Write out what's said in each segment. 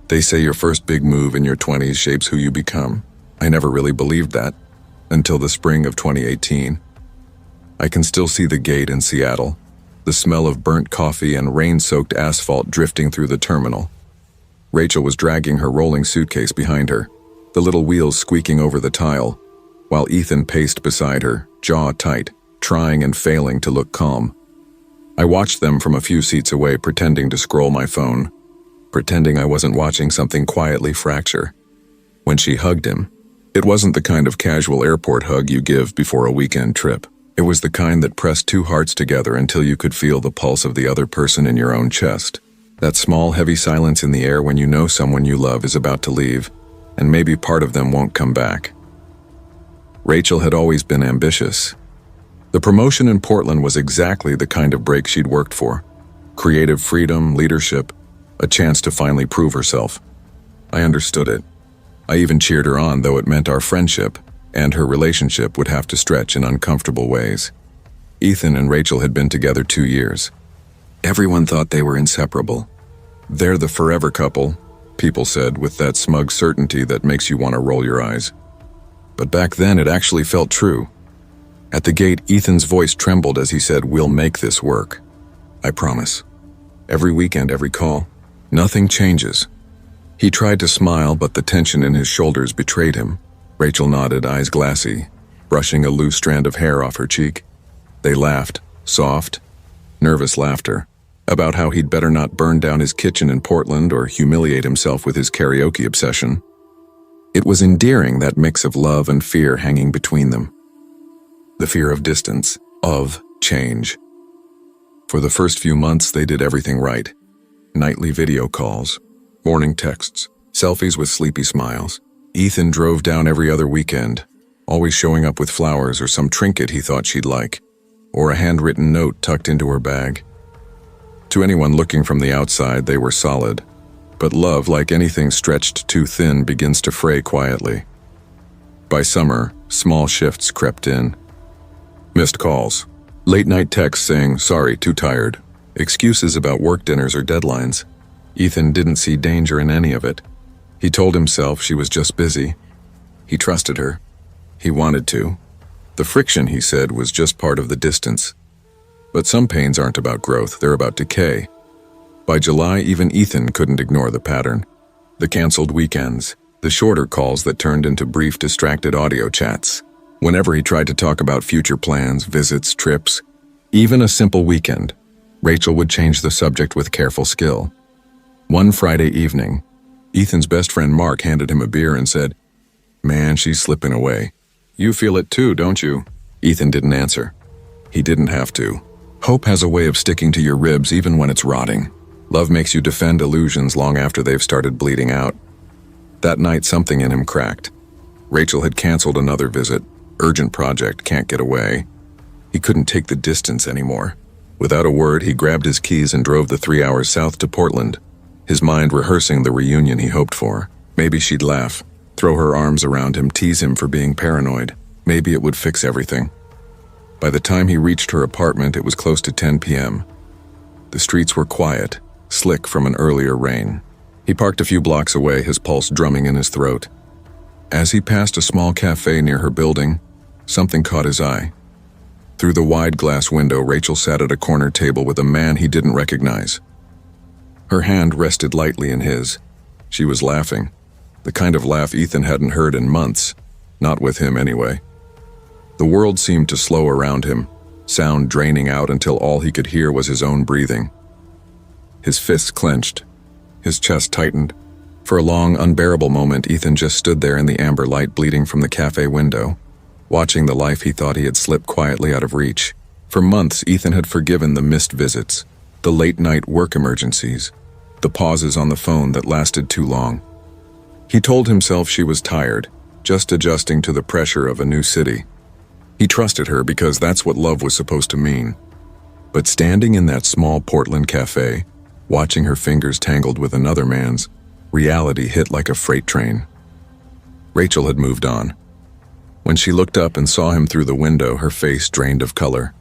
They say your first big move in your 20s shapes who you become. I never really believed that, until the spring of 2018. I can still see the gate in Seattle, the smell of burnt coffee and rain-soaked asphalt drifting through the terminal. Rachel was dragging her rolling suitcase behind her, the little wheels squeaking over the tile, while Ethan paced beside her, jaw tight, trying and failing to look calm. I watched them from a few seats away, pretending to scroll my phone, pretending I wasn't watching something quietly fracture. When she hugged him, it wasn't the kind of casual airport hug you give before a weekend trip. It was the kind that pressed two hearts together until you could feel the pulse of the other person in your own chest. That small, heavy silence in the air when you know someone you love is about to leave, and maybe part of them won't come back. Rachel had always been ambitious. The promotion in Portland was exactly the kind of break she'd worked for. Creative freedom, leadership, a chance to finally prove herself. I understood it. I even cheered her on, though it meant our friendship and her relationship would have to stretch in uncomfortable ways. Ethan and Rachel had been together 2 years. Everyone thought they were inseparable. They're the forever couple, people said, with that smug certainty that makes you want to roll your eyes. But back then it actually felt true. At the gate, Ethan's voice trembled as he said, "We'll make this work. I promise. Every weekend, every call. Nothing changes." He tried to smile, but the tension in his shoulders betrayed him. Rachel nodded, eyes glassy, brushing a loose strand of hair off her cheek. They laughed, soft, nervous laughter, about how he'd better not burn down his kitchen in Portland or humiliate himself with his karaoke obsession. It was endearing, that mix of love and fear hanging between them. The fear of distance, of change. For the first few months, they did everything right. Nightly video calls, morning texts, selfies with sleepy smiles. Ethan drove down every other weekend, always showing up with flowers or some trinket he thought she'd like, or a handwritten note tucked into her bag. To anyone looking from the outside, they were solid. But love, like anything stretched too thin, begins to fray quietly. By summer, small shifts crept in. Missed calls, late-night texts saying, "Sorry, too tired," excuses about work dinners or deadlines. Ethan didn't see danger in any of it. He told himself she was just busy. He trusted her. He wanted to. The friction, he said, was just part of the distance. But some pains aren't about growth, they're about decay. By July, even Ethan couldn't ignore the pattern. The canceled weekends, the shorter calls that turned into brief, distracted audio chats. Whenever he tried to talk about future plans, visits, trips, even a simple weekend, Rachel would change the subject with careful skill. One Friday evening, Ethan's best friend Mark handed him a beer and said, "Man, she's slipping away. You feel it too, don't you?" Ethan didn't answer. He didn't have to. Hope has a way of sticking to your ribs even when it's rotting. Love makes you defend illusions long after they've started bleeding out. That night, something in him cracked. Rachel had canceled another visit. Urgent project, can't get away. He couldn't take the distance anymore. Without a word, he grabbed his keys and drove the 3 hours south to Portland, his mind rehearsing the reunion he hoped for. Maybe she'd laugh, throw her arms around him, tease him for being paranoid. Maybe it would fix everything. By the time he reached her apartment, it was close to 10 p.m. The streets were quiet, slick from an earlier rain. He parked a few blocks away, his pulse drumming in his throat. As he passed a small cafe near her building, something caught his eye. Through the wide glass window, Rachel sat at a corner table with a man he didn't recognize. Her hand rested lightly in his. She was laughing, the kind of laugh Ethan hadn't heard in months, not with him anyway. The world seemed to slow around him, sound draining out until all he could hear was his own breathing. His fists clenched, his chest tightened. For a long, unbearable moment, Ethan just stood there in the amber light bleeding from the cafe window, watching the life he thought he had slipped quietly out of reach. For months, Ethan had forgiven the missed visits, the late-night work emergencies, the pauses on the phone that lasted too long. He told himself she was tired, just adjusting to the pressure of a new city. He trusted her because that's what love was supposed to mean. But standing in that small Portland cafe, watching her fingers tangled with another man's, reality hit like a freight train. Rachel had moved on. When she looked up and saw him through the window, her face drained of color.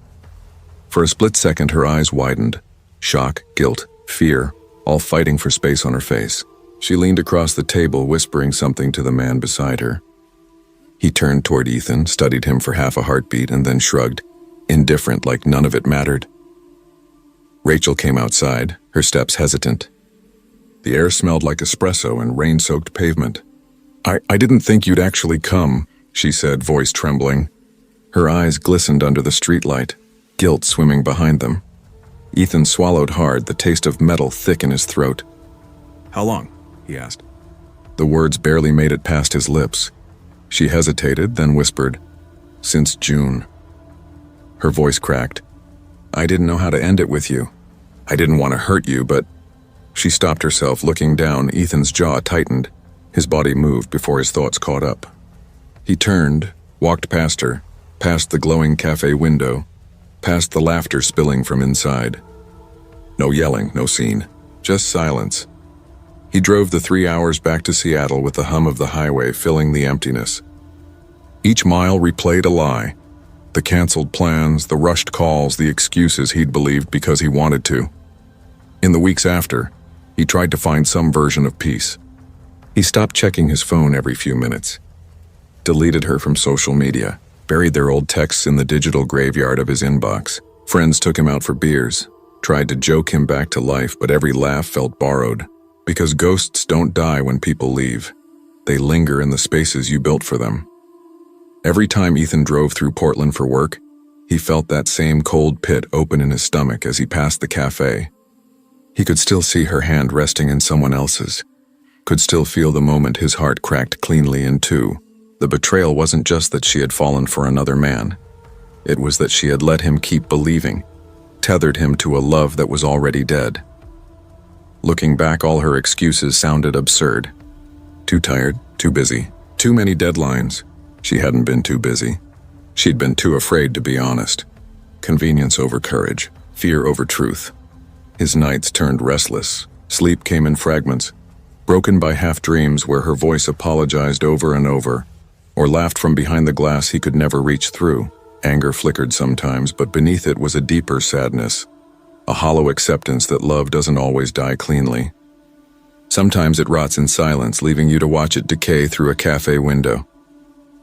For a split second, her eyes widened. Shock, guilt, fear, all fighting for space on her face. She leaned across the table, whispering something to the man beside her. He turned toward Ethan, studied him for half a heartbeat, and then shrugged, indifferent, like none of it mattered. Rachel came outside, her steps hesitant. The air smelled like espresso and rain-soaked pavement. I didn't think you'd actually come, she said, voice trembling. Her eyes glistened under the streetlight, guilt swimming behind them. Ethan swallowed hard, the taste of metal thick in his throat. "How long?" he asked. The words barely made it past his lips. She hesitated, then whispered, "Since June." Her voice cracked. "I didn't know how to end it with you. I didn't want to hurt you, but..." She stopped herself, looking down. Ethan's jaw tightened. His body moved before his thoughts caught up. He turned, walked past her, past the glowing cafe window, past the laughter spilling from inside. No yelling, no scene, just silence. He drove the 3 hours back to Seattle with the hum of the highway filling the emptiness. Each mile replayed a lie. The canceled plans, the rushed calls, the excuses he'd believed because he wanted to. In the weeks after, he tried to find some version of peace. He stopped checking his phone every few minutes, deleted her from social media, buried their old texts in the digital graveyard of his inbox. Friends took him out for beers, tried to joke him back to life, but every laugh felt borrowed. Because ghosts don't die when people leave. They linger in the spaces you built for them. Every time Ethan drove through Portland for work, he felt that same cold pit open in his stomach as he passed the cafe. He could still see her hand resting in someone else's, could still feel the moment his heart cracked cleanly in two. The betrayal wasn't just that she had fallen for another man. It was that she had let him keep believing, tethered him to a love that was already dead. Looking back, all her excuses sounded absurd. Too tired, too busy, too many deadlines. She hadn't been too busy. She'd been too afraid to be honest. Convenience over courage, fear over truth. His nights turned restless. Sleep came in fragments, broken by half-dreams where her voice apologized over and over, or laughed from behind the glass he could never reach through. Anger flickered sometimes, but beneath it was a deeper sadness, a hollow acceptance that love doesn't always die cleanly. Sometimes it rots in silence, leaving you to watch it decay through a cafe window.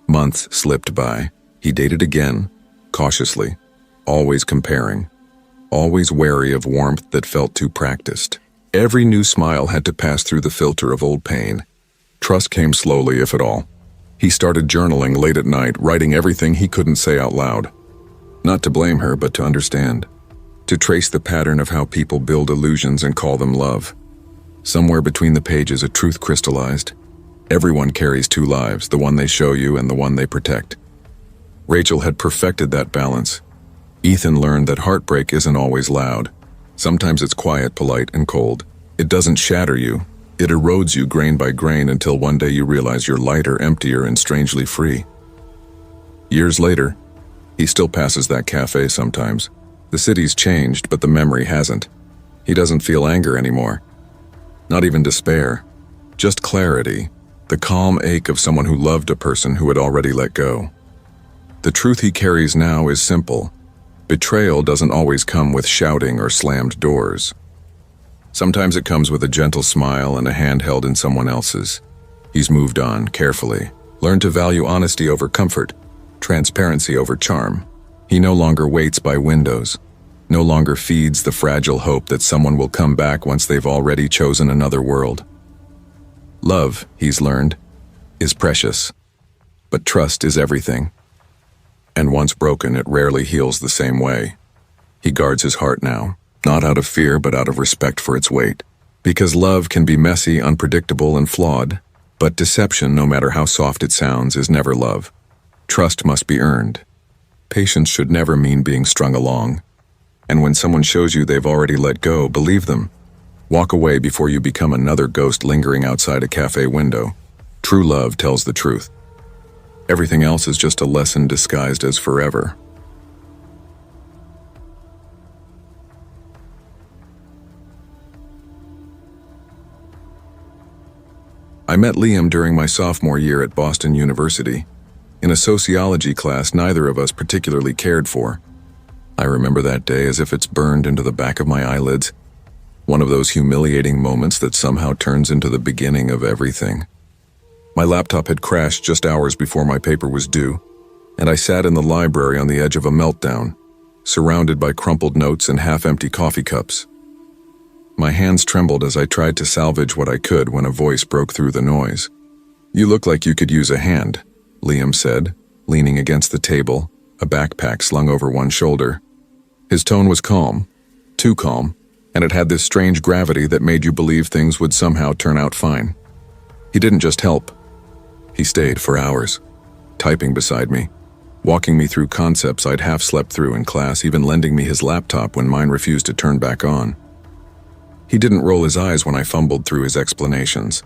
Months slipped by. He dated again, cautiously, always comparing, always wary of warmth that felt too practiced. Every new smile had to pass through the filter of old pain. Trust came slowly, if at all. He started journaling late at night, writing everything he couldn't say out loud. Not to blame her, but to understand. To trace the pattern of how people build illusions and call them love. Somewhere between the pages, a truth crystallized. Everyone carries two lives, the one they show you and the one they protect. Rachel had perfected that balance. Ethan learned that heartbreak isn't always loud. Sometimes it's quiet, polite, and cold. It doesn't shatter you. It erodes you grain by grain until one day you realize you're lighter, emptier, and strangely free. Years later, he still passes that cafe sometimes. The city's changed, but the memory hasn't. He doesn't feel anger anymore. Not even despair. Just clarity. The calm ache of someone who loved a person who had already let go. The truth he carries now is simple. Betrayal doesn't always come with shouting or slammed doors. Sometimes it comes with a gentle smile and a hand held in someone else's. He's moved on, carefully. Learned to value honesty over comfort, transparency over charm. He no longer waits by windows, no longer feeds the fragile hope that someone will come back once they've already chosen another world. Love, he's learned, is precious, but trust is everything. And once broken, it rarely heals the same way. He guards his heart now, not out of fear but out of respect for its weight. Because love can be messy, unpredictable, and flawed, but deception, no matter how soft it sounds, is never love. Trust must be earned. Patience should never mean being strung along. And when someone shows you they've already let go, believe them. Walk away before you become another ghost lingering outside a cafe window. True love tells the truth. Everything else is just a lesson disguised as forever. I met Liam during my sophomore year at Boston University. In a sociology class neither of us particularly cared for. I remember that day as if it's burned into the back of my eyelids. One of those humiliating moments that somehow turns into the beginning of everything. My laptop had crashed just hours before my paper was due, and I sat in the library on the edge of a meltdown, surrounded by crumpled notes and half-empty coffee cups. My hands trembled as I tried to salvage what I could when a voice broke through the noise. "You look like you could use a hand," Liam said, leaning against the table, a backpack slung over one shoulder. His tone was calm, too calm, and it had this strange gravity that made you believe things would somehow turn out fine. He didn't just help. He stayed for hours, typing beside me, walking me through concepts I'd half slept through in class, even lending me his laptop when mine refused to turn back on. He didn't roll his eyes when I fumbled through his explanations.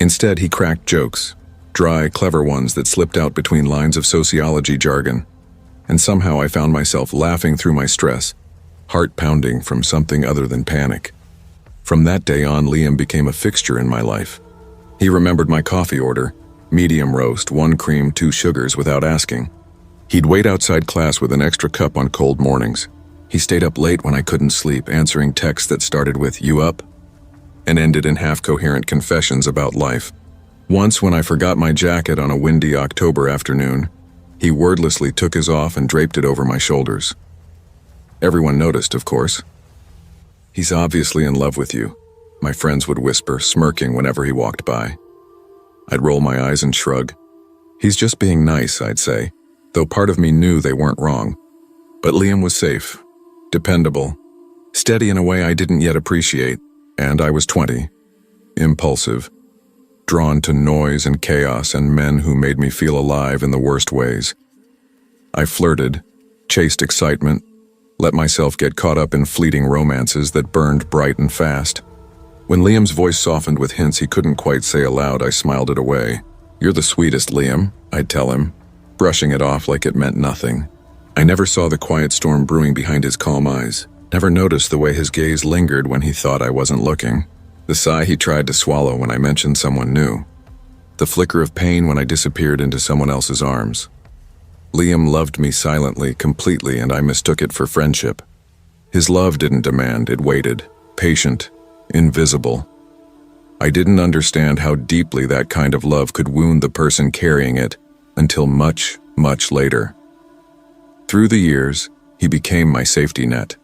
Instead, he cracked jokes, dry, clever ones that slipped out between lines of sociology jargon, and somehow I found myself laughing through my stress, heart pounding from something other than panic. From that day on, Liam became a fixture in my life. He remembered my coffee order, medium roast, 1 cream, 2 sugars, without asking. He'd wait outside class with an extra cup on cold mornings. He stayed up late when I couldn't sleep, answering texts that started with "You up?" and ended in half-coherent confessions about life. Once, when I forgot my jacket on a windy October afternoon, he wordlessly took his off and draped it over my shoulders. Everyone noticed, of course. "He's obviously in love with you," my friends would whisper, smirking whenever he walked by. I'd roll my eyes and shrug. "He's just being nice," I'd say, though part of me knew they weren't wrong. But Liam was safe, dependable, steady in a way I didn't yet appreciate, and I was 20, impulsive, drawn to noise and chaos and men who made me feel alive in the worst ways. I flirted, chased excitement, let myself get caught up in fleeting romances that burned bright and fast. When Liam's voice softened with hints he couldn't quite say aloud, I smiled it away. "You're the sweetest, Liam," I'd tell him, brushing it off like it meant nothing. I never saw the quiet storm brewing behind his calm eyes, never noticed the way his gaze lingered when he thought I wasn't looking, the sigh he tried to swallow when I mentioned someone new, the flicker of pain when I disappeared into someone else's arms. Liam loved me silently, completely, and I mistook it for friendship. His love didn't demand, it waited, patient, invisible. I didn't understand how deeply that kind of love could wound the person carrying it until much, much later. Through the years, he became my safety net.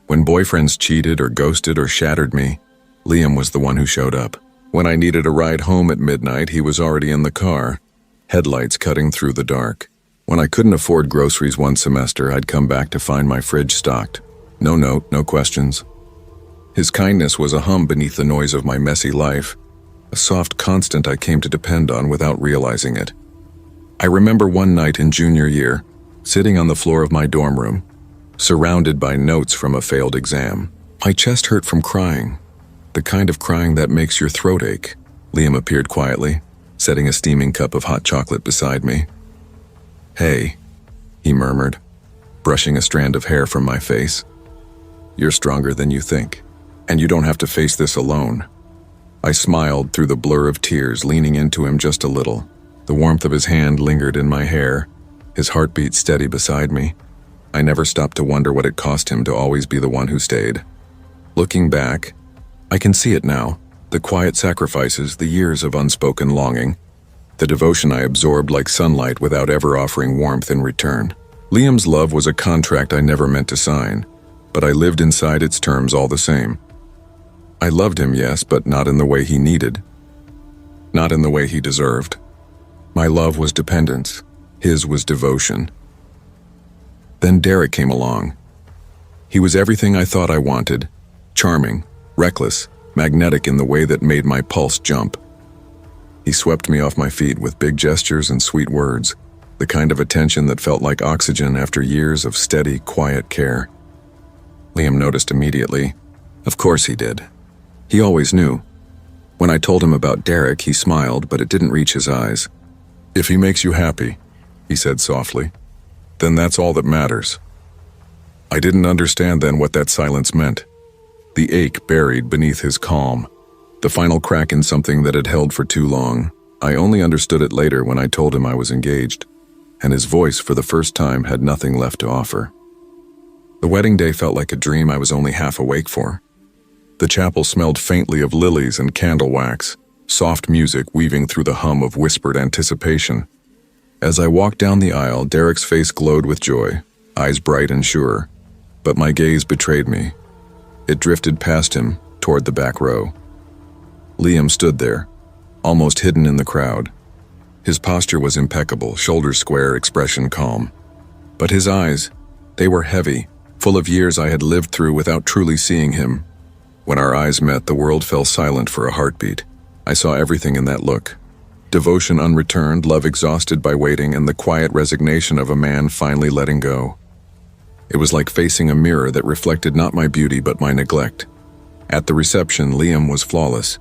When boyfriends cheated or ghosted or shattered me, Liam was the one who showed up. When I needed a ride home at midnight, he was already in the car, headlights cutting through the dark. When I couldn't afford groceries one semester, I'd come back to find my fridge stocked. No note, no questions. His kindness was a hum beneath the noise of my messy life, a soft constant I came to depend on without realizing it. I remember one night in junior year, sitting on the floor of my dorm room, surrounded by notes from a failed exam. My chest hurt from crying, the kind of crying that makes your throat ache. Liam appeared quietly, setting a steaming cup of hot chocolate beside me. "Hey," he murmured, brushing a strand of hair from my face. "You're stronger than you think, and you don't have to face this alone." I smiled through the blur of tears, leaning into him just a little. The warmth of his hand lingered in my hair, his heartbeat steady beside me. I never stopped to wonder what it cost him to always be the one who stayed. Looking back, I can see it now, the quiet sacrifices, the years of unspoken longing, the devotion I absorbed like sunlight without ever offering warmth in return. Liam's love was a contract I never meant to sign, but I lived inside its terms all the same. I loved him, yes, but not in the way he needed, not in the way he deserved. My love was dependence, his was devotion. Then Derek came along. He was everything I thought I wanted, charming, reckless, magnetic in the way that made my pulse jump. He swept me off my feet with big gestures and sweet words, the kind of attention that felt like oxygen after years of steady, quiet care. Liam noticed immediately. Of course he did. He always knew. When I told him about Derek, he smiled, but it didn't reach his eyes. "If he makes you happy," he said softly, "then that's all that matters." I didn't understand then what that silence meant. The ache buried beneath his calm, the final crack in something that had held for too long. I only understood it later when I told him I was engaged, and his voice for the first time had nothing left to offer. The wedding day felt like a dream I was only half awake for. The chapel smelled faintly of lilies and candle wax, soft music weaving through the hum of whispered anticipation. As I walked down the aisle, Derek's face glowed with joy, eyes bright and sure, but my gaze betrayed me. It drifted past him, toward the back row. Liam stood there, almost hidden in the crowd. His posture was impeccable, shoulders square, expression calm. But his eyes, they were heavy, full of years I had lived through without truly seeing him. When our eyes met, the world fell silent for a heartbeat. I saw everything in that look. Devotion unreturned, love exhausted by waiting, and the quiet resignation of a man finally letting go. It was like facing a mirror that reflected not my beauty but my neglect. At the reception, Liam was flawless.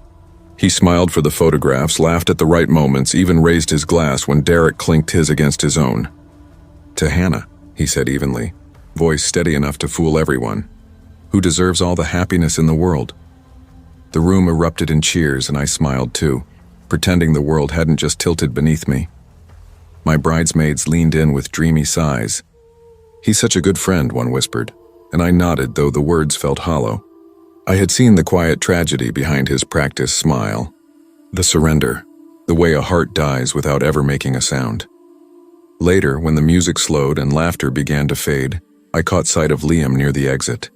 He smiled for the photographs, laughed at the right moments, even raised his glass when Derek clinked his against his own. "To Hannah," he said evenly, voice steady enough to fool everyone, "who deserves all the happiness in the world." The room erupted in cheers and I smiled too, pretending the world hadn't just tilted beneath me. My bridesmaids leaned in with dreamy sighs. "He's such a good friend," one whispered, and I nodded, though the words felt hollow. I had seen the quiet tragedy behind his practiced smile. The surrender, the way a heart dies without ever making a sound. Later, when the music slowed and laughter began to fade, I caught sight of Liam near the exit.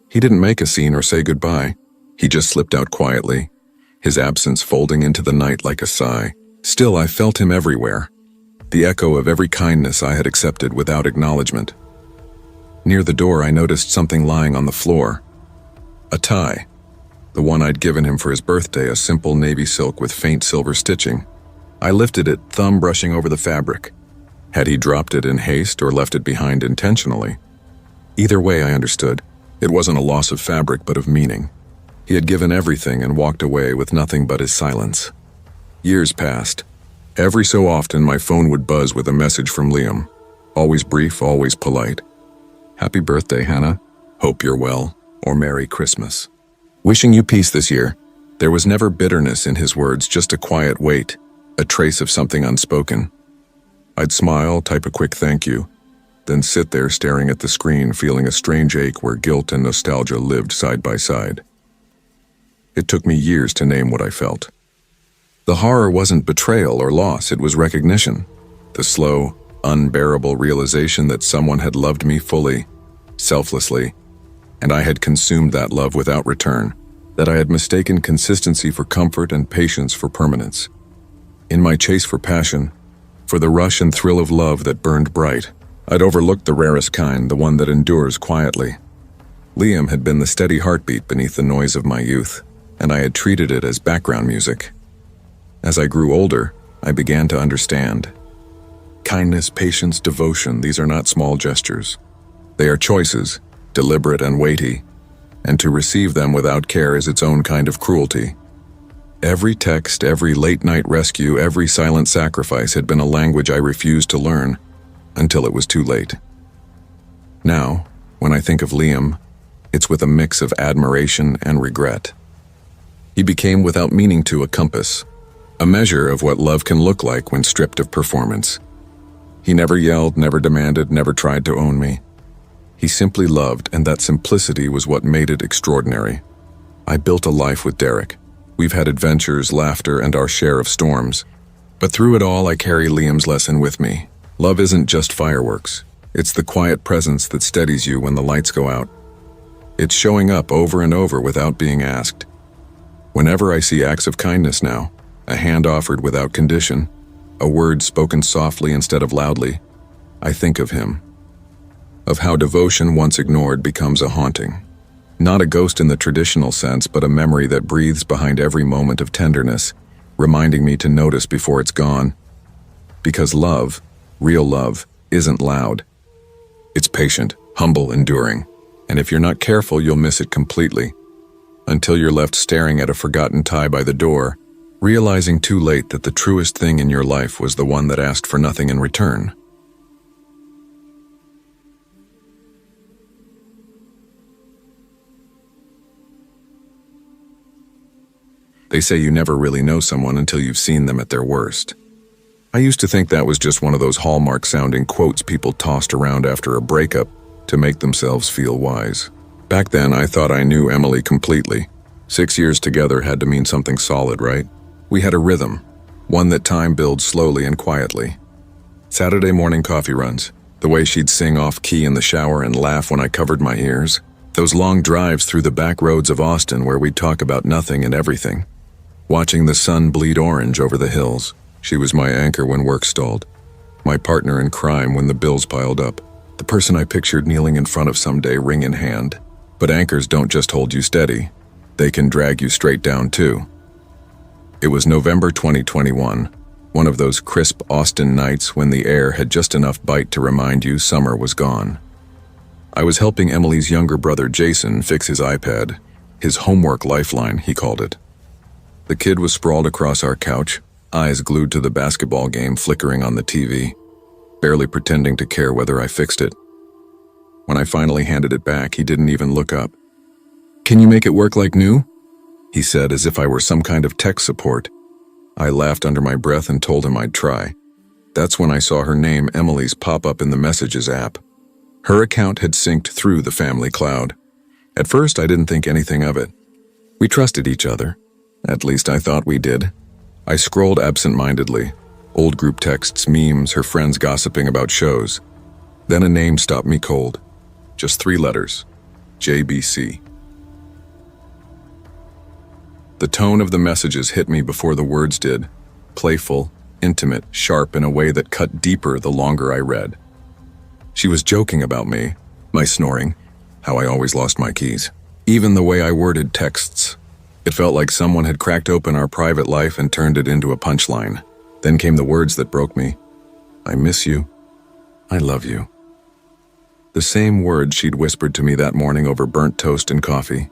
He didn't make a scene or say goodbye. He just slipped out quietly, his absence folding into the night like a sigh. Still, I felt him everywhere, the echo of every kindness I had accepted without acknowledgement. Near the door, I noticed something lying on the floor. A tie, the one I'd given him for his birthday, a simple navy silk with faint silver stitching. I lifted it, thumb brushing over the fabric. Had he dropped it in haste or left it behind intentionally? Either way, I understood. It wasn't a loss of fabric, but of meaning. He had given everything and walked away with nothing but his silence. Years passed. Every so often, my phone would buzz with a message from Liam. Always brief, always polite. "Happy birthday, Hannah. Hope you're well." Or "Merry Christmas. Wishing you peace this year." There was never bitterness in his words, just a quiet weight, a trace of something unspoken. I'd smile, type a quick thank you, then sit there staring at the screen, feeling a strange ache where guilt and nostalgia lived side by side. It took me years to name what I felt. The horror wasn't betrayal or loss, it was recognition. The slow, unbearable realization that someone had loved me fully, selflessly, and I had consumed that love without return, that I had mistaken consistency for comfort and patience for permanence. In my chase for passion, for the rush and thrill of love that burned bright, I'd overlooked the rarest kind, the one that endures quietly. Liam had been the steady heartbeat beneath the noise of my youth, and I had treated it as background music. As I grew older, I began to understand. Kindness, patience, devotion, these are not small gestures. They are choices, deliberate and weighty, and to receive them without care is its own kind of cruelty. Every text, every late-night rescue, every silent sacrifice had been a language I refused to learn until it was too late. Now, when I think of Liam, it's with a mix of admiration and regret. He became, without meaning to, a compass, a measure of what love can look like when stripped of performance. He never yelled, never demanded, never tried to own me. He simply loved, and that simplicity was what made it extraordinary. I built a life with Derek. We've had adventures, laughter, and our share of storms. But through it all, I carry Liam's lesson with me. Love isn't just fireworks. It's the quiet presence that steadies you when the lights go out. It's showing up over and over without being asked. Whenever I see acts of kindness now, a hand offered without condition, a word spoken softly instead of loudly, I think of him. Of how devotion once ignored becomes a haunting. Not a ghost in the traditional sense, but a memory that breathes behind every moment of tenderness, reminding me to notice before it's gone. Because love, real love, isn't loud. It's patient, humble, enduring, and if you're not careful, you'll miss it completely. Until you're left staring at a forgotten tie by the door, realizing too late that the truest thing in your life was the one that asked for nothing in return. They say you never really know someone until you've seen them at their worst. I used to think that was just one of those Hallmark-sounding quotes people tossed around after a breakup to make themselves feel wise. Back then, I thought I knew Emily completely. 6 years together had to mean something solid, right? We had a rhythm, one that time builds slowly and quietly. Saturday morning coffee runs, the way she'd sing off-key in the shower and laugh when I covered my ears. Those long drives through the back roads of Austin where we'd talk about nothing and everything. Watching the sun bleed orange over the hills, she was my anchor when work stalled. My partner in crime when the bills piled up. The person I pictured kneeling in front of someday, ring in hand. But anchors don't just hold you steady. They can drag you straight down too. It was November 2021, one of those crisp Austin nights when the air had just enough bite to remind you summer was gone. I was helping Emily's younger brother Jason fix his iPad, his homework lifeline, he called it. The kid was sprawled across our couch, eyes glued to the basketball game flickering on the TV, barely pretending to care whether I fixed it. When I finally handed it back, he didn't even look up. "Can you make it work like new?" he said, as if I were some kind of tech support. I laughed under my breath and told him I'd try. That's when I saw her name, Emily's, pop up in the Messages app. Her account had synced through the family cloud. At first, I didn't think anything of it. We trusted each other. At least I thought we did. I scrolled absent-mindedly. Old group texts, memes, her friends gossiping about shows. Then a name stopped me cold. Just 3 letters. JBC. The tone of the messages hit me before the words did. Playful, intimate, sharp in a way that cut deeper the longer I read. She was joking about me, my snoring, how I always lost my keys. Even the way I worded texts. It felt like someone had cracked open our private life and turned it into a punchline. Then came the words that broke me. I miss you. I love you. The same words she'd whispered to me that morning over burnt toast and coffee.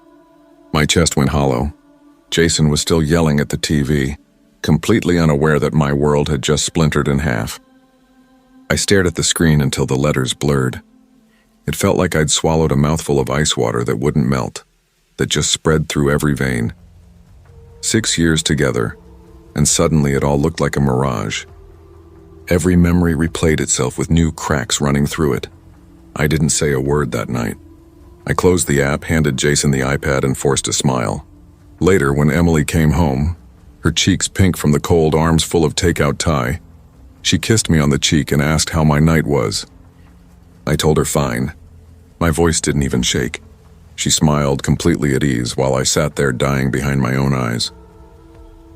My chest went hollow. Jason was still yelling at the TV, completely unaware that my world had just splintered in half. I stared at the screen until the letters blurred. It felt like I'd swallowed a mouthful of ice water that wouldn't melt, that just spread through every vein. 6 years together, and suddenly it all looked like a mirage. Every memory replayed itself with new cracks running through it. I didn't say a word that night. I closed the app, handed Jason the iPad, and forced a smile. Later, when Emily came home, her cheeks pink from the cold, arms full of takeout Thai, she kissed me on the cheek and asked how my night was. I told her fine. My voice didn't even shake. She smiled, completely at ease, while I sat there dying behind my own eyes.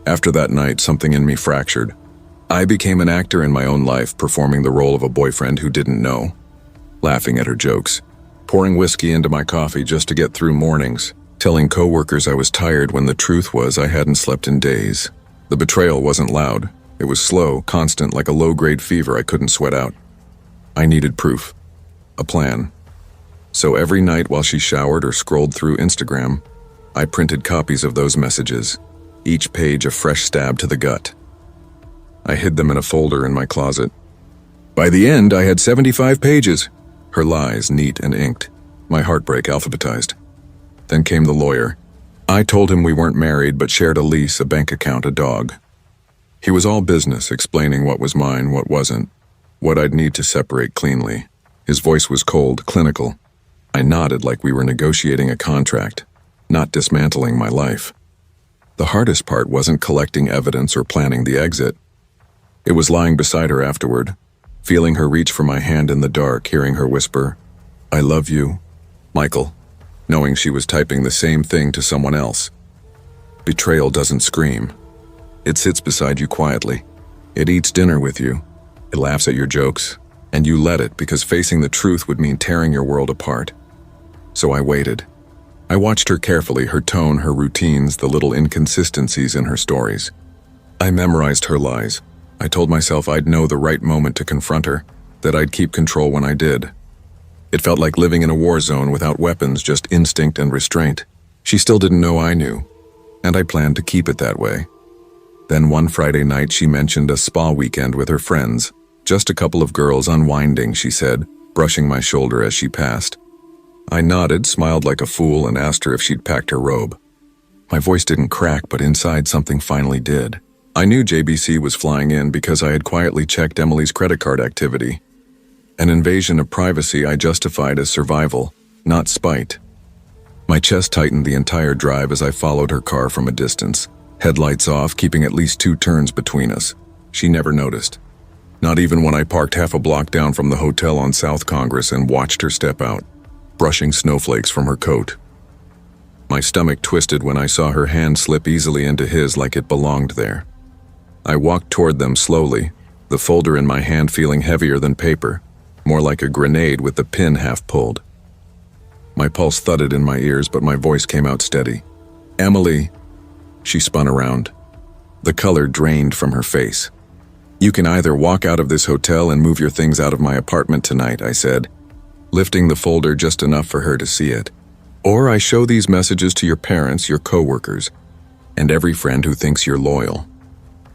After that night, something in me fractured. I became an actor in my own life, performing the role of a boyfriend who didn't know, laughing at her jokes, pouring whiskey into my coffee just to get through mornings, telling coworkers I was tired when the truth was I hadn't slept in days. The betrayal wasn't loud. It was slow, constant, like a low-grade fever I couldn't sweat out. I needed proof. A plan. So every night while she showered or scrolled through Instagram, I printed copies of those messages, each page a fresh stab to the gut. I hid them in a folder in my closet. By the end, I had 75 pages. Her lies neat and inked, my heartbreak alphabetized. Then came the lawyer. I told him we weren't married but shared a lease, a bank account, a dog. He was all business, explaining what was mine, what wasn't, what I'd need to separate cleanly. His voice was cold, clinical. I nodded like we were negotiating a contract, not dismantling my life. The hardest part wasn't collecting evidence or planning the exit. It was lying beside her afterward, feeling her reach for my hand in the dark, hearing her whisper, "I love you, Michael," knowing she was typing the same thing to someone else. Betrayal doesn't scream. It sits beside you quietly. It eats dinner with you. It laughs at your jokes, and you let it because facing the truth would mean tearing your world apart. So I waited. I watched her carefully, her tone, her routines, the little inconsistencies in her stories. I memorized her lies. I told myself I'd know the right moment to confront her, that I'd keep control when I did. It felt like living in a war zone without weapons, just instinct and restraint. She still didn't know I knew, and I planned to keep it that way. Then one Friday night she mentioned a spa weekend with her friends. Just a couple of girls unwinding, she said, brushing my shoulder as she passed. I nodded, smiled like a fool, and asked her if she'd packed her robe. My voice didn't crack, but inside something finally did. I knew JBC was flying in because I had quietly checked Emily's credit card activity. An invasion of privacy I justified as survival, not spite. My chest tightened the entire drive as I followed her car from a distance, headlights off, keeping at least 2 turns between us. She never noticed. Not even when I parked half a block down from the hotel on South Congress and watched her step out, brushing snowflakes from her coat. My stomach twisted when I saw her hand slip easily into his like it belonged there. I walked toward them slowly, the folder in my hand feeling heavier than paper, more like a grenade with the pin half pulled. My pulse thudded in my ears, but my voice came out steady. "Emily." She spun around. The color drained from her face. "You can either walk out of this hotel and move your things out of my apartment tonight," I said, lifting the folder just enough for her to see it. "Or I show these messages to your parents, your coworkers, and every friend who thinks you're loyal."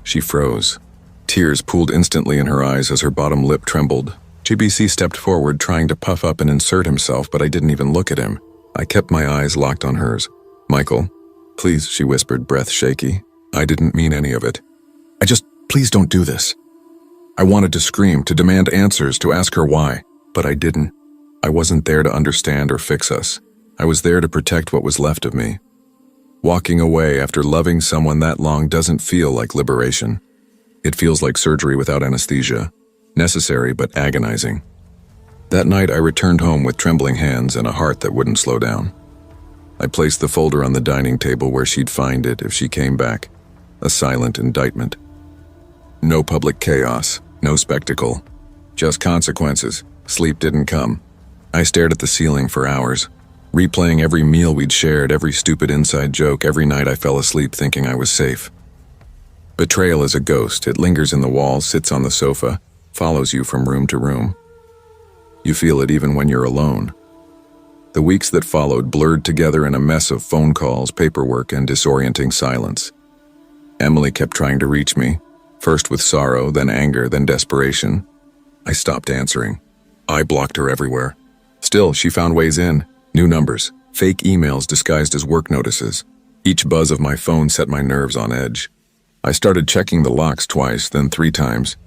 She froze. Tears pooled instantly in her eyes as her bottom lip trembled. GBC stepped forward, trying to puff up and insert himself, but I didn't even look at him. I kept my eyes locked on hers. "Michael, please," she whispered, breath shaky. "I didn't mean any of it. Please don't do this." I wanted to scream, to demand answers, to ask her why, but I didn't. I wasn't there to understand or fix us. I was there to protect what was left of me. Walking away after loving someone that long doesn't feel like liberation. It feels like surgery without anesthesia. Necessary but agonizing. That night I returned home with trembling hands and a heart that wouldn't slow down. I placed the folder on the dining table where she'd find it if she came back. A silent indictment. No public chaos, no spectacle. Just consequences. Sleep didn't come. I stared at the ceiling for hours, replaying every meal we'd shared, every stupid inside joke. Every night I fell asleep thinking I was safe. Betrayal is a ghost. It lingers in the walls, sits on the sofa, follows you from room to room. You feel it even when you're alone. The weeks that followed blurred together in a mess of phone calls, paperwork, and disorienting silence. Emily kept trying to reach me, first with sorrow, then anger, then desperation. I stopped answering. I blocked her everywhere. Still, she found ways in. New numbers, fake emails disguised as work notices. Each buzz of my phone set my nerves on edge. I started checking the locks twice, then 3 times.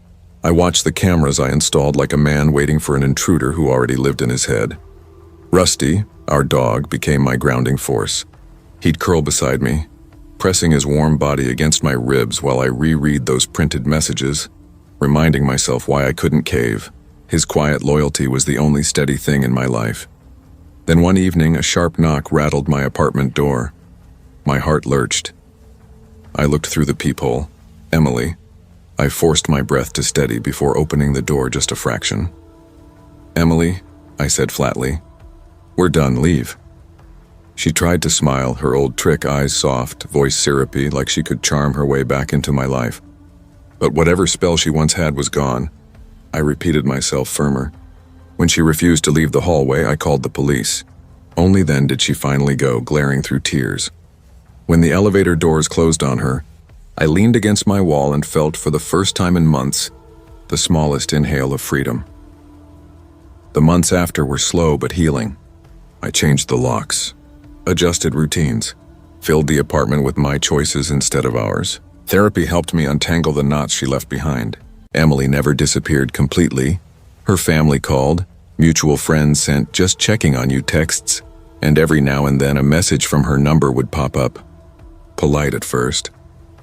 I watched the cameras I installed like a man waiting for an intruder who already lived in his head. Rusty, our dog, became my grounding force. He'd curl beside me, pressing his warm body against my ribs while I reread those printed messages, reminding myself why I couldn't cave. His quiet loyalty was the only steady thing in my life. Then one evening, a sharp knock rattled my apartment door. My heart lurched. I looked through the peephole. Emily. I forced my breath to steady before opening the door just a fraction. "Emily," I said flatly. "We're done, leave." She tried to smile, her old trick, eyes soft, voice syrupy, like she could charm her way back into my life. But whatever spell she once had was gone. I repeated myself firmer. When she refused to leave the hallway, I called the police. Only then did she finally go, glaring through tears. When the elevator doors closed on her, I leaned against my wall and felt, for the first time in months, the smallest inhale of freedom. The months after were slow but healing. I changed the locks, adjusted routines, filled the apartment with my choices instead of ours. Therapy helped me untangle the knots she left behind. Emily never disappeared completely. Her family called, mutual friends sent "just checking on you" texts, and every now and then a message from her number would pop up. Polite at first,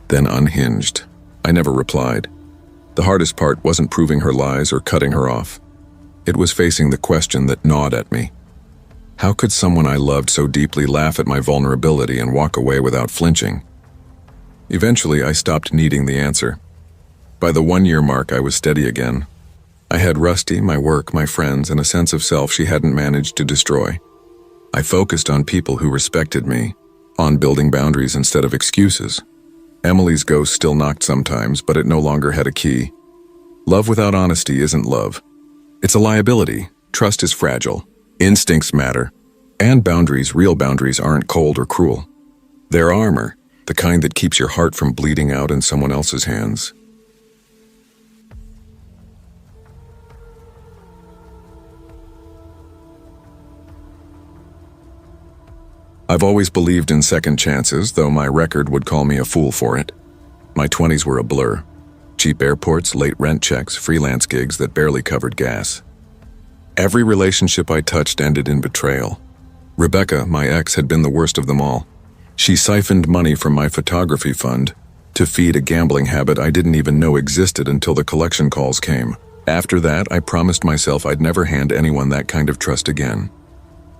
then unhinged. I never replied. The hardest part wasn't proving her lies or cutting her off. It was facing the question that gnawed at me. How could someone I loved so deeply laugh at my vulnerability and walk away without flinching? Eventually, I stopped needing the answer. By the 1-year mark, I was steady again. I had Rusty, my work, my friends, and a sense of self she hadn't managed to destroy. I focused on people who respected me, on building boundaries instead of excuses. Emily's ghost still knocked sometimes, but it no longer had a key. Love without honesty isn't love. It's a liability. Trust is fragile. Instincts matter. And boundaries, real boundaries, aren't cold or cruel. They're armor, the kind that keeps your heart from bleeding out in someone else's hands. I've always believed in second chances, though my record would call me a fool for it. My 20s were a blur. Cheap airports, late rent checks, freelance gigs that barely covered gas. Every relationship I touched ended in betrayal. Rebecca, my ex, had been the worst of them all. She siphoned money from my photography fund to feed a gambling habit I didn't even know existed until the collection calls came. After that, I promised myself I'd never hand anyone that kind of trust again.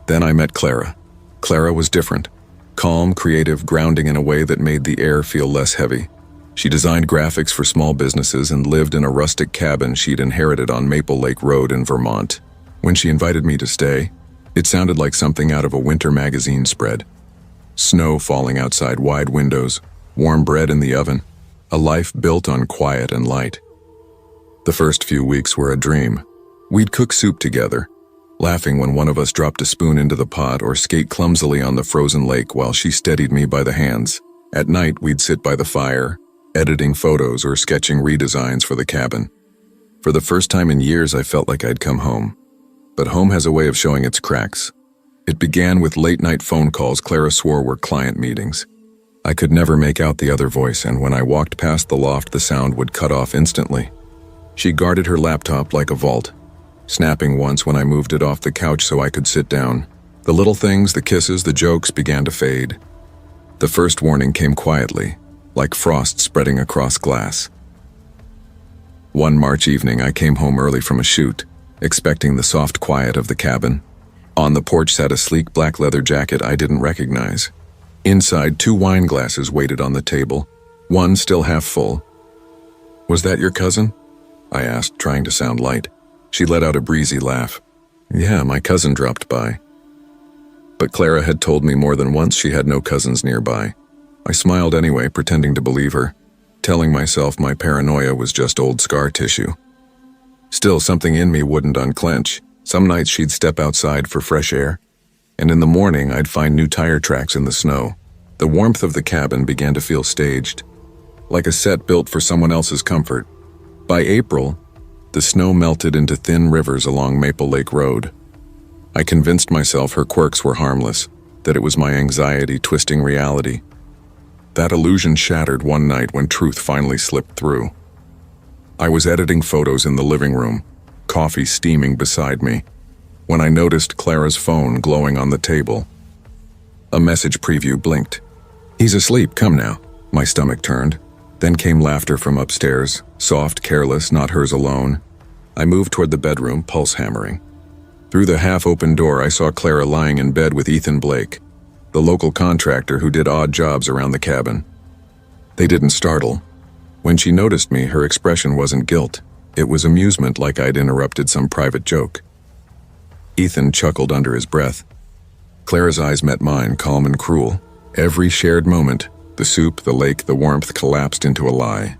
Then I met Clara. Clara was different. Calm, creative, grounding in a way that made the air feel less heavy. She designed graphics for small businesses and lived in a rustic cabin she'd inherited on Maple Lake Road in Vermont. When she invited me to stay, it sounded like something out of a winter magazine spread. Snow falling outside wide windows, warm bread in the oven, a life built on quiet and light. The first few weeks were a dream. We'd cook soup together, laughing when one of us dropped a spoon into the pot or skate clumsily on the frozen lake while she steadied me by the hands. At night, we'd sit by the fire, editing photos or sketching redesigns for the cabin. For the first time in years, I felt like I'd come home. But home has a way of showing its cracks. It began with late-night phone calls Clara swore were client meetings. I could never make out the other voice, and when I walked past the loft, the sound would cut off instantly. She guarded her laptop like a vault, snapping once when I moved it off the couch so I could sit down. The little things, the kisses, the jokes began to fade. The first warning came quietly, like frost spreading across glass. One March evening, I came home early from a shoot, expecting the soft quiet of the cabin. On the porch sat a sleek black leather jacket I didn't recognize. Inside, 2 wine glasses waited on the table, one still half full. "Was that your cousin?" I asked, trying to sound light. She let out a breezy laugh. "Yeah, my cousin dropped by." But Clara had told me more than once she had no cousins nearby. I smiled anyway, pretending to believe her, telling myself my paranoia was just old scar tissue. Still, something in me wouldn't unclench. Some nights she'd step outside for fresh air, and in the morning I'd find new tire tracks in the snow. The warmth of the cabin began to feel staged, like a set built for someone else's comfort. By April, the snow melted into thin rivers along Maple Lake Road. I convinced myself her quirks were harmless, that it was my anxiety twisting reality. That illusion shattered one night when truth finally slipped through. I was editing photos in the living room, coffee steaming beside me, when I noticed Clara's phone glowing on the table. A message preview blinked. "He's asleep, come now." My stomach turned. Then came laughter from upstairs, soft, careless, not hers alone. I moved toward the bedroom, pulse hammering. Through the half-open door, I saw Clara lying in bed with Ethan Blake, the local contractor who did odd jobs around the cabin. They didn't startle. When she noticed me, her expression wasn't guilt. It was amusement, like I'd interrupted some private joke. Ethan chuckled under his breath. Clara's eyes met mine, calm and cruel. Every shared moment, the soup, the lake, the warmth, collapsed into a lie.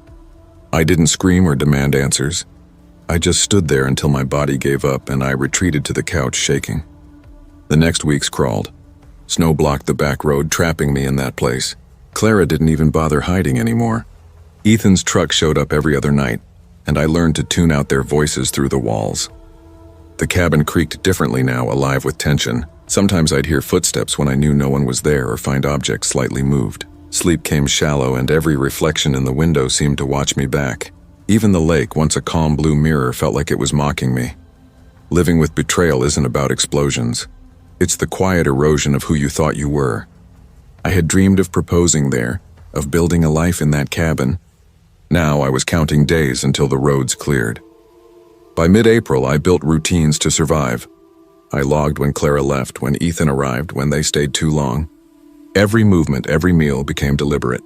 I didn't scream or demand answers. I just stood there until my body gave up and I retreated to the couch, shaking. The next weeks crawled. Snow blocked the back road, trapping me in that place. Clara didn't even bother hiding anymore. Ethan's truck showed up every other night, and I learned to tune out their voices through the walls. The cabin creaked differently now, alive with tension. Sometimes I'd hear footsteps when I knew no one was there or find objects slightly moved. Sleep came shallow, and every reflection in the window seemed to watch me back. Even the lake, once a calm blue mirror, felt like it was mocking me. Living with betrayal isn't about explosions. It's the quiet erosion of who you thought you were. I had dreamed of proposing there, of building a life in that cabin. Now I was counting days until the roads cleared. By mid-April, I built routines to survive. I logged when Clara left, when Ethan arrived, when they stayed too long. Every movement, every meal became deliberate.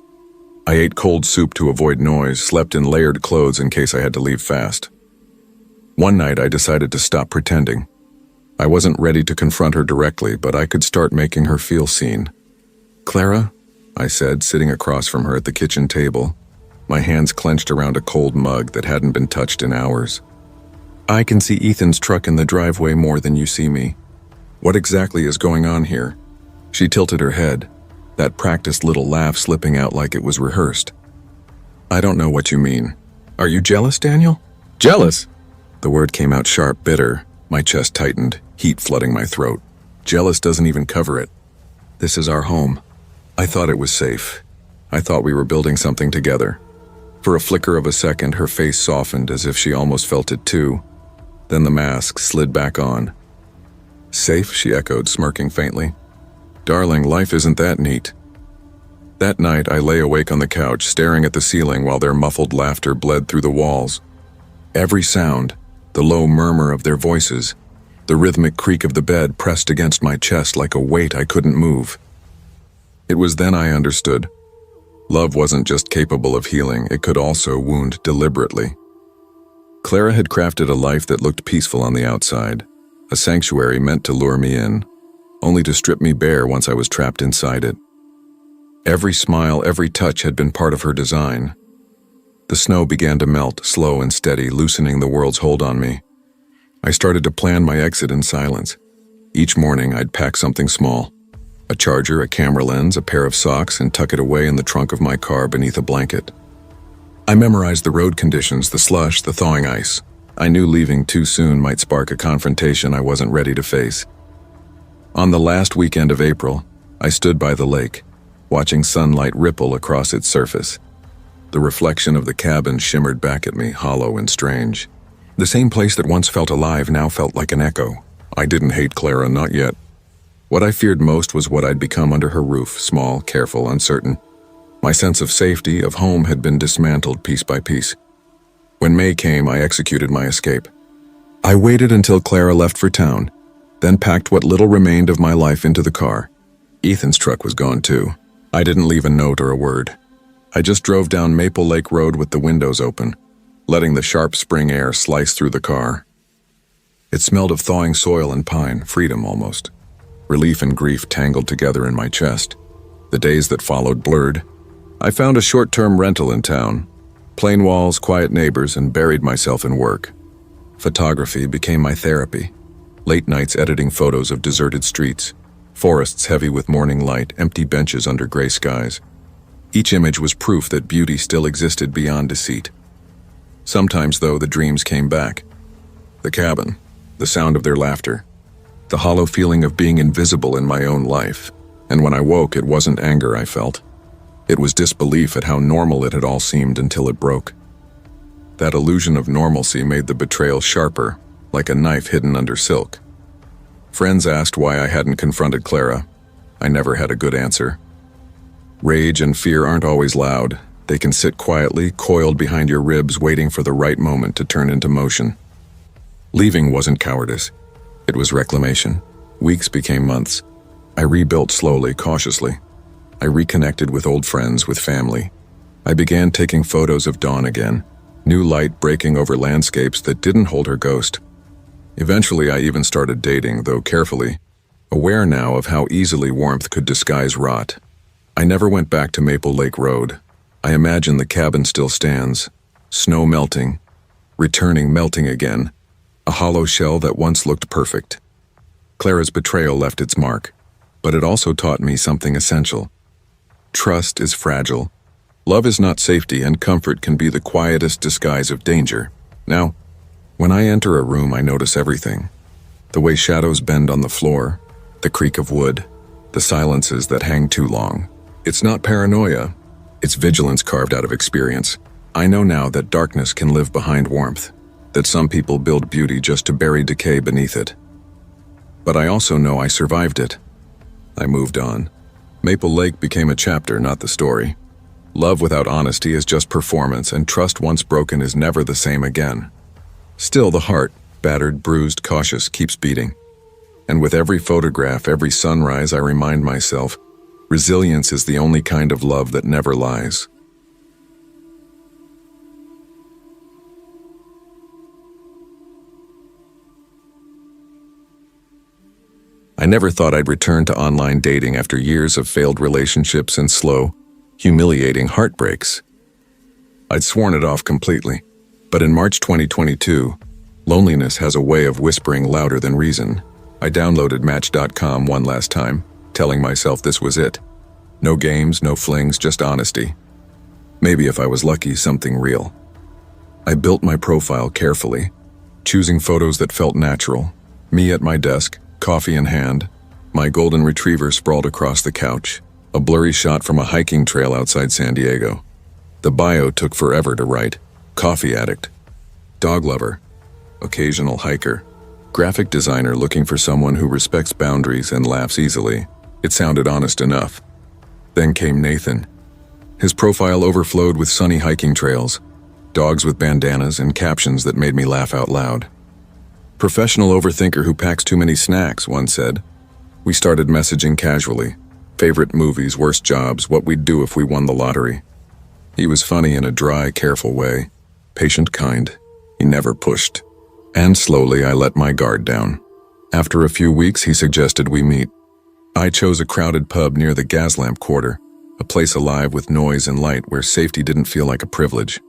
I ate cold soup to avoid noise, slept in layered clothes in case I had to leave fast. One night, I decided to stop pretending. I wasn't ready to confront her directly, but I could start making her feel seen. "Clara," I said, sitting across from her at the kitchen table, my hands clenched around a cold mug that hadn't been touched in hours. "I can see Ethan's truck in the driveway more than you see me. What exactly is going on here?" She tilted her head, that practiced little laugh slipping out like it was rehearsed. "I don't know what you mean. Are you jealous, Daniel?" "Jealous?" The word came out sharp, bitter. My chest tightened, heat flooding my throat. "Jealous doesn't even cover it. This is our home. I thought it was safe. I thought we were building something together." For a flicker of a second, her face softened as if she almost felt it too. Then the mask slid back on. "Safe?" she echoed, smirking faintly. Darling, life isn't that neat. That night, I lay awake on the couch, staring at the ceiling while their muffled laughter bled through the walls. Every sound, the low murmur of their voices, the rhythmic creak of the bed pressed against my chest like a weight I couldn't move. It was then I understood. Love wasn't just capable of healing, it could also wound deliberately. Clara had crafted a life that looked peaceful on the outside, a sanctuary meant to lure me in, only to strip me bare once I was trapped inside it. Every smile, every touch had been part of her design. The snow began to melt, slow and steady, loosening the world's hold on me. I started to plan my exit in silence. Each morning, I'd pack something small. A charger, a camera lens, a pair of socks, and tuck it away in the trunk of my car beneath a blanket. I memorized the road conditions, the slush, the thawing ice. I knew leaving too soon might spark a confrontation I wasn't ready to face. On the last weekend of April, I stood by the lake, watching sunlight ripple across its surface. The reflection of the cabin shimmered back at me, hollow and strange. The same place that once felt alive now felt like an echo. I didn't hate Clara, not yet. What I feared most was what I'd become under her roof, small, careful, uncertain. My sense of safety, of home, had been dismantled piece by piece. When May came, I executed my escape. I waited until Clara left for town, then packed what little remained of my life into the car. Ethan's truck was gone too. I didn't leave a note or a word. I just drove down Maple Lake Road with the windows open, letting the sharp spring air slice through the car. It smelled of thawing soil and pine, freedom almost. Relief and grief tangled together in my chest. The days that followed blurred. I found a short-term rental in town. Plain walls, quiet neighbors, and buried myself in work. Photography became my therapy. Late nights editing photos of deserted streets, forests heavy with morning light, empty benches under gray skies. Each image was proof that beauty still existed beyond deceit. Sometimes, though, the dreams came back. The cabin, the sound of their laughter, the hollow feeling of being invisible in my own life. And when I woke, it wasn't anger I felt. It was disbelief at how normal it had all seemed until it broke. That illusion of normalcy made the betrayal sharper, like a knife hidden under silk. Friends asked why I hadn't confronted Clara. I never had a good answer. Rage and fear aren't always loud. They can sit quietly, coiled behind your ribs, waiting for the right moment to turn into motion. Leaving wasn't cowardice. It was reclamation. Weeks became months. I rebuilt slowly, cautiously. I reconnected with old friends, with family. I began taking photos of dawn again, new light breaking over landscapes that didn't hold her ghost. Eventually, I even started dating, though carefully, aware now of how easily warmth could disguise rot. I never went back to Maple Lake Road. I imagine the cabin still stands, snow melting, returning, melting again, a hollow shell that once looked perfect. Clara's betrayal left its mark, but it also taught me something essential. Trust is fragile. Love is not safety, and comfort can be the quietest disguise of danger. Now, when I enter a room, I notice everything. The way shadows bend on the floor, the creak of wood, the silences that hang too long. It's not paranoia. It's vigilance carved out of experience. I know now that darkness can live behind warmth, that some people build beauty just to bury decay beneath it. But I also know I survived it. I moved on. Maple Lake became a chapter, not the story. Love without honesty is just performance, and trust once broken is never the same again. Still, the heart, battered, bruised, cautious, keeps beating. And with every photograph, every sunrise, I remind myself, resilience is the only kind of love that never lies. I never thought I'd return to online dating after years of failed relationships and slow, humiliating heartbreaks. I'd sworn it off completely, but in March 2022, loneliness has a way of whispering louder than reason. I downloaded Match.com one last time, telling myself this was it. No games, no flings, just honesty. Maybe if I was lucky, something real. I built my profile carefully, choosing photos that felt natural. Me at my desk, coffee in hand, my golden retriever sprawled across the couch, a blurry shot from a hiking trail outside San Diego. The bio took forever to write. Coffee addict, dog lover, occasional hiker, graphic designer looking for someone who respects boundaries and laughs easily. It sounded honest enough. Then came Nathan. His profile overflowed with sunny hiking trails, dogs with bandanas, and captions that made me laugh out loud. Professional overthinker who packs too many snacks, one said. We started messaging casually. Favorite movies, worst jobs, what we'd do if we won the lottery. He was funny in a dry, careful way. Patient, kind. He never pushed. And slowly I let my guard down. After a few weeks, he suggested we meet. I chose a crowded pub near the Gaslamp Quarter, a place alive with noise and light where safety didn't feel like a privilege.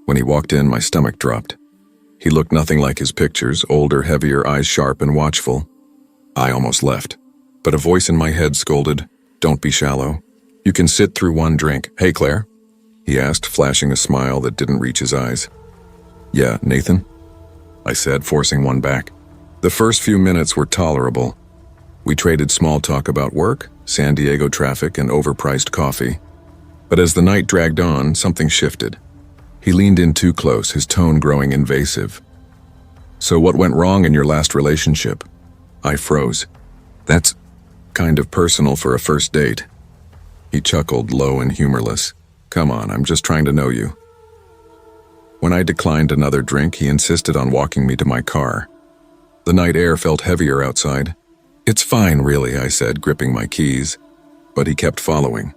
When he walked in, my stomach dropped. He looked nothing like his pictures, older, heavier, eyes sharp and watchful. I almost left, but a voice in my head scolded, "Don't be shallow. You can sit through one drink. Hey, Claire?" he asked, flashing a smile that didn't reach his eyes. "Yeah, Nathan?" I said, forcing one back. The first few minutes were tolerable. We traded small talk about work, San Diego traffic, and overpriced coffee. But as the night dragged on, something shifted. He leaned in too close, his tone growing invasive. "So what went wrong in your last relationship?" I froze. "That's kind of personal for a first date." He chuckled, low and humorless. "Come on, I'm just trying to know you." When I declined another drink, he insisted on walking me to my car. The night air felt heavier outside. "It's fine, really," I said, gripping my keys. But he kept following.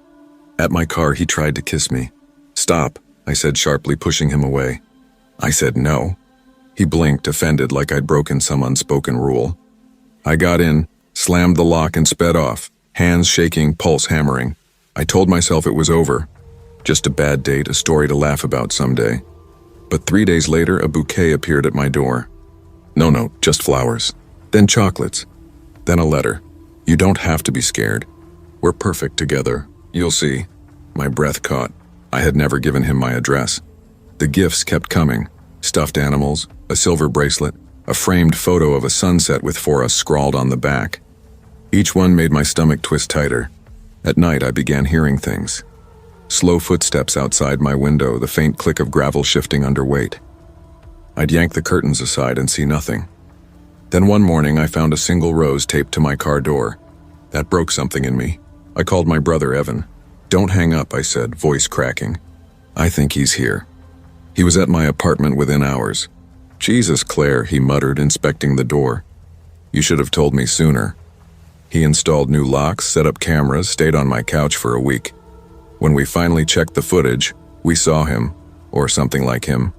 At my car, he tried to kiss me. "Stop," I said sharply, pushing him away. I said no. He blinked, offended, like I'd broken some unspoken rule. I got in, slammed the lock, and sped off, hands shaking, pulse hammering. I told myself it was over. Just a bad date, a story to laugh about someday. But 3 days later, a bouquet appeared at my door. No, just flowers. Then chocolates. Then a letter. "You don't have to be scared. We're perfect together. You'll see." My breath caught. I had never given him my address. The gifts kept coming. Stuffed animals, a silver bracelet, a framed photo of a sunset with "For Us" scrawled on the back. Each one made my stomach twist tighter. At night, I began hearing things. Slow footsteps outside my window, the faint click of gravel shifting under weight. I'd yank the curtains aside and see nothing. Then one morning, I found a single rose taped to my car door. That broke something in me. I called my brother, Evan. "Don't hang up," I said, voice cracking. "I think he's here." He was at my apartment within hours. "Jesus, Claire," he muttered, inspecting the door. "You should have told me sooner." He installed new locks, set up cameras, stayed on my couch for a week. When we finally checked the footage, we saw him, or something like him.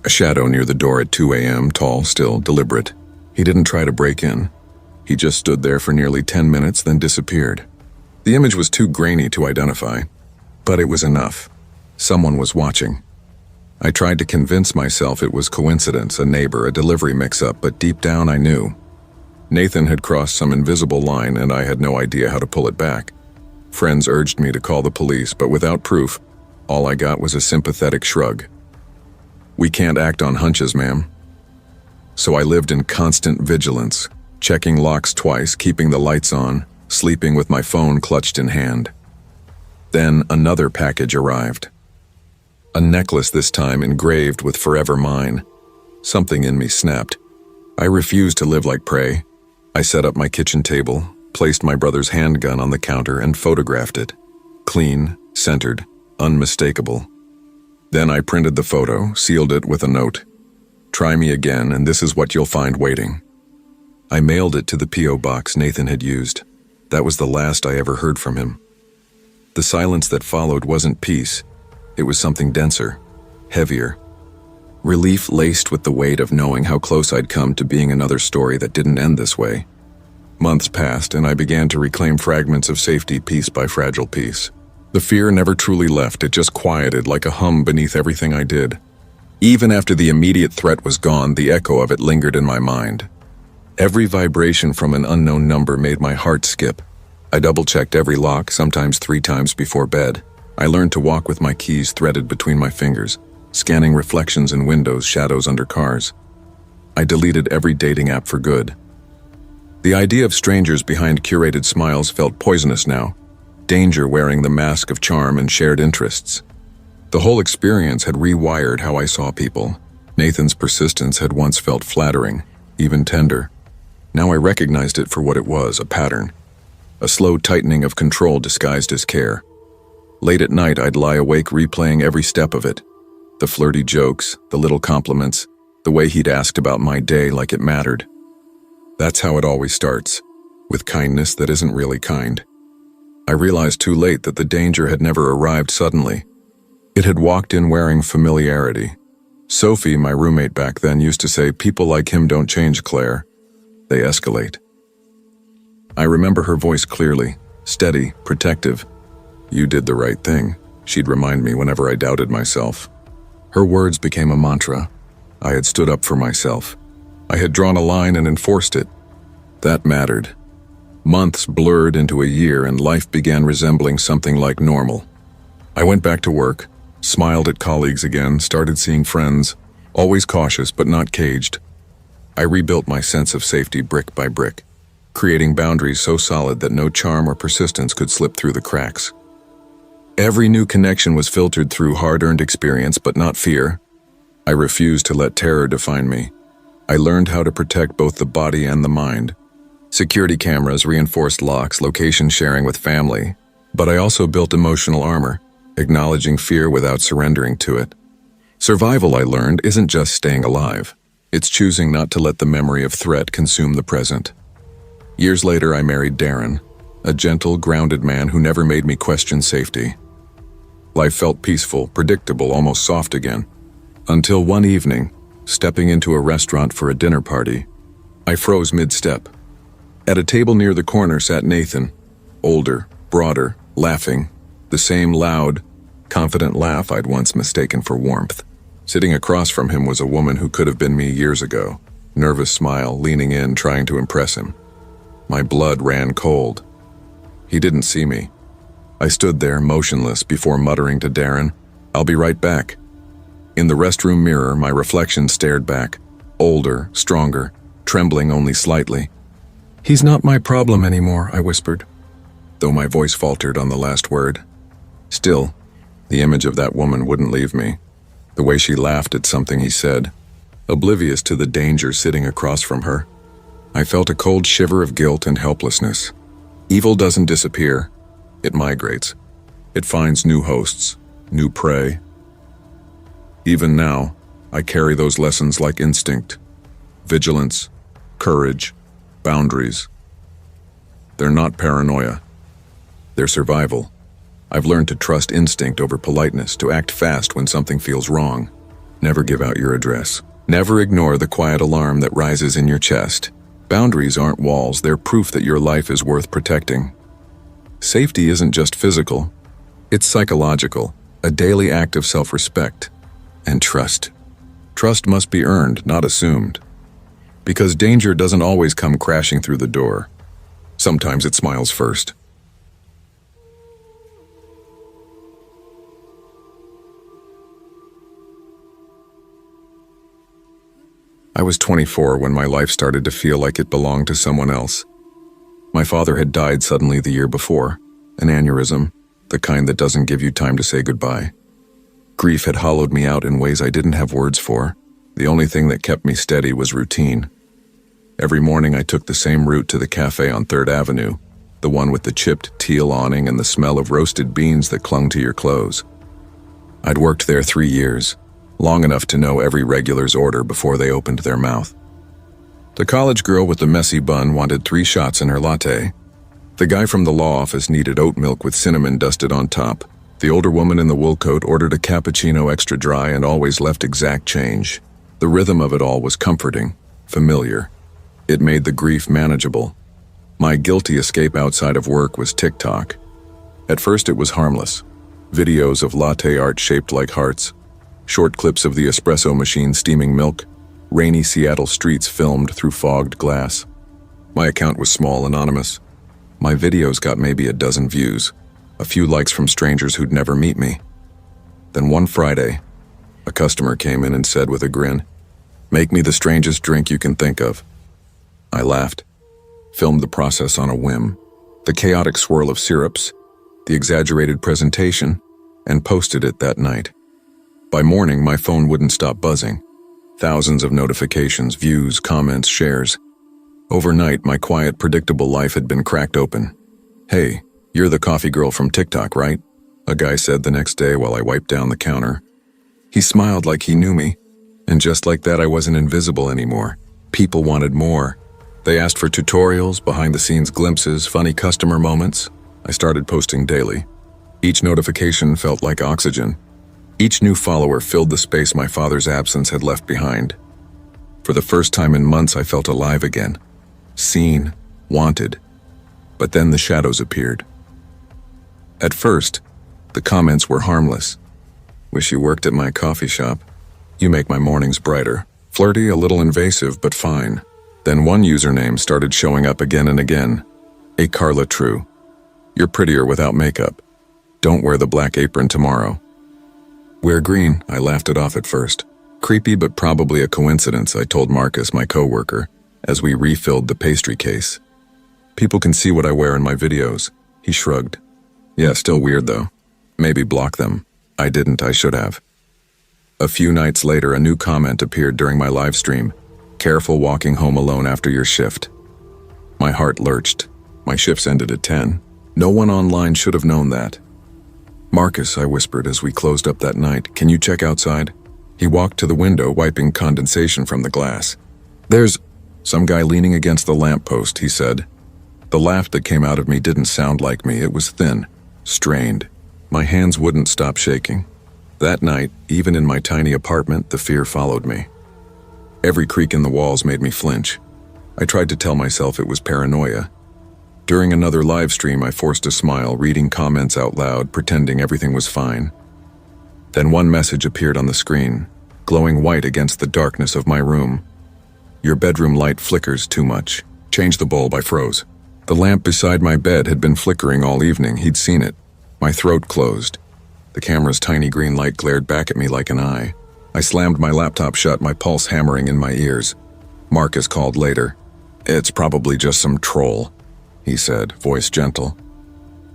A shadow near the door at 2 a.m., tall, still, deliberate. He didn't try to break in. He just stood there for nearly 10 minutes, then disappeared. The image was too grainy to identify, but it was enough. Someone was watching. I tried to convince myself it was coincidence, a neighbor, a delivery mix-up, but deep down I knew. Nathan had crossed some invisible line, and I had no idea how to pull it back. Friends urged me to call the police, but without proof, all I got was a sympathetic shrug. "We can't act on hunches, ma'am." So I lived in constant vigilance, checking locks twice, keeping the lights on, sleeping with my phone clutched in hand. Then another package arrived. A necklace this time engraved with "Forever Mine." Something in me snapped. I refused to live like prey. I set up my kitchen table, placed my brother's handgun on the counter, and photographed it. Clean, centered, unmistakable. Then I printed the photo, sealed it with a note. "Try me again, and this is what you'll find waiting." I mailed it to the P.O. box Nathan had used. That was the last I ever heard from him. The silence that followed wasn't peace. It was something denser, heavier. Relief laced with the weight of knowing how close I'd come to being another story that didn't end this way. Months passed, and I began to reclaim fragments of safety piece by fragile piece. The fear never truly left, it just quieted like a hum beneath everything I did. Even after the immediate threat was gone, the echo of it lingered in my mind. Every vibration from an unknown number made my heart skip. I double-checked every lock, sometimes 3 times before bed. I learned to walk with my keys threaded between my fingers, scanning reflections in windows, shadows under cars. I deleted every dating app for good. The idea of strangers behind curated smiles felt poisonous now. Danger wearing the mask of charm and shared interests. The whole experience had rewired how I saw people. Nathan's persistence had once felt flattering, even tender. Now I recognized it for what it was, a pattern. a slow tightening of control disguised as care. Late at night, I'd lie awake replaying every step of it. The flirty jokes, the little compliments, the way he'd asked about my day like it mattered. That's how it always starts, with kindness that isn't really kind. I realized too late that the danger had never arrived suddenly. It had walked in wearing familiarity. Sophie, my roommate back then, used to say, "People like him don't change, Claire. They escalate." I remember her voice clearly, steady, protective. "You did the right thing," she'd remind me whenever I doubted myself. Her words became a mantra. I had stood up for myself. I had drawn a line and enforced it. That mattered. Months blurred into a year and life began resembling something like normal. I went back to work, smiled at colleagues again, started seeing friends, always cautious but not caged. I rebuilt my sense of safety brick by brick, creating boundaries so solid that no charm or persistence could slip through the cracks. Every new connection was filtered through hard-earned experience, but not fear. I refused to let terror define me. I learned how to protect both the body and the mind. Security cameras, reinforced locks, location sharing with family. But I also built emotional armor, acknowledging fear without surrendering to it. Survival, I learned, isn't just staying alive. It's choosing not to let the memory of threat consume the present. Years later, I married Darren, a gentle, grounded man who never made me question safety. Life felt peaceful, predictable, almost soft again. Until one evening, stepping into a restaurant for a dinner party, I froze mid-step. At a table near the corner sat Nathan, older, broader, laughing, the same loud, confident laugh I'd once mistaken for warmth. Sitting across from him was a woman who could have been me years ago, nervous smile, leaning in, trying to impress him. My blood ran cold. He didn't see me. I stood there, motionless, before muttering to Darren, "I'll be right back." In the restroom mirror, my reflection stared back, older, stronger, trembling only slightly. "He's not my problem anymore," I whispered, though my voice faltered on the last word. Still, the image of that woman wouldn't leave me. The way she laughed at something he said, oblivious to the danger sitting across from her. I felt a cold shiver of guilt and helplessness. Evil doesn't disappear. It migrates. It finds new hosts, new prey. Even now, I carry those lessons like instinct. Vigilance, courage, boundaries. They're not paranoia. They're survival. I've learned to trust instinct over politeness, to act fast when something feels wrong. Never give out your address. Never ignore the quiet alarm that rises in your chest. Boundaries aren't walls, they're proof that your life is worth protecting. Safety isn't just physical, it's psychological, a daily act of self-respect and trust. Trust must be earned, not assumed. Because danger doesn't always come crashing through the door. Sometimes it smiles first. I was 24 when my life started to feel like it belonged to someone else. My father had died suddenly the year before, an aneurysm, the kind that doesn't give you time to say goodbye. Grief had hollowed me out in ways I didn't have words for. The only thing that kept me steady was routine. Every morning I took the same route to the cafe on 3rd Avenue, the one with the chipped teal awning and the smell of roasted beans that clung to your clothes. I'd worked there 3 years, long enough to know every regular's order before they opened their mouth. The college girl with the messy bun wanted 3 shots in her latte. The guy from the law office needed oat milk with cinnamon dusted on top. The older woman in the wool coat ordered a cappuccino extra dry and always left exact change. The rhythm of it all was comforting, familiar. It made the grief manageable. My guilty escape outside of work was TikTok. At first it was harmless. Videos of latte art shaped like hearts, short clips of the espresso machine steaming milk, rainy Seattle streets filmed through fogged glass. My account was small, anonymous. My videos got maybe a dozen views, a few likes from strangers who'd never meet me. Then one Friday, a customer came in and said with a grin, "Make me the strangest drink you can think of." I laughed, filmed the process on a whim, the chaotic swirl of syrups, the exaggerated presentation, and posted it that night. By morning, my phone wouldn't stop buzzing. Thousands of notifications, views, comments, shares. Overnight, my quiet, predictable life had been cracked open. "Hey, you're the coffee girl from TikTok, right?" a guy said the next day while I wiped down the counter. He smiled like he knew me, and just like that I wasn't invisible anymore. People wanted more. They asked for tutorials, behind-the-scenes glimpses, funny customer moments. I started posting daily. Each notification felt like oxygen. Each new follower filled the space my father's absence had left behind. For the first time in months, I felt alive again. Seen, wanted. But then the shadows appeared. At first, the comments were harmless. "Wish you worked at my coffee shop. You make my mornings brighter." Flirty, a little invasive, but fine. Then one username started showing up again and again. "A Carla True. You're prettier without makeup. Don't wear the black apron tomorrow." "Wear green." I laughed it off at first. Creepy, but probably a coincidence, I told Marcus, my coworker, as we refilled the pastry case. "People can see what I wear in my videos." He shrugged. "Yeah, still weird though. Maybe block them." I didn't, I should have. A few nights later, a new comment appeared during my live stream. "Careful walking home alone after your shift." My heart lurched. My shifts ended at 10. No one online should have known that. "Marcus," I whispered as we closed up that night, "can you check outside?" He walked to the window, wiping condensation from the glass. "There's some guy leaning against the lamppost," he said. The laugh that came out of me didn't sound like me. It was thin, strained. My hands wouldn't stop shaking. That night, even in my tiny apartment, the fear followed me. Every creak in the walls made me flinch. I tried to tell myself it was paranoia. During another live stream, I forced a smile, reading comments out loud, pretending everything was fine. Then one message appeared on the screen, glowing white against the darkness of my room. "Your bedroom light flickers too much. Change the bulb." I froze. The lamp beside my bed had been flickering all evening. He'd seen it. My throat closed. The camera's tiny green light glared back at me like an eye. I slammed my laptop shut, my pulse hammering in my ears. Marcus called later. "It's probably just some troll," he said, voice gentle.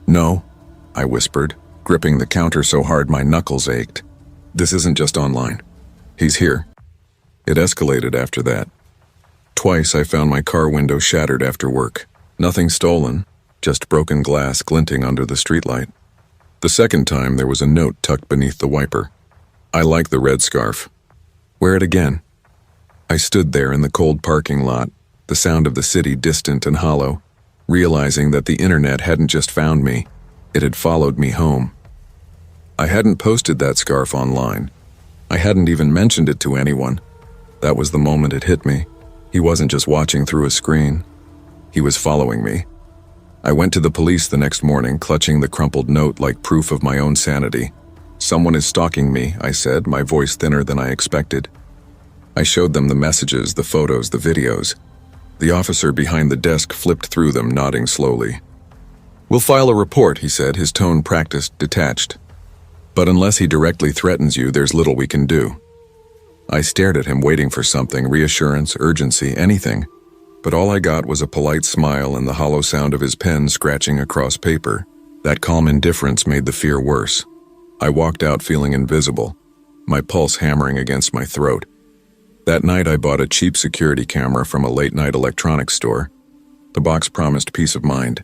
"No," I whispered, gripping the counter so hard my knuckles ached. "This isn't just online. He's here." It escalated after that. Twice I found my car window shattered after work. Nothing stolen, just broken glass glinting under the streetlight. The second time, there was a note tucked beneath the wiper. "I like the red scarf. Wear it again." I stood there in the cold parking lot, the sound of the city distant and hollow, realizing that the internet hadn't just found me, it had followed me home. I hadn't posted that scarf online. I hadn't even mentioned it to anyone. That was the moment it hit me. He wasn't just watching through a screen. He was following me. I went to the police the next morning, clutching the crumpled note like proof of my own sanity. "Someone is stalking me," I said, my voice thinner than I expected. I showed them the messages, the photos, the videos. The officer behind the desk flipped through them, nodding slowly. "We'll file a report," he said, his tone practiced, detached. "But unless he directly threatens you, there's little we can do." I stared at him, waiting for something, reassurance, urgency, anything. But all I got was a polite smile and the hollow sound of his pen scratching across paper. That calm indifference made the fear worse. I walked out feeling invisible, my pulse hammering against my throat. That night I bought a cheap security camera from a late-night electronics store. The box promised peace of mind,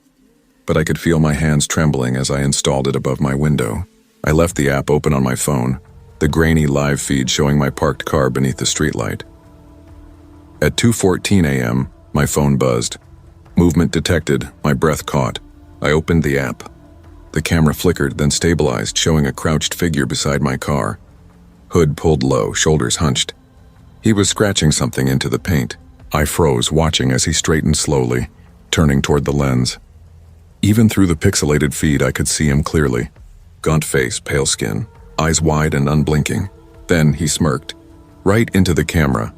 but I could feel my hands trembling as I installed it above my window. I left the app open on my phone, the grainy live feed showing my parked car beneath the streetlight. At 2:14 a.m., my phone buzzed. Movement detected, my breath caught. I opened the app. The camera flickered, then stabilized, showing a crouched figure beside my car. Hood pulled low, shoulders hunched. He was scratching something into the paint. I froze, watching as he straightened slowly, turning toward the lens. Even through the pixelated feed, I could see him clearly. Gaunt face, pale skin, eyes wide and unblinking. Then he smirked, right into the camera.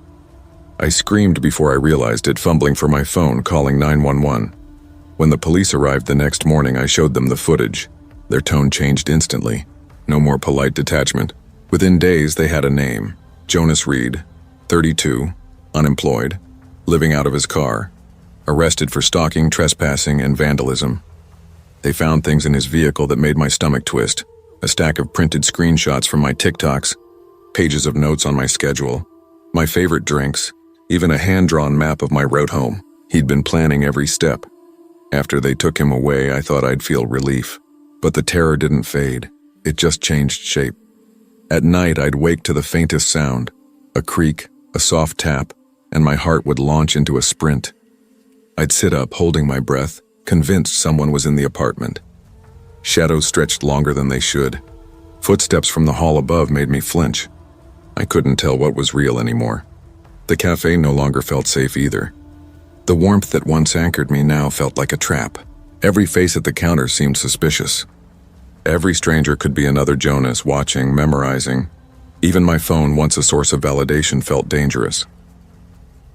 I screamed before I realized it, fumbling for my phone, calling 911. When the police arrived the next morning, I showed them the footage. Their tone changed instantly. No more polite detachment. Within days, they had a name. Jonas Reed, 32, unemployed, living out of his car, arrested for stalking, trespassing, and vandalism. They found things in his vehicle that made my stomach twist. A stack of printed screenshots from my TikToks, pages of notes on my schedule, my favorite drinks, even a hand-drawn map of my route home. He'd been planning every step. After they took him away, I thought I'd feel relief. But the terror didn't fade. It just changed shape. At night, I'd wake to the faintest sound, a creak, a soft tap, and my heart would launch into a sprint. I'd sit up, holding my breath, convinced someone was in the apartment. Shadows stretched longer than they should. Footsteps from the hall above made me flinch. I couldn't tell what was real anymore. The cafe no longer felt safe either. The warmth that once anchored me now felt like a trap. Every face at the counter seemed suspicious. Every stranger could be another Jonas, watching, memorizing. Even my phone, once a source of validation, felt dangerous.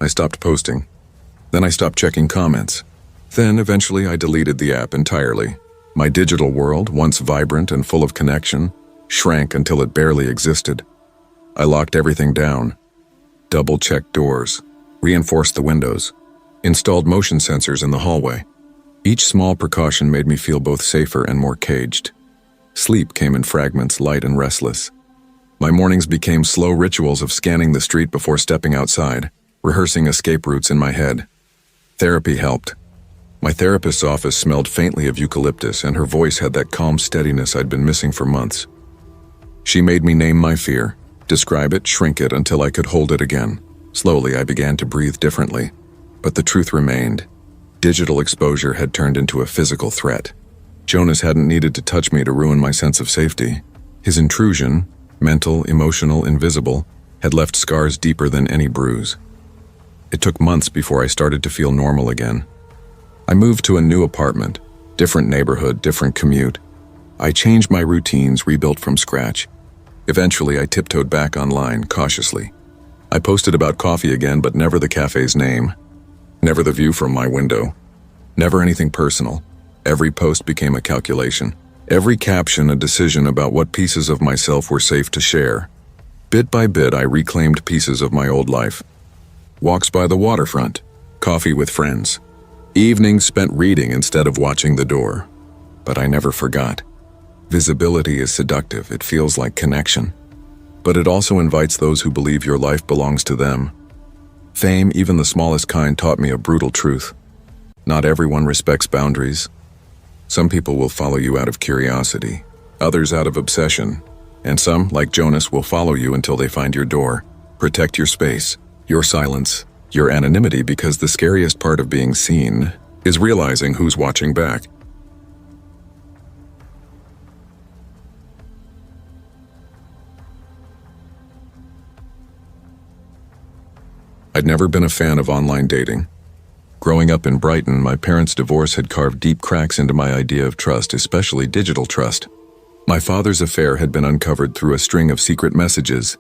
I stopped posting. Then I stopped checking comments. Then, eventually, I deleted the app entirely. My digital world, once vibrant and full of connection, shrank until it barely existed. I locked everything down. Double-checked doors. Reinforced the windows. Installed motion sensors in the hallway. Each small precaution made me feel both safer and more caged. Sleep came in fragments, light and restless. My mornings became slow rituals of scanning the street before stepping outside, rehearsing escape routes in my head. Therapy helped. My therapist's office smelled faintly of eucalyptus, and her voice had that calm steadiness I'd been missing for months. She made me name my fear, describe it, shrink it until I could hold it again. Slowly, I began to breathe differently. But the truth remained. Digital exposure had turned into a physical threat. Jonas hadn't needed to touch me to ruin my sense of safety. His intrusion, mental, emotional, invisible, had left scars deeper than any bruise. It took months before I started to feel normal again. I moved to a new apartment, different neighborhood, different commute. I changed my routines, rebuilt from scratch. Eventually, I tiptoed back online, cautiously. I posted about coffee again, but never the cafe's name. Never the view from my window. Never anything personal. Every post became a calculation. Every caption a decision about what pieces of myself were safe to share. Bit by bit, I reclaimed pieces of my old life. Walks by the waterfront. Coffee with friends. Evenings spent reading instead of watching the door. But I never forgot. Visibility is seductive. It feels like connection. But it also invites those who believe your life belongs to them. Fame, even the smallest kind, taught me a brutal truth. Not everyone respects boundaries. Some people will follow you out of curiosity, others out of obsession, and some, like Jonas, will follow you until they find your door. Protect your space, your silence, your anonymity, because the scariest part of being seen is realizing who's watching back. I'd never been a fan of online dating. Growing up in Brighton, my parents' divorce had carved deep cracks into my idea of trust, especially digital trust. My father's affair had been uncovered through a string of secret messages,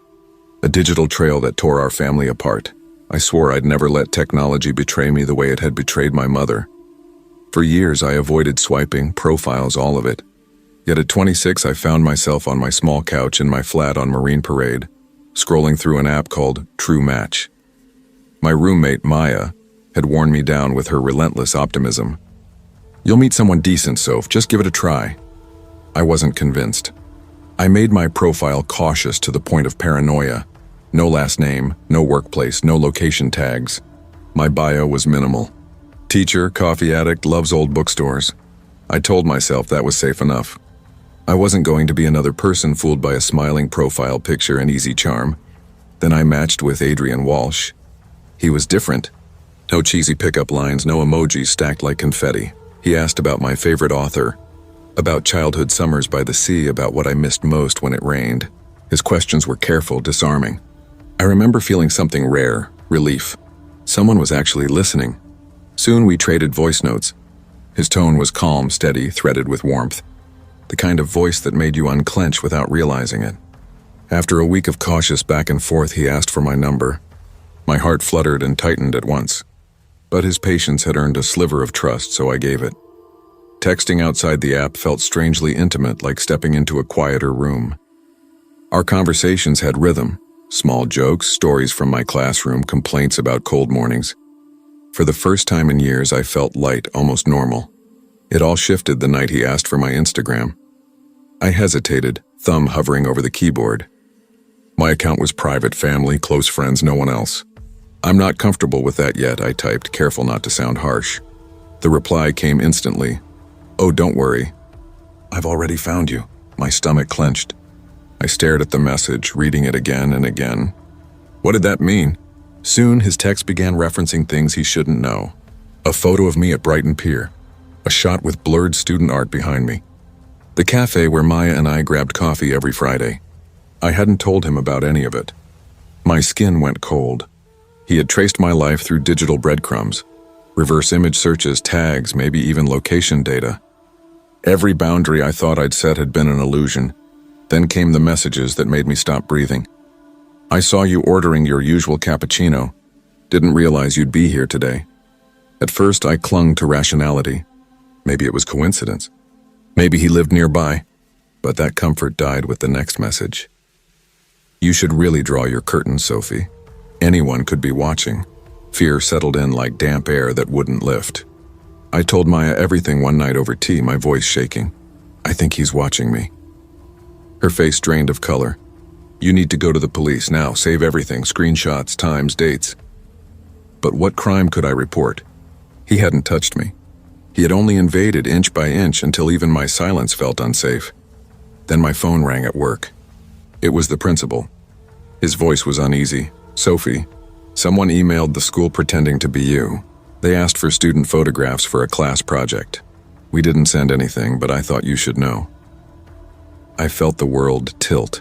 a digital trail that tore our family apart. I swore I'd never let technology betray me the way it had betrayed my mother. For years, I avoided swiping, profiles, all of it. Yet at 26, I found myself on my small couch in my flat on Marine Parade, scrolling through an app called True Match. My roommate, Maya, had worn me down with her relentless optimism. "You'll meet someone decent, Soph, just give it a try." I wasn't convinced. I made my profile cautious to the point of paranoia. No last name, no workplace, no location tags. My bio was minimal. Teacher, coffee addict, loves old bookstores. I told myself that was safe enough. I wasn't going to be another person fooled by a smiling profile picture and easy charm. Then I matched with Adrian Walsh. He was different. No cheesy pickup lines, no emojis stacked like confetti. He asked about my favorite author, about childhood summers by the sea, about what I missed most when it rained. His questions were careful, disarming. I remember feeling something rare, relief. Someone was actually listening. Soon we traded voice notes. His tone was calm, steady, threaded with warmth. The kind of voice that made you unclench without realizing it. After a week of cautious back and forth, he asked for my number. My heart fluttered and tightened at once. But his patience had earned a sliver of trust, so I gave it. Texting outside the app felt strangely intimate, like stepping into a quieter room. Our conversations had rhythm, small jokes, stories from my classroom, complaints about cold mornings. For the first time in years, I felt light, almost normal. It all shifted the night he asked for my Instagram. I hesitated, thumb hovering over the keyboard. My account was private, family, close friends, no one else. "I'm not comfortable with that yet," I typed, careful not to sound harsh. The reply came instantly. "Oh, don't worry. I've already found you." My stomach clenched. I stared at the message, reading it again and again. What did that mean? Soon, his text began referencing things he shouldn't know. A photo of me at Brighton Pier. A shot with blurred student art behind me. The cafe where Maya and I grabbed coffee every Friday. I hadn't told him about any of it. My skin went cold. He had traced my life through digital breadcrumbs, reverse image searches, tags, maybe even location data. Every boundary I thought I'd set had been an illusion. Then came the messages that made me stop breathing. "I saw you ordering your usual cappuccino. Didn't realize you'd be here today." At first, I clung to rationality. Maybe it was coincidence. Maybe he lived nearby. But that comfort died with the next message. "You should really draw your curtains, Sophie. Anyone could be watching." Fear settled in like damp air that wouldn't lift. I told Maya everything one night over tea, my voice shaking. "I think he's watching me." Her face drained of color. "You need to go to the police now, save everything, screenshots, times, dates." But what crime could I report? He hadn't touched me. He had only invaded inch by inch until even my silence felt unsafe. Then my phone rang at work. It was the principal. His voice was uneasy. "Sophie, someone emailed the school pretending to be you. They asked for student photographs for a class project. We didn't send anything, but I thought you should know." I felt the world tilt.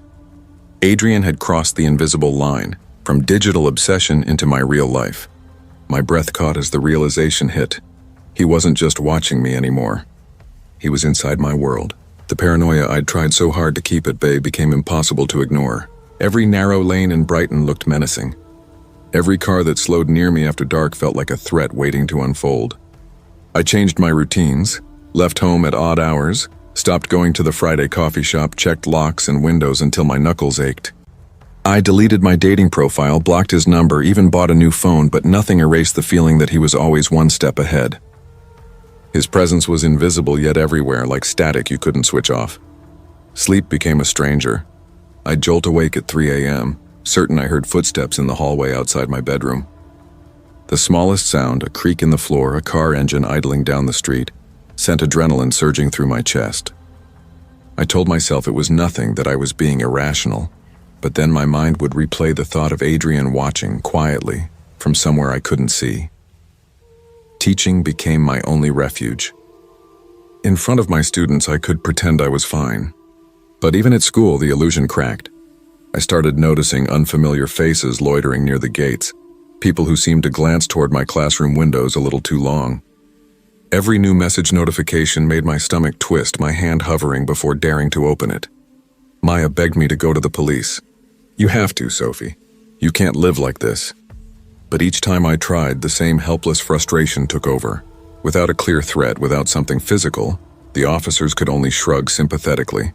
Adrian had crossed the invisible line, from digital obsession into my real life. My breath caught as the realization hit. He wasn't just watching me anymore. He was inside my world. The paranoia I'd tried so hard to keep at bay became impossible to ignore. Every narrow lane in Brighton looked menacing. Every car that slowed near me after dark felt like a threat waiting to unfold. I changed my routines, left home at odd hours, stopped going to the Friday coffee shop, checked locks and windows until my knuckles ached. I deleted my dating profile, blocked his number, even bought a new phone, but nothing erased the feeling that he was always one step ahead. His presence was invisible yet everywhere, like static you couldn't switch off. Sleep became a stranger. I'd jolt awake at 3 a.m., certain I heard footsteps in the hallway outside my bedroom. The smallest sound, a creak in the floor, a car engine idling down the street, sent adrenaline surging through my chest. I told myself it was nothing, that I was being irrational, but then my mind would replay the thought of Adrian watching, quietly, from somewhere I couldn't see. Teaching became my only refuge. In front of my students, I could pretend I was fine. But even at school, the illusion cracked. I started noticing unfamiliar faces loitering near the gates, people who seemed to glance toward my classroom windows a little too long. Every new message notification made my stomach twist, my hand hovering before daring to open it. Maya begged me to go to the police. "You have to, Sophie. You can't live like this." But each time I tried, the same helpless frustration took over. Without a clear threat, without something physical, the officers could only shrug sympathetically.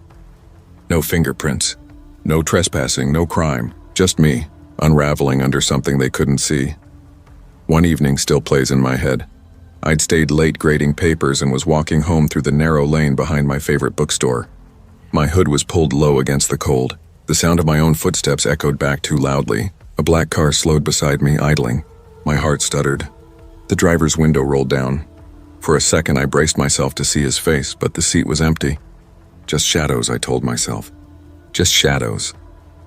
No fingerprints, no trespassing, no crime, just me, unraveling under something they couldn't see. One evening still plays in my head. I'd stayed late grading papers and was walking home through the narrow lane behind my favorite bookstore. My hood was pulled low against the cold. The sound of my own footsteps echoed back too loudly. A black car slowed beside me, idling. My heart stuttered. The driver's window rolled down. For a second, I braced myself to see his face, but the seat was empty. Just shadows, I told myself. Just shadows.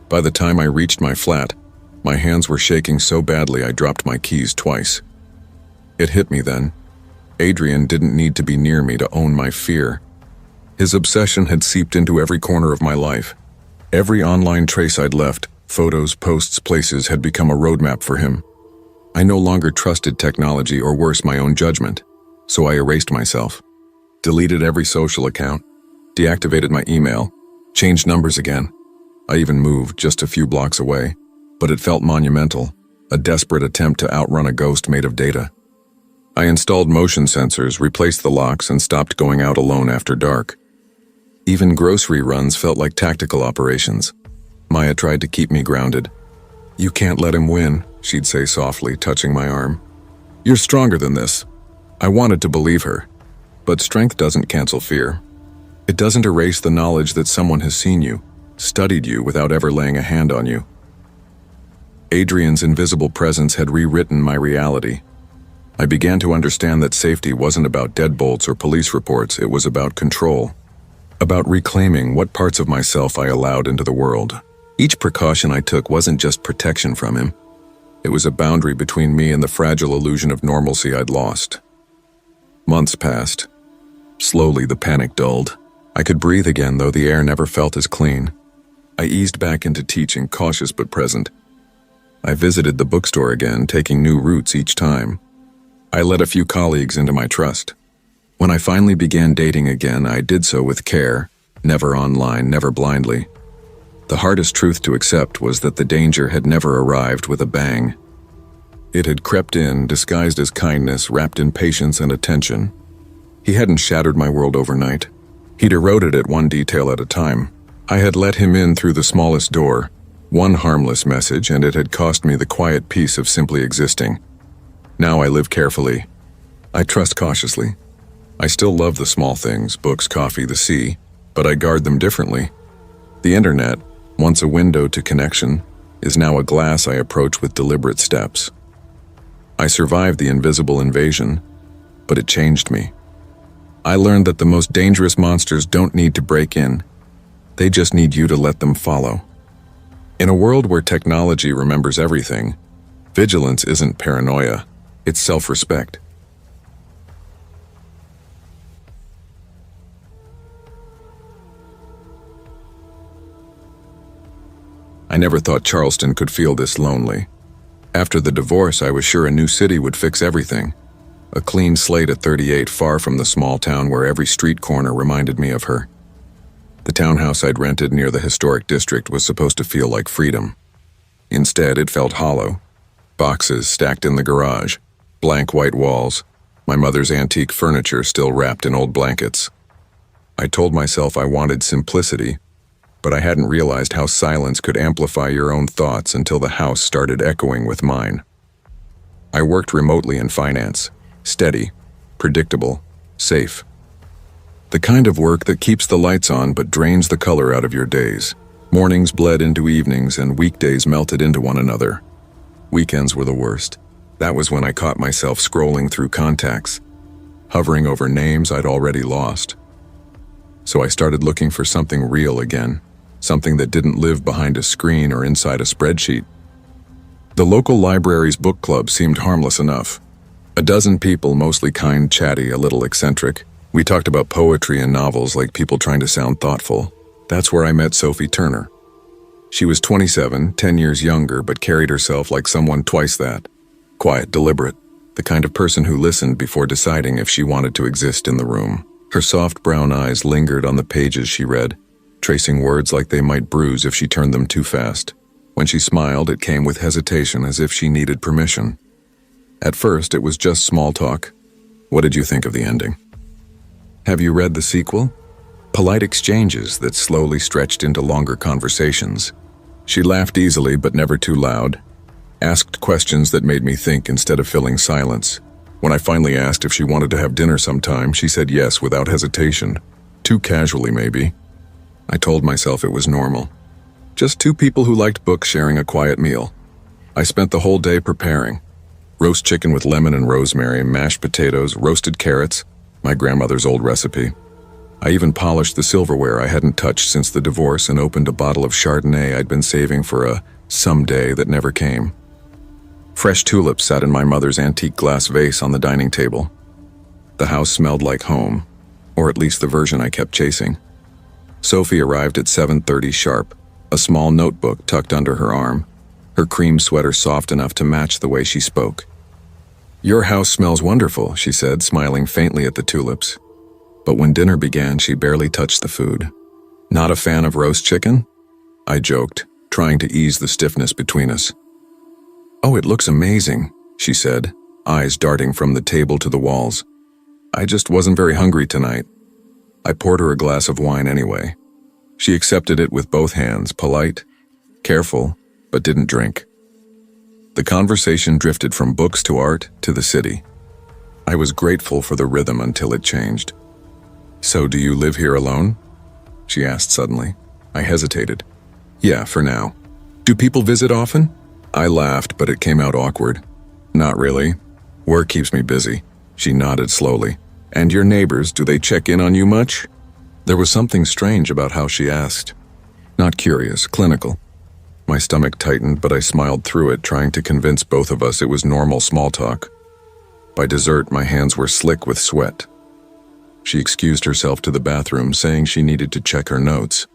By the time I reached my flat, my hands were shaking so badly I dropped my keys twice. It hit me then. Adrian didn't need to be near me to own my fear. His obsession had seeped into every corner of my life. Every online trace I'd left, photos, posts, places, had become a roadmap for him. I no longer trusted technology, or worse, my own judgment. So I erased myself. Deleted every social account. Deactivated my email. Changed numbers again. I even moved just a few blocks away. But it felt monumental. A desperate attempt to outrun a ghost made of data. I installed motion sensors, replaced the locks, and stopped going out alone after dark. Even grocery runs felt like tactical operations. Maya tried to keep me grounded. "You can't let him win," she'd say softly, touching my arm. "You're stronger than this." I wanted to believe her. But strength doesn't cancel fear. It doesn't erase the knowledge that someone has seen you, studied you without ever laying a hand on you. Adrian's invisible presence had rewritten my reality. I began to understand that safety wasn't about deadbolts or police reports, it was about control. About reclaiming what parts of myself I allowed into the world. Each precaution I took wasn't just protection from him. It was a boundary between me and the fragile illusion of normalcy I'd lost. Months passed. Slowly, the panic dulled. I could breathe again, though the air never felt as clean. I eased back into teaching, cautious but present. I visited the bookstore again, taking new routes each time. I let a few colleagues into my trust. When I finally began dating again, I did so with care, never online, never blindly. The hardest truth to accept was that the danger had never arrived with a bang. It had crept in, disguised as kindness, wrapped in patience and attention. He hadn't shattered my world overnight. He'd eroded it one detail at a time. I had let him in through the smallest door, one harmless message, and it had cost me the quiet peace of simply existing. Now I live carefully. I trust cautiously. I still love the small things, books, coffee, the sea, but I guard them differently. The internet, once a window to connection, is now a glass I approach with deliberate steps. I survived the invisible invasion, but it changed me. I learned that the most dangerous monsters don't need to break in. They just need you to let them follow. In a world where technology remembers everything, vigilance isn't paranoia, it's self-respect. I never thought Charleston could feel this lonely. After the divorce, I was sure a new city would fix everything. A clean slate at 38, far from the small town where every street corner reminded me of her. The townhouse I'd rented near the historic district was supposed to feel like freedom. Instead, it felt hollow. Boxes stacked in the garage, blank white walls, my mother's antique furniture still wrapped in old blankets. I told myself I wanted simplicity, but I hadn't realized how silence could amplify your own thoughts until the house started echoing with mine. I worked remotely in finance, steady, predictable, safe. The kind of work that keeps the lights on but drains the color out of your days. Mornings bled into evenings and weekdays melted into one another. Weekends were the worst. That was when I caught myself scrolling through contacts, hovering over names I'd already lost. So I started looking for something real again, something that didn't live behind a screen or inside a spreadsheet. The local library's book club seemed harmless enough. A dozen people, mostly kind, chatty, a little eccentric. We talked about poetry and novels like people trying to sound thoughtful. That's where I met Sophie Turner. She was 27, 10 years younger, but carried herself like someone twice that. Quiet, deliberate, the kind of person who listened before deciding if she wanted to exist in the room. Her soft brown eyes lingered on the pages she read, tracing words like they might bruise if she turned them too fast. When she smiled, it came with hesitation, as if she needed permission. At first, it was just small talk. What did you think of the ending? Have you read the sequel? Polite exchanges that slowly stretched into longer conversations. She laughed easily but never too loud, asked questions that made me think instead of filling silence. When I finally asked if she wanted to have dinner sometime, she said yes without hesitation. Too casually, maybe. I told myself it was normal. Just two people who liked books sharing a quiet meal. I spent the whole day preparing. Roast chicken with lemon and rosemary, mashed potatoes, roasted carrots, my grandmother's old recipe. I even polished the silverware I hadn't touched since the divorce and opened a bottle of Chardonnay I'd been saving for a someday that never came. Fresh tulips sat in my mother's antique glass vase on the dining table. The house smelled like home, or at least the version I kept chasing. Sophie arrived at 7:30 sharp, a small notebook tucked under her arm, her cream sweater soft enough to match the way she spoke. "Your house smells wonderful," she said, smiling faintly at the tulips. But when dinner began, she barely touched the food. "Not a fan of roast chicken?" I joked, trying to ease the stiffness between us. "Oh, it looks amazing," she said, eyes darting from the table to the walls. "I just wasn't very hungry tonight." I poured her a glass of wine anyway. She accepted it with both hands, polite, careful, but didn't drink. The conversation drifted from books to art to the city. I was grateful for the rhythm until it changed. "So do you live here alone?" she asked suddenly. I hesitated. "Yeah, for now." "Do people visit often?" I laughed, but it came out awkward. "Not really. Work keeps me busy. She nodded slowly. And your neighbors, do they check in on you much? There was something strange about how she asked. Not curious, clinical. My stomach tightened, but I smiled through it, trying to convince both of us it was normal small talk. By dessert, my hands were slick with sweat. She excused herself to the bathroom, saying she needed to check her notes.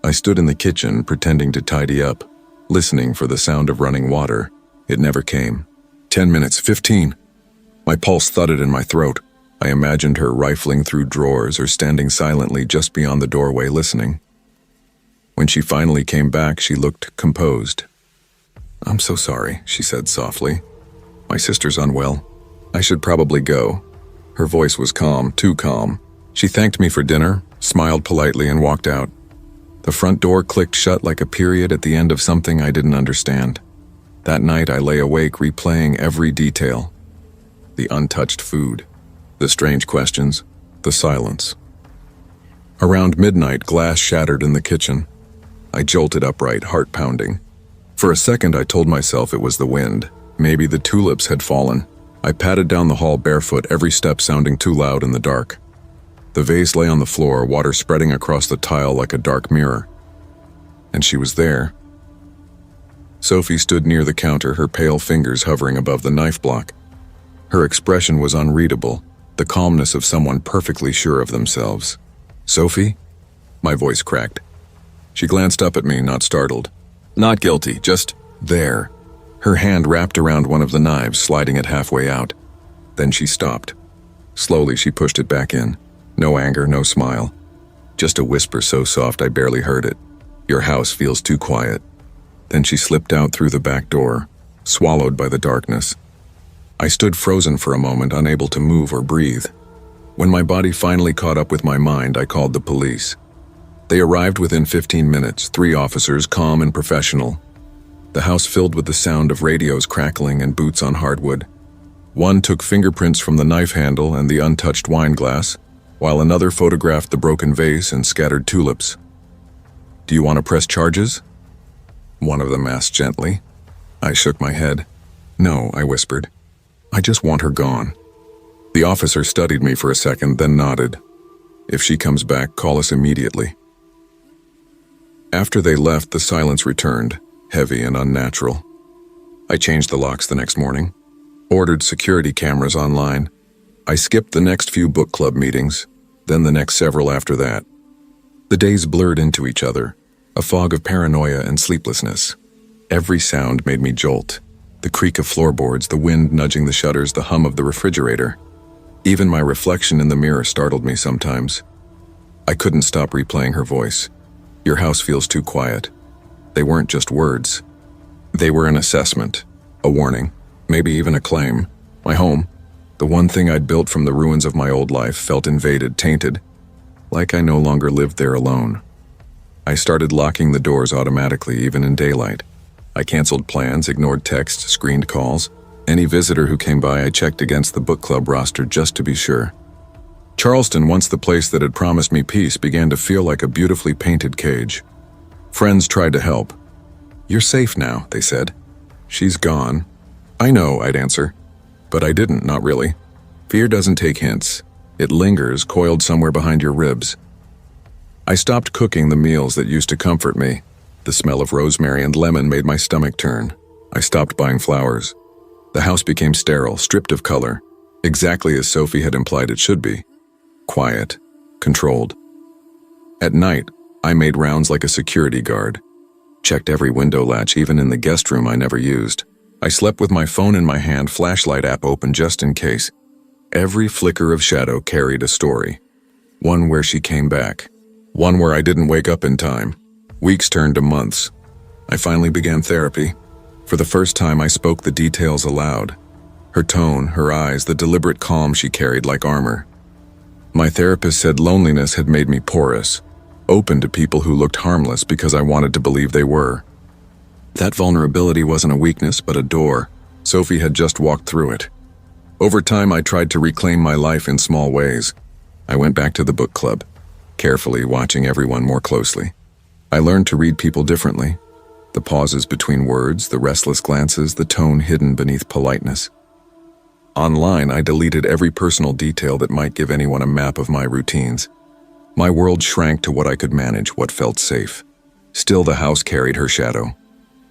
I stood in the kitchen, pretending to tidy up, listening for the sound of running water. It never came. 10 minutes, 15. My pulse thudded in my throat. I imagined her rifling through drawers or standing silently just beyond the doorway listening. When she finally came back, she looked composed. "I'm so sorry," she said softly. "My sister's unwell. I should probably go." Her voice was calm, too calm. She thanked me for dinner, smiled politely, and walked out. The front door clicked shut like a period at the end of something I didn't understand. That night I lay awake replaying every detail. The untouched food, the strange questions, the silence. Around midnight, glass shattered in the kitchen. I jolted upright, heart pounding. For a second I told myself it was the wind. Maybe the tulips had fallen. I padded down the hall barefoot, every step sounding too loud in the dark. The vase lay on the floor, water spreading across the tile like a dark mirror. And she was there. Sophie stood near the counter, her pale fingers hovering above the knife block. Her expression was unreadable, the calmness of someone perfectly sure of themselves. "Sophie?" My voice cracked. She glanced up at me, not startled. Not guilty, just there. Her hand wrapped around one of the knives, sliding it halfway out. Then she stopped. Slowly she pushed it back in. No anger, no smile. Just a whisper so soft I barely heard it. "Your house feels too quiet." Then she slipped out through the back door, swallowed by the darkness. I stood frozen for a moment, unable to move or breathe. When my body finally caught up with my mind, I called the police. They arrived within 15 minutes, 3 officers, calm and professional. The house filled with the sound of radios crackling and boots on hardwood. One took fingerprints from the knife handle and the untouched wine glass, while another photographed the broken vase and scattered tulips. "Do you want to press charges?" one of them asked gently. I shook my head. "No," I whispered. "I just want her gone." The officer studied me for a second, then nodded. "If she comes back, call us immediately." After they left, the silence returned, heavy and unnatural. I changed the locks the next morning, ordered security cameras online. I skipped the next few book club meetings, then the next several after that. The days blurred into each other, a fog of paranoia and sleeplessness. Every sound made me jolt. The creak of floorboards, the wind nudging the shutters, the hum of the refrigerator. Even my reflection in the mirror startled me sometimes. I couldn't stop replaying her voice. "Your house feels too quiet." They weren't just words. They were an assessment, a warning, maybe even a claim. My home, the one thing I'd built from the ruins of my old life, felt invaded, tainted, like I no longer lived there alone. I started locking the doors automatically, even in daylight. I canceled plans, ignored texts, screened calls. Any visitor who came by, I checked against the book club roster just to be sure. Charleston, once the place that had promised me peace, began to feel like a beautifully painted cage. Friends tried to help. "You're safe now," they said. "She's gone." "I know," I'd answer. But I didn't, not really. Fear doesn't take hints. It lingers, coiled somewhere behind your ribs. I stopped cooking the meals that used to comfort me. The smell of rosemary and lemon made my stomach turn. I stopped buying flowers. The house became sterile, stripped of color, exactly as Sophie had implied it should be. Quiet, controlled. At night, I made rounds like a security guard. Checked every window latch, even in the guest room I never used. I slept with my phone in my hand, flashlight app open just in case. Every flicker of shadow carried a story. One where she came back. One where I didn't wake up in time. Weeks turned to months. I finally began therapy. For the first time, I spoke the details aloud. Her tone, her eyes, the deliberate calm she carried like armor. My therapist said loneliness had made me porous, open to people who looked harmless because I wanted to believe they were. That vulnerability wasn't a weakness, but a door. Sophie had just walked through it. Over time, I tried to reclaim my life in small ways. I went back to the book club, carefully watching everyone more closely. I learned to read people differently. The pauses between words, the restless glances, the tone hidden beneath politeness. Online, I deleted every personal detail that might give anyone a map of my routines. My world shrank to what I could manage, what felt safe. Still, the house carried her shadow.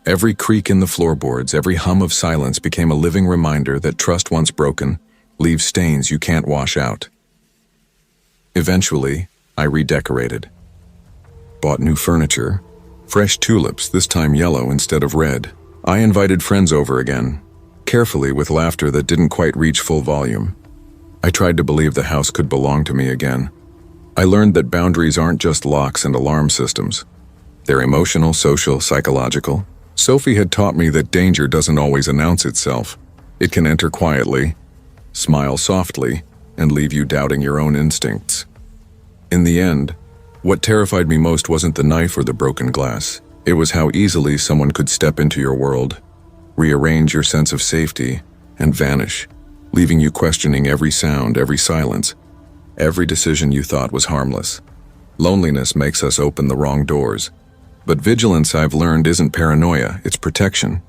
Every creak in the floorboards, every hum of silence became a living reminder that trust once broken leaves stains you can't wash out. Eventually, I redecorated. Bought new furniture, fresh tulips, this time yellow instead of red. I invited friends over again, carefully with laughter that didn't quite reach full volume. I tried to believe the house could belong to me again. I learned that boundaries aren't just locks and alarm systems. They're emotional, social, psychological. Sophie had taught me that danger doesn't always announce itself. It can enter quietly, smile softly, and leave you doubting your own instincts. In the end, what terrified me most wasn't the knife or the broken glass. It was how easily someone could step into your world, rearrange your sense of safety, and vanish, leaving you questioning every sound, every silence, every decision you thought was harmless. Loneliness makes us open the wrong doors. But vigilance, I've learned, isn't paranoia, it's protection.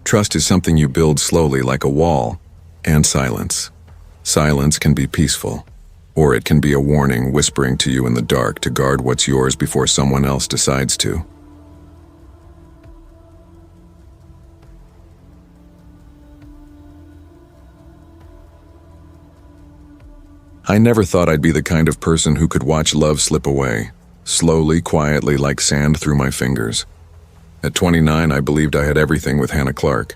Trust is something you build slowly like a wall, and silence. Silence can be peaceful, or it can be a warning whispering to you in the dark to guard what's yours before someone else decides to. I never thought I'd be the kind of person who could watch love slip away, slowly, quietly, like sand through my fingers. At 29, I believed I had everything with Hannah Clark.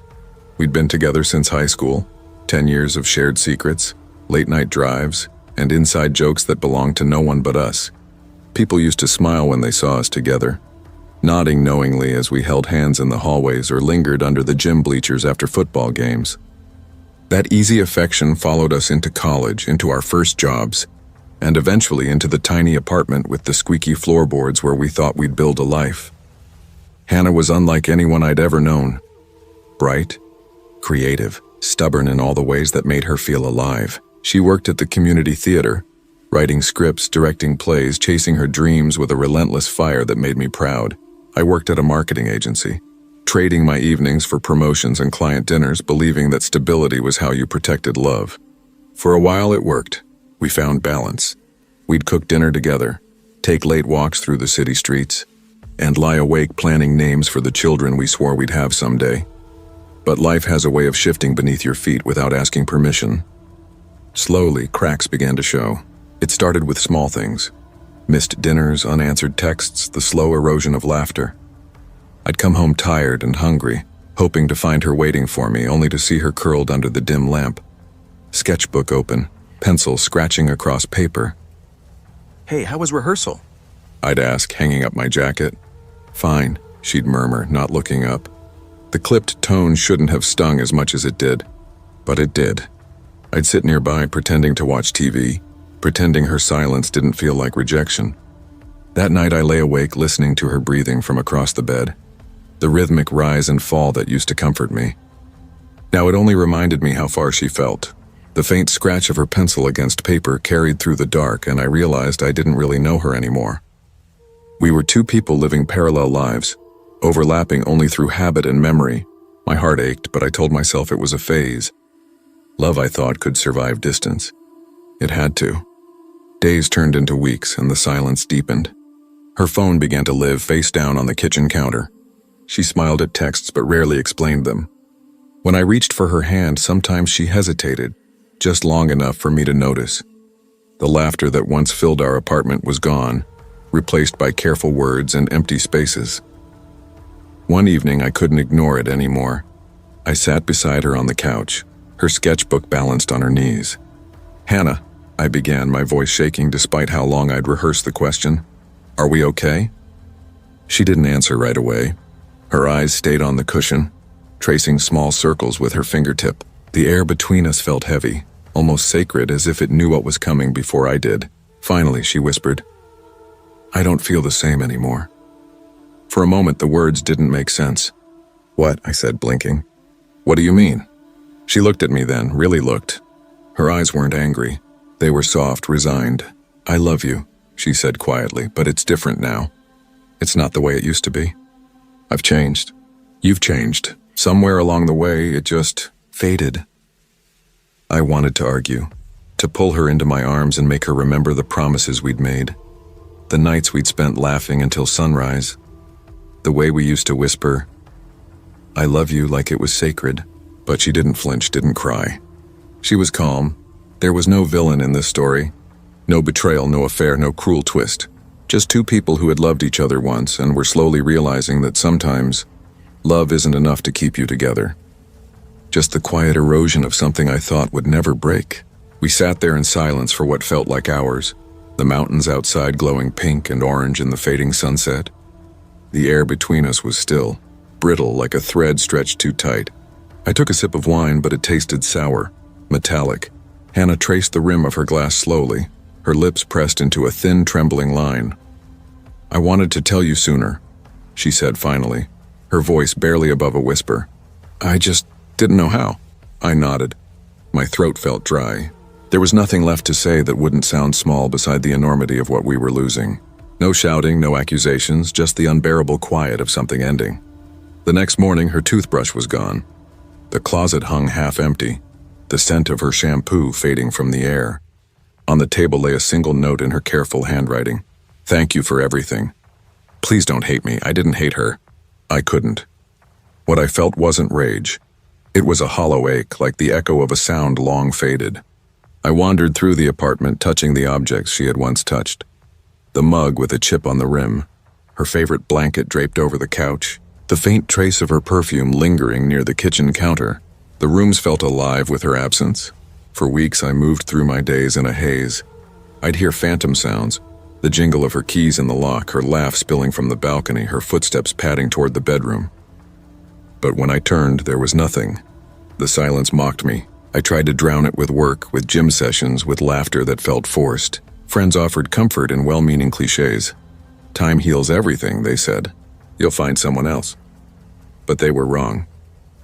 We'd been together since high school, 10 years of shared secrets, late-night drives, and inside jokes that belonged to no one but us. People used to smile when they saw us together, nodding knowingly as we held hands in the hallways or lingered under the gym bleachers after football games. That easy affection followed us into college, into our first jobs, and eventually into the tiny apartment with the squeaky floorboards where we thought we'd build a life. Hannah was unlike anyone I'd ever known. Bright, creative, stubborn in all the ways that made her feel alive. She worked at the community theater, writing scripts, directing plays, chasing her dreams with a relentless fire that made me proud. I worked at a marketing agency, trading my evenings for promotions and client dinners, believing that stability was how you protected love. For a while it worked. We found balance. We'd cook dinner together, take late walks through the city streets, and lie awake planning names for the children we swore we'd have someday. But life has a way of shifting beneath your feet without asking permission. Slowly, cracks began to show. It started with small things. Missed dinners, unanswered texts, the slow erosion of laughter. I'd come home tired and hungry, hoping to find her waiting for me, only to see her curled under the dim lamp. Sketchbook open, pencil scratching across paper. "Hey, how was rehearsal?" I'd ask, hanging up my jacket. "Fine," she'd murmur, not looking up. The clipped tone shouldn't have stung as much as it did, but it did. I'd sit nearby pretending to watch TV, pretending her silence didn't feel like rejection. That night I lay awake listening to her breathing from across the bed, the rhythmic rise and fall that used to comfort me. Now it only reminded me how far she felt. The faint scratch of her pencil against paper carried through the dark, and I realized I didn't really know her anymore. We were two people living parallel lives, overlapping only through habit and memory. My heart ached, but I told myself it was a phase. Love, I thought, could survive distance. It had to. Days turned into weeks, and the silence deepened. Her phone began to live face down on the kitchen counter. She smiled at texts but rarely explained them. When I reached for her hand, sometimes she hesitated, just long enough for me to notice. The laughter that once filled our apartment was gone, replaced by careful words and empty spaces. One evening, I couldn't ignore it anymore. I sat beside her on the couch, her sketchbook balanced on her knees. "Hannah," I began, my voice shaking despite how long I'd rehearsed the question. "Are we okay?" She didn't answer right away. Her eyes stayed on the cushion, tracing small circles with her fingertip. The air between us felt heavy, almost sacred, as if it knew what was coming before I did. Finally, she whispered, "I don't feel the same anymore." For a moment, the words didn't make sense. "What?" I said, blinking. "What do you mean?" She looked at me then, really looked. Her eyes weren't angry. They were soft, resigned. "I love you," she said quietly, "but it's different now. It's not the way it used to be. I've changed. You've changed. Somewhere along the way, it just faded." I wanted to argue, to pull her into my arms and make her remember the promises we'd made, the nights we'd spent laughing until sunrise, the way we used to whisper, "I love you," like it was sacred. But she didn't flinch, didn't cry. She was calm. There was no villain in this story. No betrayal, no affair, no cruel twist. Just two people who had loved each other once and were slowly realizing that sometimes love isn't enough to keep you together. Just the quiet erosion of something I thought would never break. We sat there in silence for what felt like hours, the mountains outside glowing pink and orange in the fading sunset. The air between us was still, brittle like a thread stretched too tight. I took a sip of wine, but it tasted sour, metallic. Hannah traced the rim of her glass slowly, her lips pressed into a thin, trembling line. "I wanted to tell you sooner," she said finally, her voice barely above a whisper. "I just didn't know how." I nodded. My throat felt dry. There was nothing left to say that wouldn't sound small beside the enormity of what we were losing. No shouting, no accusations, just the unbearable quiet of something ending. The next morning, her toothbrush was gone. The closet hung half empty, the scent of her shampoo fading from the air. On the table lay a single note in her careful handwriting. "Thank you for everything. Please don't hate me. I didn't hate her. I couldn't." What I felt wasn't rage. It was a hollow ache, like the echo of a sound long faded. I wandered through the apartment, touching the objects she had once touched. The mug with a chip on the rim, her favorite blanket draped over the couch, the faint trace of her perfume lingering near the kitchen counter. The rooms felt alive with her absence. For weeks I moved through my days in a haze. I'd hear phantom sounds, the jingle of her keys in the lock, her laugh spilling from the balcony, her footsteps padding toward the bedroom. But when I turned, there was nothing. The silence mocked me. I tried to drown it with work, with gym sessions, with laughter that felt forced. Friends offered comfort in well-meaning cliches. "Time heals everything," they said. "You'll find someone else." But they were wrong.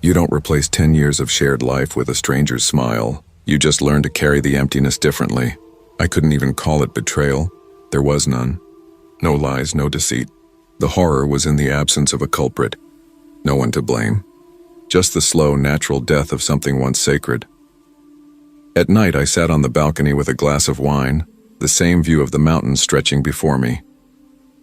You don't replace 10 years of shared life with a stranger's smile. You just learn to carry the emptiness differently. I couldn't even call it betrayal. There was none. No lies, no deceit. The horror was in the absence of a culprit. No one to blame. Just the slow, natural death of something once sacred. At night, I sat on the balcony with a glass of wine, the same view of the mountains stretching before me.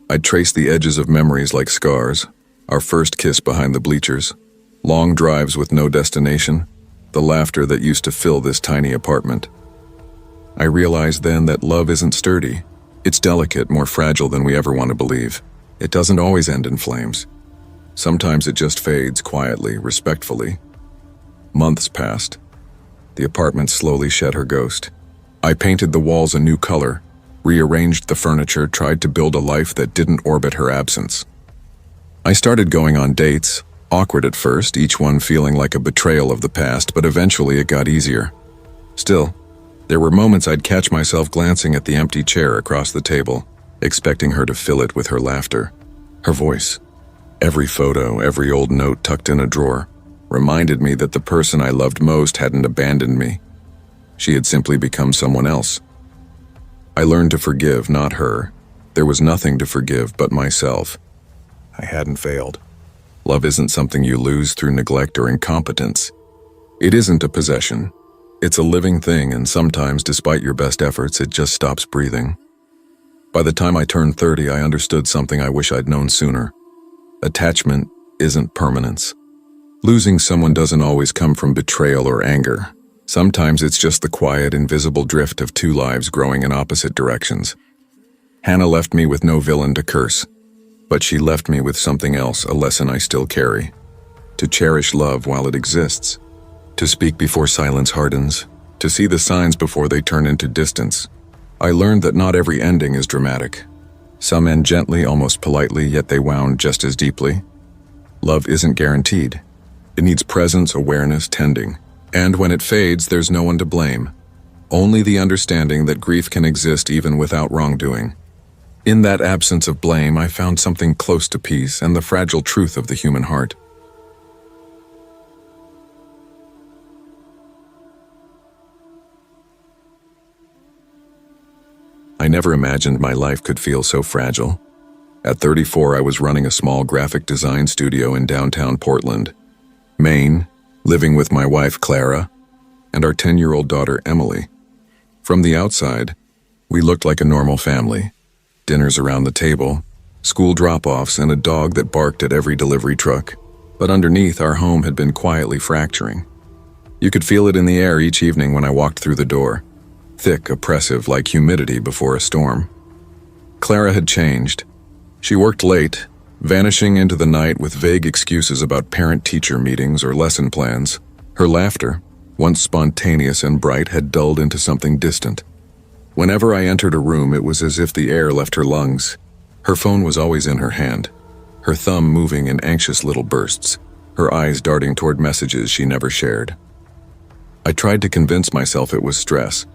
I'd trace the edges of memories like scars, our first kiss behind the bleachers, long drives with no destination, the laughter that used to fill this tiny apartment. I realized then that love isn't sturdy. It's delicate, more fragile than we ever want to believe. It doesn't always end in flames. Sometimes it just fades quietly, respectfully. Months passed. The apartment slowly shed her ghost. I painted the walls a new color, rearranged the furniture, tried to build a life that didn't orbit her absence. I started going on dates, awkward at first, each one feeling like a betrayal of the past, but eventually it got easier. Still, there were moments I'd catch myself glancing at the empty chair across the table, expecting her to fill it with her laughter, her voice. Every photo, every old note tucked in a drawer, reminded me that the person I loved most hadn't abandoned me. She had simply become someone else. I learned to forgive, not her. There was nothing to forgive but myself. I hadn't failed. Love isn't something you lose through neglect or incompetence. It isn't a possession. It's a living thing, and sometimes, despite your best efforts, it just stops breathing. By the time I turned 30, I understood something I wish I'd known sooner. Attachment isn't permanence. Losing someone doesn't always come from betrayal or anger. Sometimes it's just the quiet, invisible drift of two lives growing in opposite directions. Hannah left me with no villain to curse, but she left me with something else, a lesson I still carry. To cherish love while it exists. To speak before silence hardens. To see the signs before they turn into distance. I learned that not every ending is dramatic. Some end gently, almost politely, yet they wound just as deeply. Love isn't guaranteed. It needs presence, awareness, tending. And when it fades, there's no one to blame. Only the understanding that grief can exist even without wrongdoing. In that absence of blame, I found something close to peace and the fragile truth of the human heart. I never imagined my life could feel so fragile. At 34, I was running a small graphic design studio in downtown Portland, Maine, living with my wife, Clara. and our 10-year-old daughter, Emily. From the outside, we looked like a normal family. Dinners around the table, school drop-offs, and a dog that barked at every delivery truck. But underneath, our home had been quietly fracturing. You could feel it in the air each evening when I walked through the door, thick, oppressive, like humidity before a storm. Clara had changed. She worked late, vanishing into the night with vague excuses about parent-teacher meetings or lesson plans. Her laughter, once spontaneous and bright, had dulled into something distant. Whenever I entered a room, it was as if the air left her lungs. Her phone was always in her hand, her thumb moving in anxious little bursts, her eyes darting toward messages she never shared. I tried to convince myself it was stress,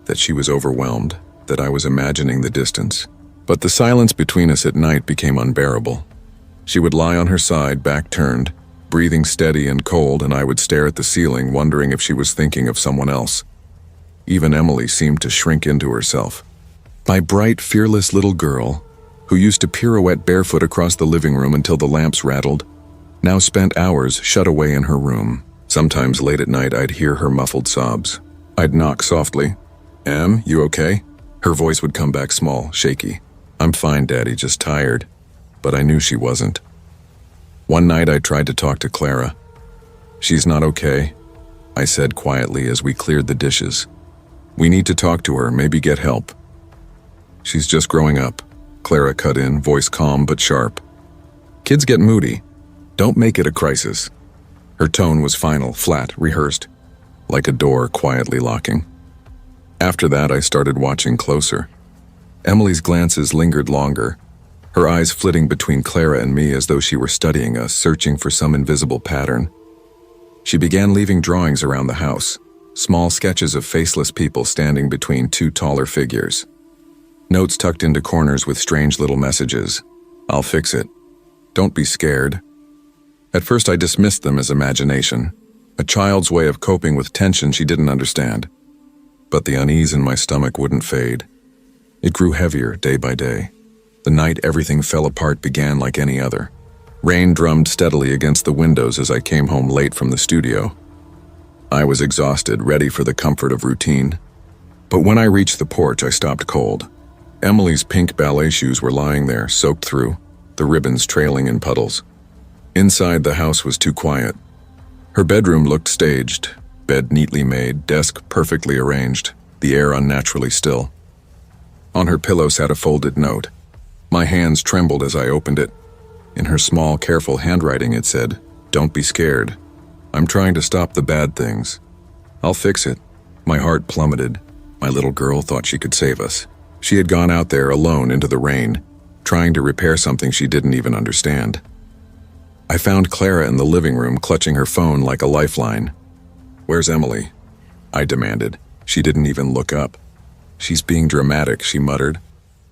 that she was overwhelmed, that I was imagining the distance. But the silence between us at night became unbearable. She would lie on her side, back turned, breathing steady and cold, and I would stare at the ceiling, wondering if she was thinking of someone else. Even Emily seemed to shrink into herself. My bright, fearless little girl, who used to pirouette barefoot across the living room until the lamps rattled, now spent hours shut away in her room. Sometimes late at night I'd hear her muffled sobs. I'd knock softly. "Em, you okay?" Her voice would come back small, shaky. "I'm fine, Daddy, just tired." But I knew she wasn't. One night I tried to talk to Clara. "She's not okay," I said quietly as we cleared the dishes. "We need to talk to her, maybe get help." "She's just growing up," Clara cut in, voice calm but sharp. "Kids get moody. Don't make it a crisis." Her tone was final, flat, rehearsed, like a door quietly locking. After that, I started watching closer. Emily's glances lingered longer, her eyes flitting between Clara and me as though she were studying us, searching for some invisible pattern. She began leaving drawings around the house, small sketches of faceless people standing between two taller figures. Notes tucked into corners with strange little messages. "I'll fix it. Don't be scared." At first I dismissed them as imagination, a child's way of coping with tension she didn't understand. But the unease in my stomach wouldn't fade. It grew heavier day by day. The night everything fell apart began like any other. Rain drummed steadily against the windows as I came home late from the studio. I was exhausted, ready for the comfort of routine. But when I reached the porch, I stopped cold. Emily's pink ballet shoes were lying there, soaked through, the ribbons trailing in puddles. Inside, the house was too quiet. Her bedroom looked staged, bed neatly made, desk perfectly arranged, the air unnaturally still. On her pillow sat a folded note. My hands trembled as I opened it. In her small, careful handwriting it said, "Don't be scared. I'm trying to stop the bad things. I'll fix it." My heart plummeted. My little girl thought she could save us. She had gone out there alone into the rain, trying to repair something she didn't even understand. I found Clara in the living room, clutching her phone like a lifeline. "Where's Emily?" I demanded. She didn't even look up. "She's being dramatic," she muttered.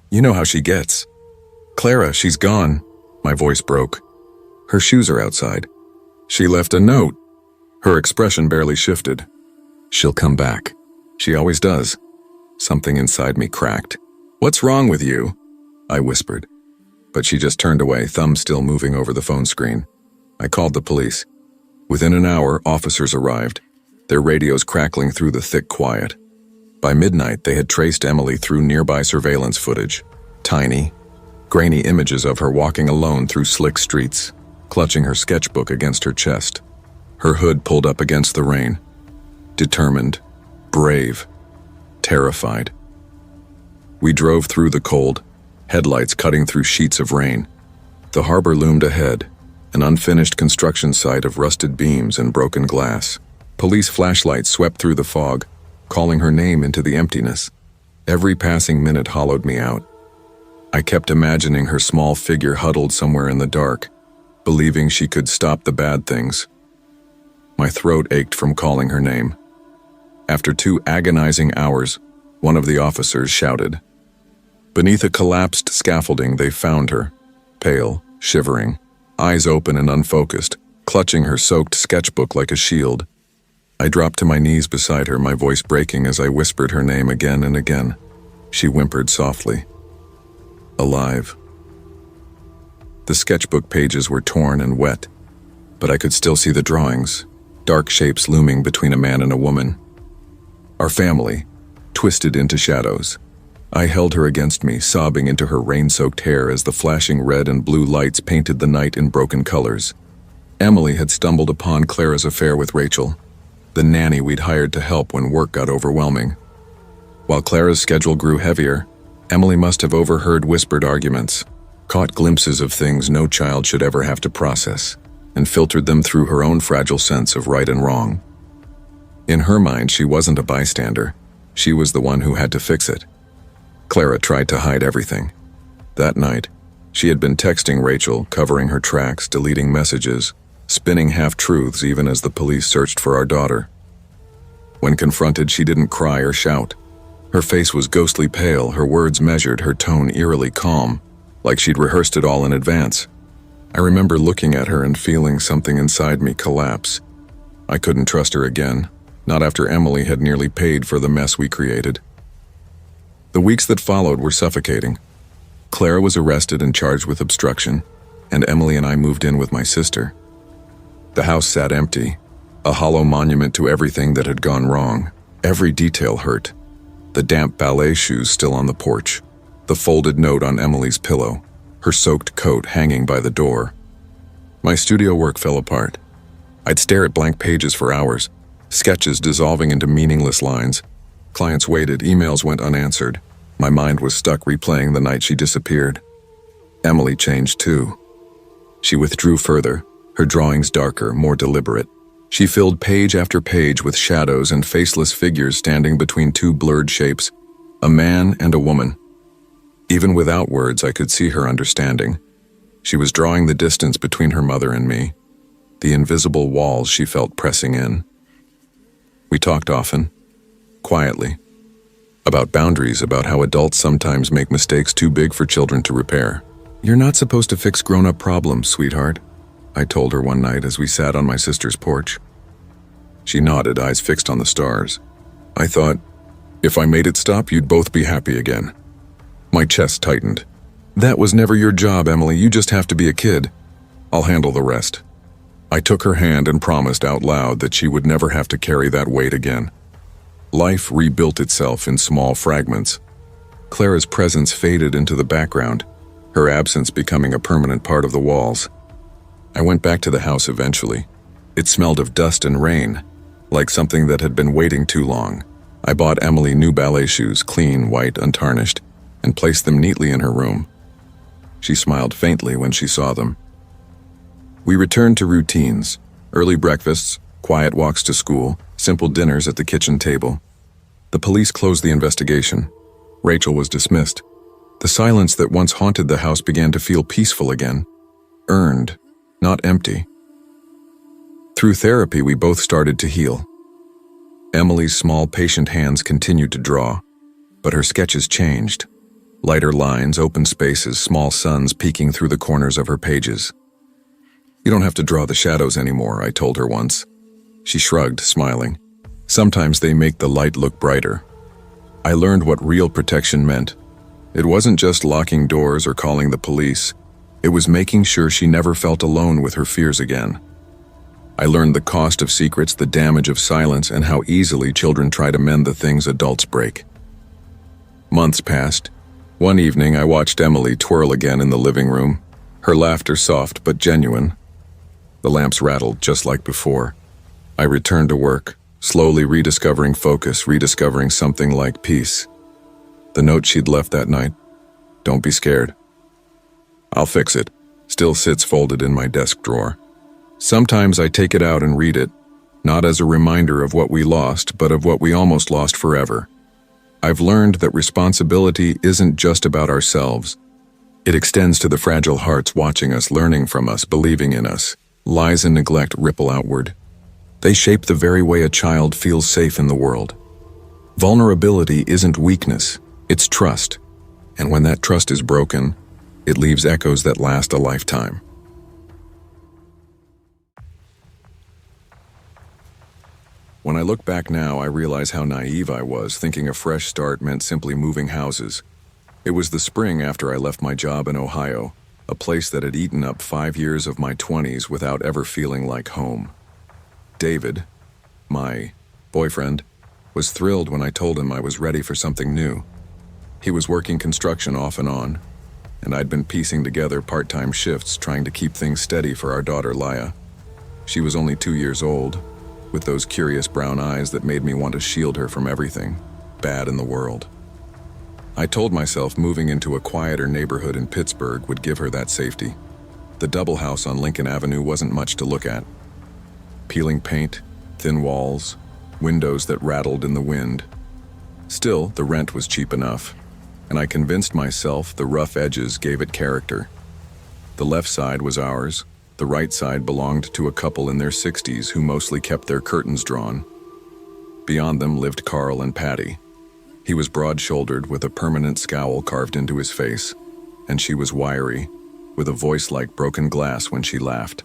"You know how she gets." "Clara, she's gone." My voice broke. "Her shoes are outside." "She left a note." Her expression barely shifted. "She'll come back. She always does." Something inside me cracked. "What's wrong with you?" I whispered. But she just turned away, thumb still moving over the phone screen. I called the police. Within an hour, officers arrived, their radios crackling through the thick quiet. By midnight, they had traced Emily through nearby surveillance footage. Tiny, grainy images of her walking alone through slick streets, clutching her sketchbook against her chest, her hood pulled up against the rain. Determined, brave, terrified. We drove through the cold, headlights cutting through sheets of rain. The harbor loomed ahead, an unfinished construction site of rusted beams and broken glass. Police flashlights swept through the fog, calling her name into the emptiness. Every passing minute hollowed me out. I kept imagining her small figure huddled somewhere in the dark, believing she could stop the bad things. My throat ached from calling her name. After 2 agonizing hours, one of the officers shouted. Beneath a collapsed scaffolding, they found her, pale, shivering, eyes open and unfocused, clutching her soaked sketchbook like a shield. I dropped to my knees beside her, my voice breaking as I whispered her name again and again. She whimpered softly. Alive. The sketchbook pages were torn and wet, but I could still see the drawings, dark shapes looming between a man and a woman. Our family, twisted into shadows. I held her against me, sobbing into her rain-soaked hair as the flashing red and blue lights painted the night in broken colors. Emily had stumbled upon Clara's affair with Rachel, the nanny we'd hired to help when work got overwhelming. While Clara's schedule grew heavier, Emily must have overheard whispered arguments, caught glimpses of things no child should ever have to process, and filtered them through her own fragile sense of right and wrong. In her mind, she wasn't a bystander. She was the one who had to fix it. Clara tried to hide everything. That night, she had been texting Rachel, covering her tracks, deleting messages, spinning half-truths even as the police searched for our daughter. When confronted, she didn't cry or shout. Her face was ghostly pale, her words measured, her tone eerily calm, like she'd rehearsed it all in advance. I remember looking at her and feeling something inside me collapse. I couldn't trust her again, not after Emily had nearly paid for the mess we created. The weeks that followed were suffocating. Clara was arrested and charged with obstruction, and Emily and I moved in with my sister. The house sat empty, a hollow monument to everything that had gone wrong. Every detail hurt. The damp ballet shoes still on the porch, the folded note on Emily's pillow, her soaked coat hanging by the door. My studio work fell apart. I'd stare at blank pages for hours, sketches dissolving into meaningless lines. Clients waited, emails went unanswered. My mind was stuck replaying the night she disappeared. Emily changed too. She withdrew further, her drawings darker, more deliberate. She filled page after page with shadows and faceless figures standing between two blurred shapes, a man and a woman. Even without words, I could see her understanding. She was drawing the distance between her mother and me, the invisible walls she felt pressing in. We talked often, quietly, about boundaries, about how adults sometimes make mistakes too big for children to repair. "You're not supposed to fix grown-up problems, sweetheart," I told her one night as we sat on my sister's porch. She nodded, eyes fixed on the stars. I thought, if I made it stop, you'd both be happy again. My chest tightened. "That was never your job, Emily. You just have to be a kid. I'll handle the rest." I took her hand and promised out loud that she would never have to carry that weight again. Life rebuilt itself in small fragments. Clara's presence faded into the background, her absence becoming a permanent part of the walls. I went back to the house eventually. It smelled of dust and rain, like something that had been waiting too long. I bought Emily new ballet shoes, clean, white, untarnished, and placed them neatly in her room. She smiled faintly when she saw them. We returned to routines, early breakfasts, quiet walks to school, simple dinners at the kitchen table. The police closed the investigation. Rachel was dismissed. The silence that once haunted the house began to feel peaceful again, earned, not empty. Through therapy, we both started to heal. Emily's small, patient hands continued to draw, but her sketches changed. Lighter lines, open spaces, small suns peeking through the corners of her pages. "You don't have to draw the shadows anymore," I told her once. She shrugged, smiling. "Sometimes they make the light look brighter." I learned what real protection meant. It wasn't just locking doors or calling the police. It was making sure she never felt alone with her fears again. I learned the cost of secrets, the damage of silence, and how easily children try to mend the things adults break. Months passed. One evening, I watched Emily twirl again in the living room, her laughter soft but genuine. The lamps rattled just like before. I returned to work, slowly rediscovering focus, rediscovering something like peace. The note she'd left that night, "Don't be scared. I'll fix it," still sits folded in my desk drawer. Sometimes I take it out and read it, not as a reminder of what we lost, but of what we almost lost forever. I've learned that responsibility isn't just about ourselves. It extends to the fragile hearts watching us, learning from us, believing in us. Lies and neglect ripple outward. They shape the very way a child feels safe in the world. Vulnerability isn't weakness, it's trust. And when that trust is broken, it leaves echoes that last a lifetime. When I look back now, I realize how naive I was, thinking a fresh start meant simply moving houses. It was the spring after I left my job in Ohio, a place that had eaten up 5 years of my 20s without ever feeling like home. David, my boyfriend, Was thrilled when I told him I was ready for something new. He was working construction off and on, and I'd been piecing together part-time shifts trying to keep things steady for our daughter Laya. She was only 2 years old, with those curious brown eyes that made me want to shield her from everything bad in the world. I told myself moving into a quieter neighborhood in Pittsburgh would give her that safety. The double house on Lincoln Avenue wasn't much to look at. Peeling paint, thin walls, windows that rattled in the wind. Still, the rent was cheap enough, and I convinced myself the rough edges gave it character. The left side was ours, the right side belonged to a couple in their 60s who mostly kept their curtains drawn. Beyond them lived Carl and Patty. He was broad-shouldered with a permanent scowl carved into his face, and she was wiry, with a voice like broken glass when she laughed.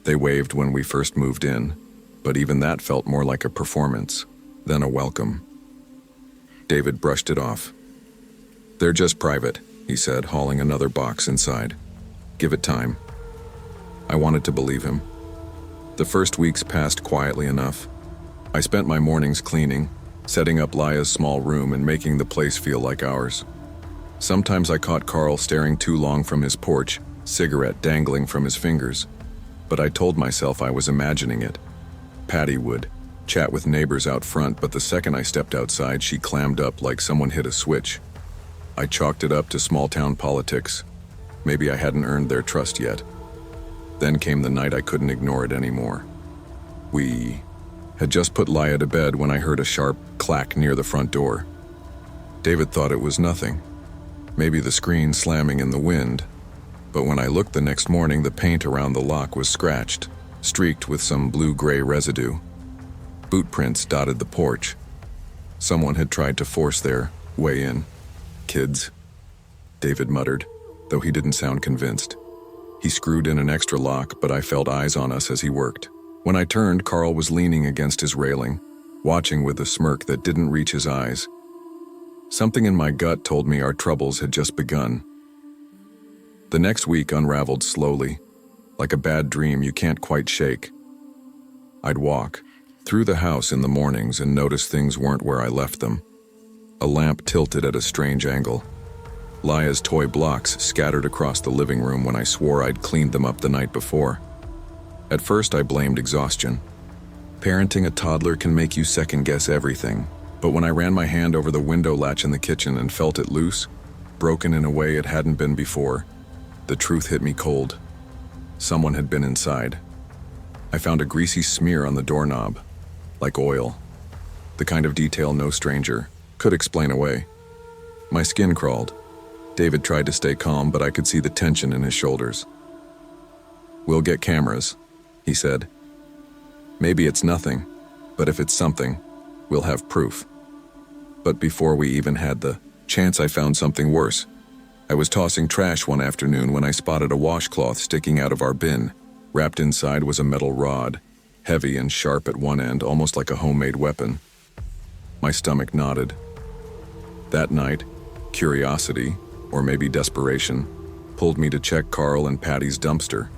They waved when we first moved in, but even that felt more like a performance than a welcome. David brushed it off. "They're just private," he said, hauling another box inside. "Give it time." I wanted to believe him. The first weeks passed quietly enough. I spent my mornings cleaning, setting up Laya's small room and making the place feel like ours. Sometimes I caught Carl staring too long from his porch, cigarette dangling from his fingers. But I told myself I was imagining it. Patty would chat with neighbors out front, but the second I stepped outside, she clammed up like someone hit a switch. I chalked it up to small-town politics. Maybe I hadn't earned their trust yet. Then came the night I couldn't ignore it anymore. We had just put Laya to bed when I heard a sharp clack near the front door. David thought it was nothing. Maybe the screen slamming in the wind. But when I looked the next morning, the paint around the lock was scratched, streaked with some blue-gray residue. Boot prints dotted the porch. Someone had tried to force their way in. "Kids," David muttered, though he didn't sound convinced. He screwed in an extra lock, but I felt eyes on us as he worked. When I turned, Carl was leaning against his railing, watching with a smirk that didn't reach his eyes. Something in my gut told me our troubles had just begun. The next week unraveled slowly, like a bad dream you can't quite shake. I'd walk through the house in the mornings and notice things weren't where I left them. A lamp tilted at a strange angle. Laya's toy blocks scattered across the living room when I swore I'd cleaned them up the night before. At first I blamed exhaustion. Parenting a toddler can make you second-guess everything, but when I ran my hand over the window latch in the kitchen and felt it loose, broken in a way it hadn't been before, the truth hit me cold. Someone had been inside. I found a greasy smear on the doorknob, like oil, the kind of detail no stranger could explain away. My skin crawled. David tried to stay calm, but I could see the tension in his shoulders. "We'll get cameras," he said. "Maybe it's nothing, but if it's something, we'll have proof." But before we even had the chance, I found something worse. I was tossing trash one afternoon when I spotted a washcloth sticking out of our bin. Wrapped inside was a metal rod, heavy and sharp at one end, almost like a homemade weapon. My stomach knotted. That night, curiosity, or maybe desperation, pulled me to check Carl and Patty's dumpster.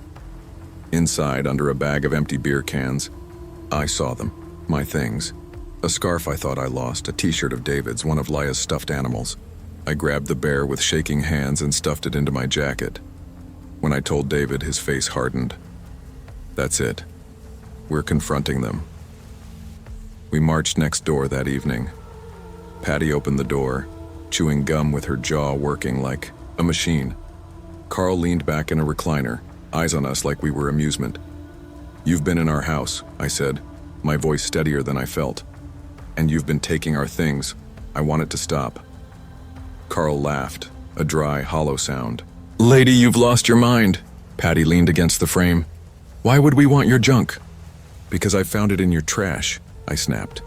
Inside, under a bag of empty beer cans, I saw them, my things. A scarf I thought I lost, a t-shirt of David's, one of Laya's stuffed animals. I grabbed the bear with shaking hands and stuffed it into my jacket. When I told David, his face hardened. "That's it. We're confronting them." We marched next door that evening. Patty opened the door, chewing gum with her jaw working like a machine. Carl leaned back in a recliner, eyes on us like we were amusement. "You've been in our house," I said, my voice steadier than I felt. "And you've been taking our things. I want it to stop." Carl laughed, a dry, hollow sound. "Lady, you've lost your mind." Patty leaned against the frame. "Why would we want your junk?" "Because I found it in your trash," I snapped.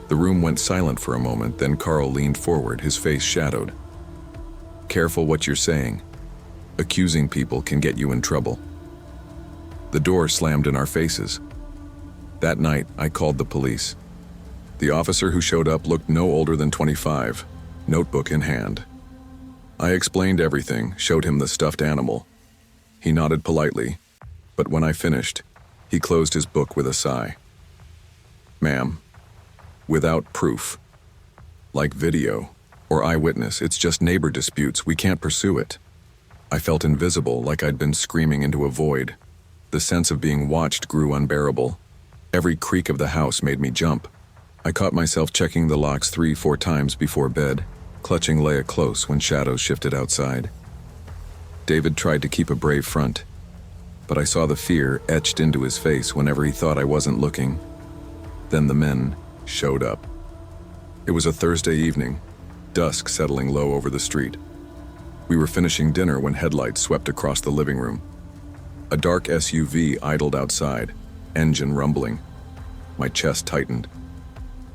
The room went silent for a moment, then Carl leaned forward, his face shadowed. "Careful what you're saying. Accusing people can get you in trouble." The door slammed in our faces. That night, I called the police. The officer who showed up looked no older than 25, notebook in hand. I explained everything, showed him the stuffed animal. He nodded politely, but when I finished, he closed his book with a sigh. "Ma'am, without proof. Like video or eyewitness, it's just neighbor disputes, we can't pursue it. I felt invisible, like I'd been screaming into a void. The sense of being watched grew unbearable. Every creak of the house made me jump. I caught myself checking the locks 3-4 times before bed, clutching Leia close when shadows shifted outside. David tried to keep a brave front, but I saw the fear etched into his face whenever he thought I wasn't looking. Then the men showed up. It was a Thursday evening, dusk settling low over the street. We were finishing dinner when headlights swept across the living room. A dark SUV idled outside, engine rumbling. My chest tightened.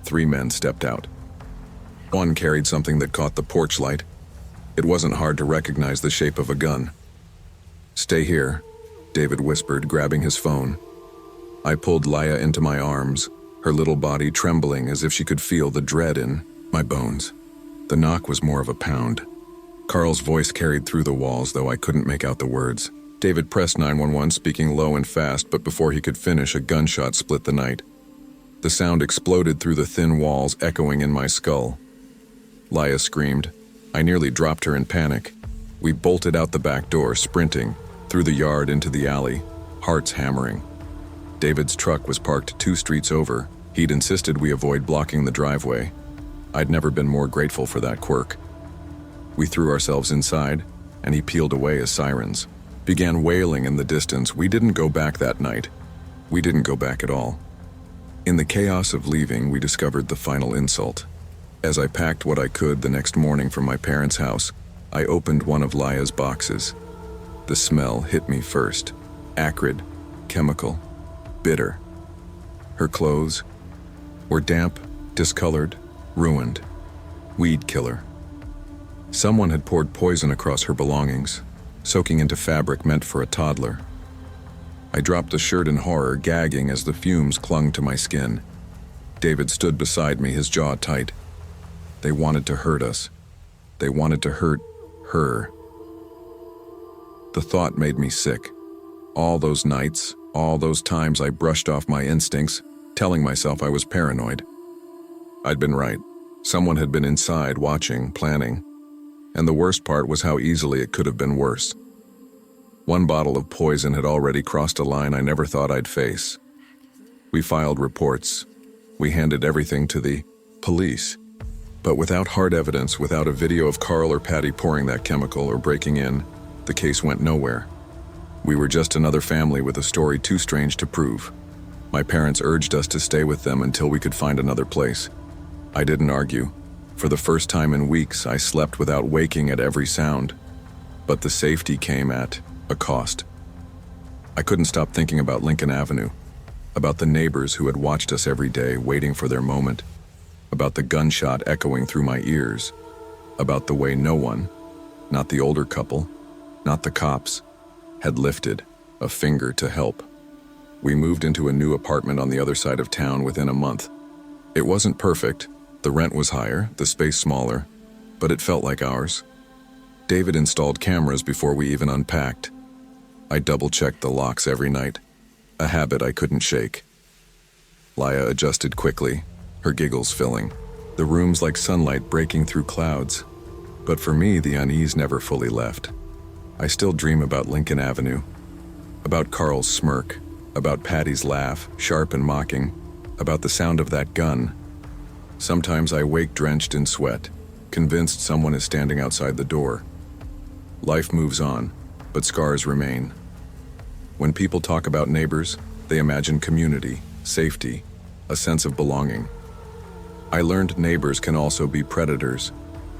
3 men stepped out. One carried something that caught the porch light. It wasn't hard to recognize the shape of a gun. "Stay here," David whispered, grabbing his phone. I pulled Leia into my arms, her little body trembling as if she could feel the dread in my bones. The knock was more of a pound. Carl's voice carried through the walls, though I couldn't make out the words. David pressed 911, speaking low and fast, but before he could finish, a gunshot split the night. The sound exploded through the thin walls, echoing in my skull. Leia screamed. I nearly dropped her in panic. We bolted out the back door, sprinting, through the yard into the alley, hearts hammering. David's truck was parked 2 streets over. He'd insisted we avoid blocking the driveway. I'd never been more grateful for that quirk. We threw ourselves inside, and he peeled away as sirens began wailing in the distance. We didn't go back that night. We didn't go back at all. In the chaos of leaving, we discovered the final insult. As I packed what I could the next morning from my parents' house, I opened one of Leia's boxes. The smell hit me first. Acrid, chemical, bitter. Her clothes were damp, discolored, ruined. Weed killer. Someone had poured poison across her belongings, soaking into fabric meant for a toddler. I dropped the shirt in horror, gagging as the fumes clung to my skin. David stood beside me, his jaw tight. They wanted to hurt us. They wanted to hurt her. The thought made me sick. All those nights, all those times I brushed off my instincts, telling myself I was paranoid. I'd been right. Someone had been inside, watching, planning. And the worst part was how easily it could have been worse. One bottle of poison had already crossed a line I never thought I'd face. We filed reports. We handed everything to the police. But without hard evidence, without a video of Carl or Patty pouring that chemical or breaking in, the case went nowhere. We were just another family with a story too strange to prove. My parents urged us to stay with them until we could find another place. I didn't argue. For the first time in weeks, I slept without waking at every sound. But the safety came at a cost. I couldn't stop thinking about Lincoln Avenue, about the neighbors who had watched us every day, waiting for their moment, about the gunshot echoing through my ears, about the way no one, not the older couple, not the cops, had lifted a finger to help. We moved into a new apartment on the other side of town within a month. It wasn't perfect. The rent was higher, the space smaller, but it felt like ours. David installed cameras before we even unpacked. I double-checked the locks every night, a habit I couldn't shake. Leia adjusted quickly, her giggles filling. The room's like sunlight breaking through clouds. But for me, the unease never fully left. I still dream about Lincoln Avenue, about Carl's smirk, about Patty's laugh, sharp and mocking, about the sound of that gun. Sometimes I wake drenched in sweat, convinced someone is standing outside the door. Life moves on, but scars remain. When people talk about neighbors, they imagine community, safety, a sense of belonging. I learned neighbors can also be predators,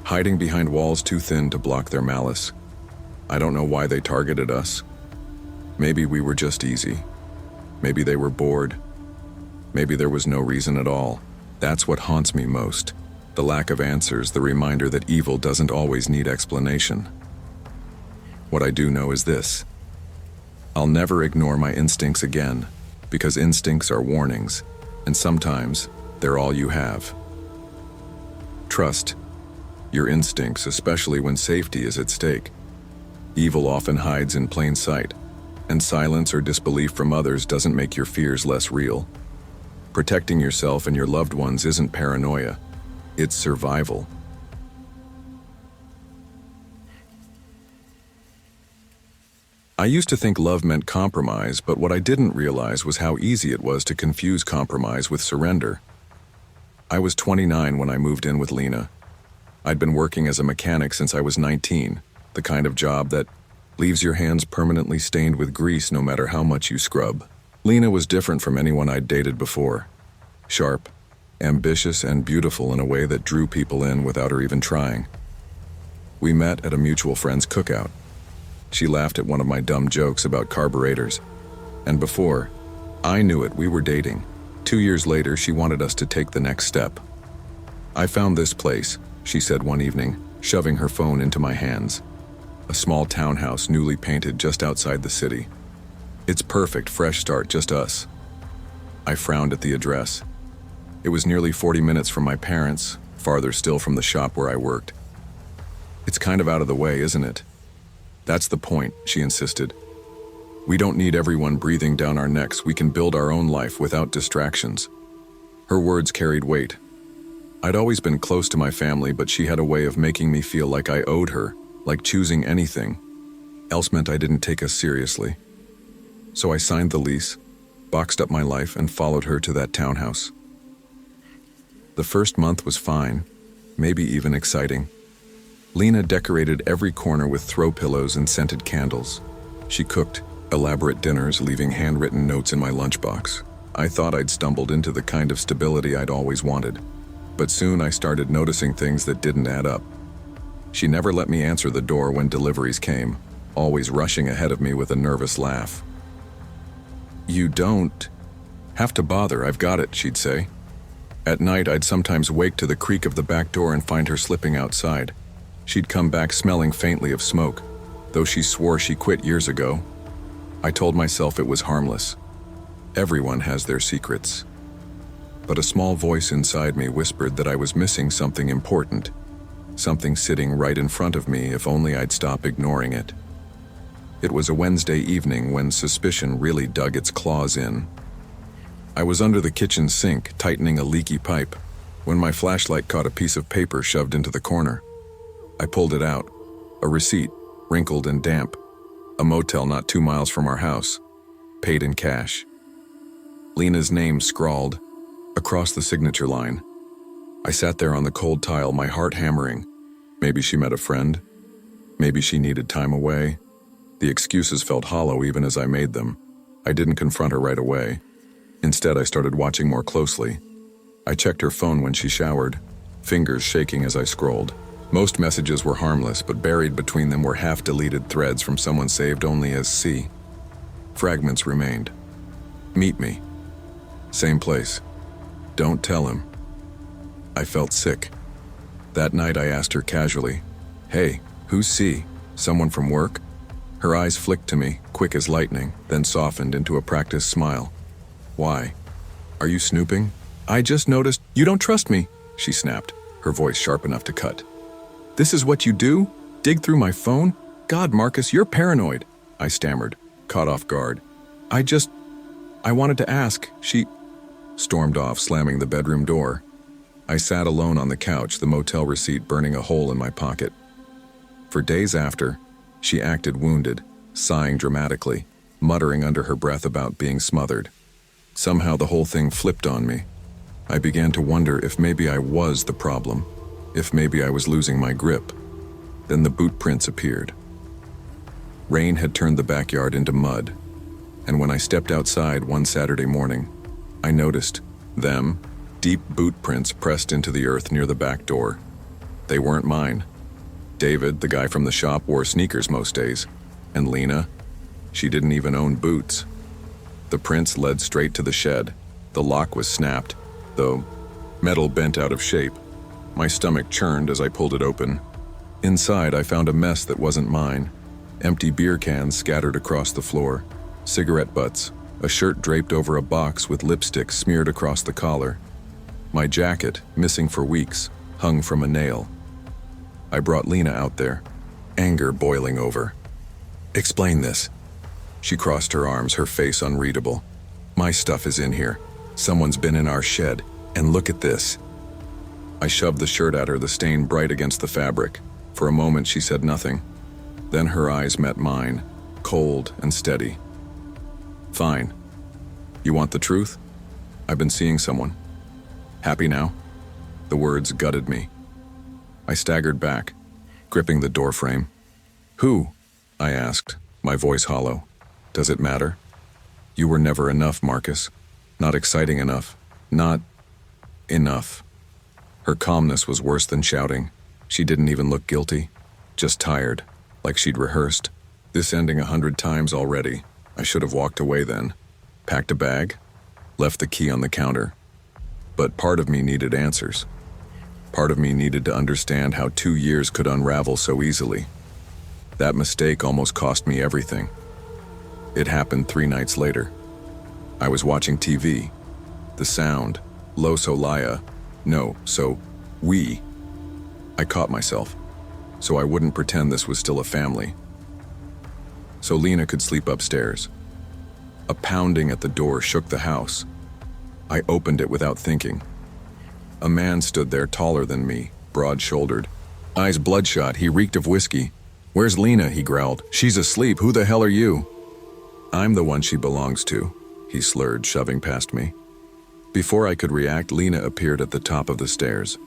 hiding behind walls too thin to block their malice. I don't know why they targeted us. Maybe we were just easy. Maybe they were bored. Maybe there was no reason at all. That's what haunts me most. The lack of answers, the reminder that evil doesn't always need explanation. What I do know is this. I'll never ignore my instincts again, because instincts are warnings, and sometimes they're all you have. Trust your instincts, especially when safety is at stake. Evil often hides in plain sight, and silence or disbelief from others doesn't make your fears less real. Protecting yourself and your loved ones isn't paranoia, it's survival. I used to think love meant compromise, but what I didn't realize was how easy it was to confuse compromise with surrender. I was 29 when I moved in with Lena. I'd been working as a mechanic since I was 19, the kind of job that leaves your hands permanently stained with grease no matter how much you scrub. Lena was different from anyone I'd dated before. Sharp, ambitious, and beautiful in a way that drew people in without her even trying. We met at a mutual friend's cookout. She laughed at one of my dumb jokes about carburetors. And before I knew it, we were dating. 2 years later, she wanted us to take the next step. "I found this place," she said one evening, shoving her phone into my hands. "A small townhouse newly painted just outside the city. It's perfect, fresh start, just us." I frowned at the address. It was nearly 40 minutes from my parents, farther still from the shop where I worked. "It's kind of out of the way, isn't it?" "That's the point," she insisted. "We don't need everyone breathing down our necks. We can build our own life without distractions." Her words carried weight. I'd always been close to my family, but she had a way of making me feel like I owed her, like choosing anything else meant I didn't take us seriously. So I signed the lease, boxed up my life, and followed her to that townhouse. The first month was fine, maybe even exciting. Lena decorated every corner with throw pillows and scented candles. She cooked elaborate dinners, leaving handwritten notes in my lunchbox. I thought I'd stumbled into the kind of stability I'd always wanted, but soon I started noticing things that didn't add up. She never let me answer the door when deliveries came, always rushing ahead of me with a nervous laugh. "You don't have to bother, I've got it," she'd say. At night, I'd sometimes wake to the creak of the back door and find her slipping outside. She'd come back smelling faintly of smoke, though she swore she quit years ago. I told myself it was harmless. Everyone has their secrets. But a small voice inside me whispered that I was missing something important, something sitting right in front of me if only I'd stop ignoring it. It was a Wednesday evening when suspicion really dug its claws in. I was under the kitchen sink, tightening a leaky pipe, when my flashlight caught a piece of paper shoved into the corner. I pulled it out, a receipt, wrinkled and damp, a motel not 2 miles from our house, paid in cash. Lena's name scrawled across the signature line. I sat there on the cold tile, my heart hammering. Maybe she met a friend. Maybe she needed time away. The excuses felt hollow even as I made them. I didn't confront her right away. Instead, I started watching more closely. I checked her phone when she showered, fingers shaking as I scrolled. Most messages were harmless, but buried between them were half-deleted threads from someone saved only as C. Fragments remained. "Meet me. Same place. Don't tell him." I felt sick. That night I asked her casually, "Hey, who's C? Someone from work?" Her eyes flicked to me, quick as lightning, then softened into a practiced smile. "Why? Are you snooping?" "I just noticed you don't trust me," she snapped, her voice sharp enough to cut. "This is what you do? Dig through my phone? God, Marcus, you're paranoid," I stammered, caught off guard. I wanted to ask," she stormed off, slamming the bedroom door. I sat alone on the couch, the motel receipt burning a hole in my pocket. For days after, she acted wounded, sighing dramatically, muttering under her breath about being smothered. Somehow the whole thing flipped on me. I began to wonder if maybe I was the problem, if maybe I was losing my grip. Then the boot prints appeared. Rain had turned the backyard into mud, and when I stepped outside one Saturday morning, I noticed them, deep boot prints pressed into the earth near the back door. They weren't mine. David, the guy from the shop, wore sneakers most days, and Lena, she didn't even own boots. The prints led straight to the shed. The lock was snapped, though metal bent out of shape. My stomach churned as I pulled it open. Inside, I found a mess that wasn't mine. Empty beer cans scattered across the floor, cigarette butts, a shirt draped over a box with lipstick smeared across the collar. My jacket, missing for weeks, hung from a nail. I brought Lena out there, anger boiling over. "Explain this." She crossed her arms, her face unreadable. "My stuff is in here. Someone's been in our shed, and look at this. I shoved the shirt at her, the stain bright against the fabric. For a moment she said nothing. Then her eyes met mine, cold and steady. Fine. You want the truth? I've been seeing someone. Happy now? The words gutted me. I staggered back, gripping the doorframe. Who? I asked, my voice hollow. Does it matter? You were never enough, Marcus. Not exciting enough. Not enough. Her calmness was worse than shouting. She didn't even look guilty, just tired, like she'd rehearsed. This ending 100 times already. I should have walked away then. Packed a bag, left the key on the counter. But part of me needed answers. Part of me needed to understand how 2 years could unravel so easily. That mistake almost cost me everything. It happened 3 nights later. I was watching TV. The sound, Lo Solaya, no, so, we. I caught myself, so I wouldn't pretend this was still a family. So Lena could sleep upstairs. A pounding at the door shook the house. I opened it without thinking. A man stood there taller than me, broad-shouldered. Eyes bloodshot, he reeked of whiskey. Where's Lena? He growled. She's asleep, who the hell are you? I'm the one she belongs to, he slurred, shoving past me. Before I could react, Lena appeared at the top of the stairs.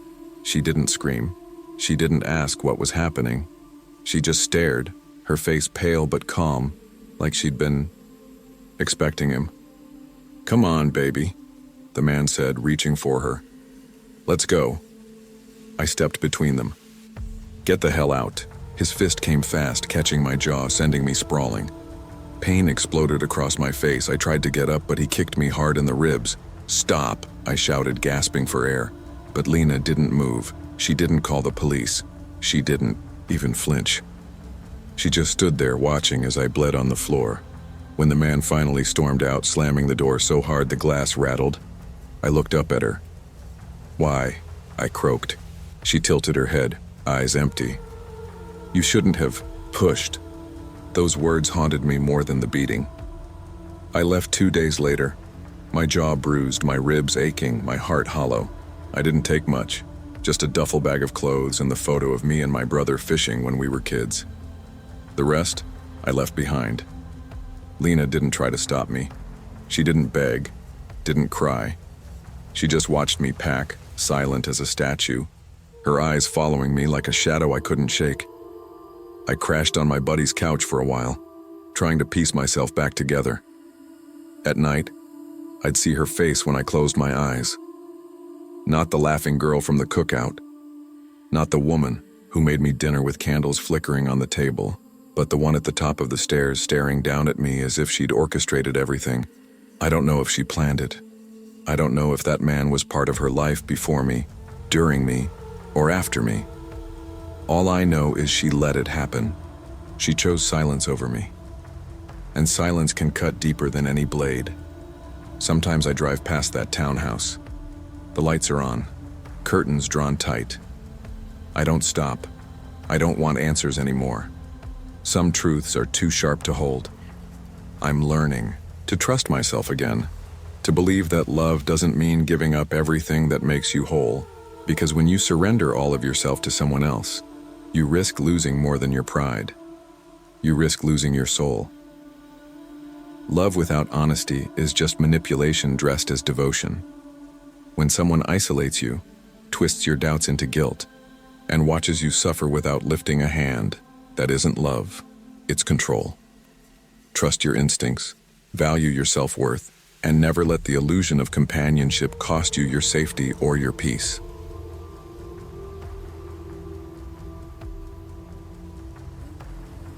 She didn't scream. She didn't ask what was happening. She just stared, her face pale but calm, like she'd been expecting him. Come on, baby, the man said, reaching for her. Let's go. I stepped between them. Get the hell out. His fist came fast, catching my jaw, sending me sprawling. Pain exploded across my face. I tried to get up, but he kicked me hard in the ribs. Stop, I shouted, gasping for air. But Lena didn't move. She didn't call the police. She didn't even flinch. She just stood there watching as I bled on the floor. When the man finally stormed out, slamming the door so hard the glass rattled, I looked up at her. Why? I croaked. She tilted her head, eyes empty. You shouldn't have pushed. Those words haunted me more than the beating. I left 2 days later. My jaw bruised, my ribs aching, my heart hollow. I didn't take much, just a duffel bag of clothes and the photo of me and my brother fishing when we were kids. The rest, I left behind. Lena didn't try to stop me. She didn't beg, didn't cry. She just watched me pack, silent as a statue, her eyes following me like a shadow I couldn't shake. I crashed on my buddy's couch for a while, trying to piece myself back together. At night, I'd see her face when I closed my eyes. Not the laughing girl from the cookout. Not the woman who made me dinner with candles flickering on the table, but the one at the top of the stairs staring down at me as if she'd orchestrated everything. I don't know if she planned it. I don't know if that man was part of her life before me, during me, or after me. All I know is she let it happen. She chose silence over me. And silence can cut deeper than any blade. Sometimes I drive past that townhouse. The lights are on, curtains drawn tight. I don't stop. I don't want answers anymore. Some truths are too sharp to hold. I'm learning to trust myself again, to believe that love doesn't mean giving up everything that makes you whole, because when you surrender all of yourself to someone else, you risk losing more than your pride. You risk losing your soul. Love without honesty is just manipulation dressed as devotion. When someone isolates you, twists your doubts into guilt, and watches you suffer without lifting a hand, that isn't love, it's control. Trust your instincts, value your self-worth, and never let the illusion of companionship cost you your safety or your peace.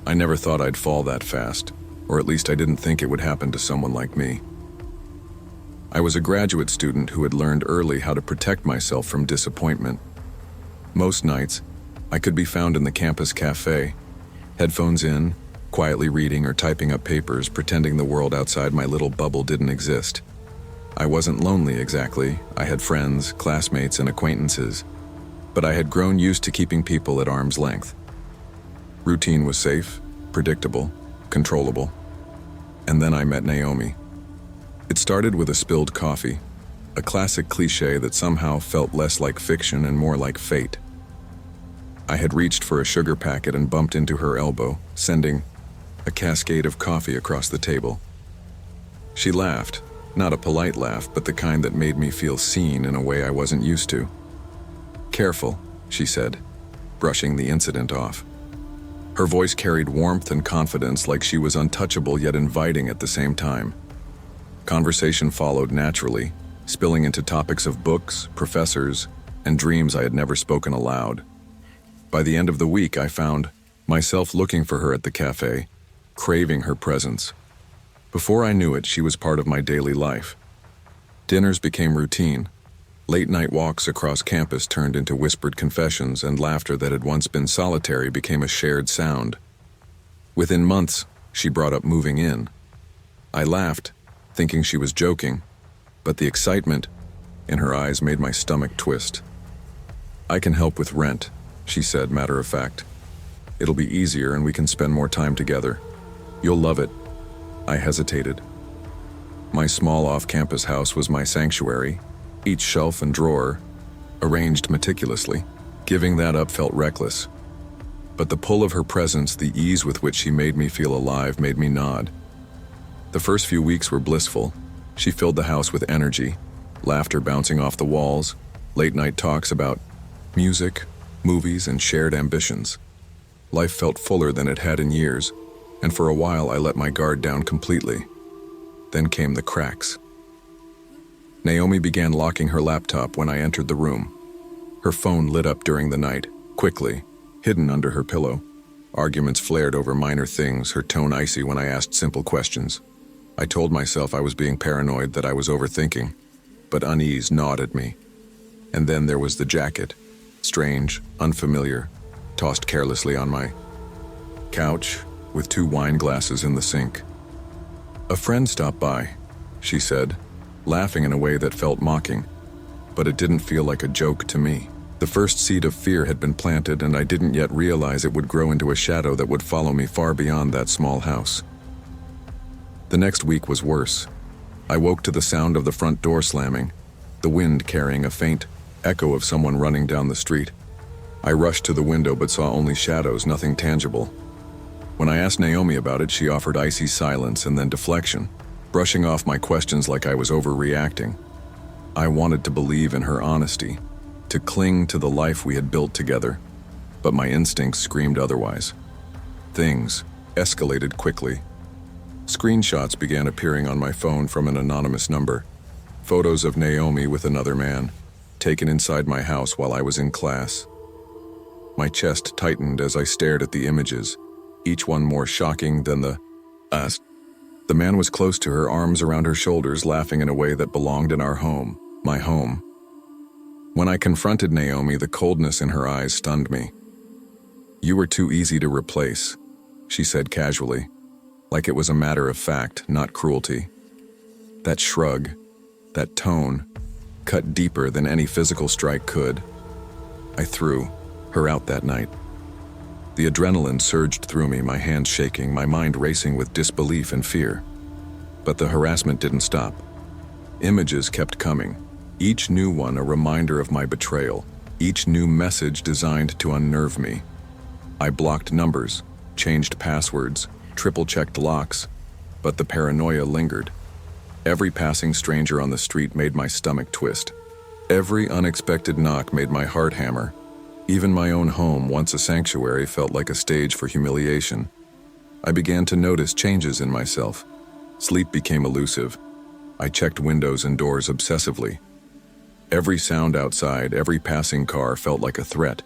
I never thought I'd fall that fast, or at least I didn't think it would happen to someone like me. I was a graduate student who had learned early how to protect myself from disappointment. Most nights, I could be found in the campus cafe, headphones in, quietly reading or typing up papers, pretending the world outside my little bubble didn't exist. I wasn't lonely exactly. I had friends, classmates, and acquaintances, but I had grown used to keeping people at arm's length. Routine was safe, predictable, controllable. And then I met Naomi. It started with a spilled coffee, a classic cliché that somehow felt less like fiction and more like fate. I had reached for a sugar packet and bumped into her elbow, sending a cascade of coffee across the table. She laughed, not a polite laugh, but the kind that made me feel seen in a way I wasn't used to. "Careful," she said, brushing the incident off. Her voice carried warmth and confidence, like she was untouchable yet inviting at the same time. Conversation followed naturally, spilling into topics of books, professors, and dreams I had never spoken aloud. By the end of the week, I found myself looking for her at the cafe, craving her presence. Before I knew it, she was part of my daily life. Dinners became routine. Late-night walks across campus turned into whispered confessions, and laughter that had once been solitary became a shared sound. Within months, she brought up moving in. I laughed, thinking she was joking, but the excitement in her eyes made my stomach twist. "I can help with rent," she said, matter of fact. "It'll be easier and we can spend more time together. You'll love it." I hesitated. My small off-campus house was my sanctuary, each shelf and drawer arranged meticulously. Giving that up felt reckless. But the pull of her presence, the ease with which she made me feel alive, made me nod. The first few weeks were blissful. She filled the house with energy, laughter bouncing off the walls, late-night talks about music, movies, and shared ambitions. Life felt fuller than it had in years, and for a while I let my guard down completely. Then came the cracks. Naomi began locking her laptop when I entered the room. Her phone lit up during the night, quickly, hidden under her pillow. Arguments flared over minor things, her tone icy when I asked simple questions. I told myself I was being paranoid, that I was overthinking, but unease gnawed at me. And then there was the jacket, strange, unfamiliar, tossed carelessly on my couch, with 2 wine glasses in the sink. "A friend stopped by," she said, laughing in a way that felt mocking, but it didn't feel like a joke to me. The first seed of fear had been planted, and I didn't yet realize it would grow into a shadow that would follow me far beyond that small house. The next week was worse. I woke to the sound of the front door slamming, the wind carrying a faint echo of someone running down the street. I rushed to the window but saw only shadows, nothing tangible. When I asked Naomi about it, she offered icy silence and then deflection, brushing off my questions like I was overreacting. I wanted to believe in her honesty, to cling to the life we had built together, but my instincts screamed otherwise. Things escalated quickly. Screenshots began appearing on my phone from an anonymous number. Photos of Naomi with another man, taken inside my house while I was in class. My chest tightened as I stared at the images, each one more shocking than the last. The man was close to her, arms around her shoulders, laughing in a way that belonged in our home, my home. When I confronted Naomi, the coldness in her eyes stunned me. "You were too easy to replace," she said casually, like it was a matter of fact, not cruelty. That shrug, that tone, cut deeper than any physical strike could. I threw her out that night. The adrenaline surged through me, my hands shaking, my mind racing with disbelief and fear. But the harassment didn't stop. Images kept coming, each new one a reminder of my betrayal, each new message designed to unnerve me. I blocked numbers, changed passwords, triple-checked locks, but the paranoia lingered. Every passing stranger on the street made my stomach twist. Every unexpected knock made my heart hammer. Even my own home, once a sanctuary, felt like a stage for humiliation. I began to notice changes in myself. Sleep became elusive. I checked windows and doors obsessively. Every sound outside, every passing car felt like a threat.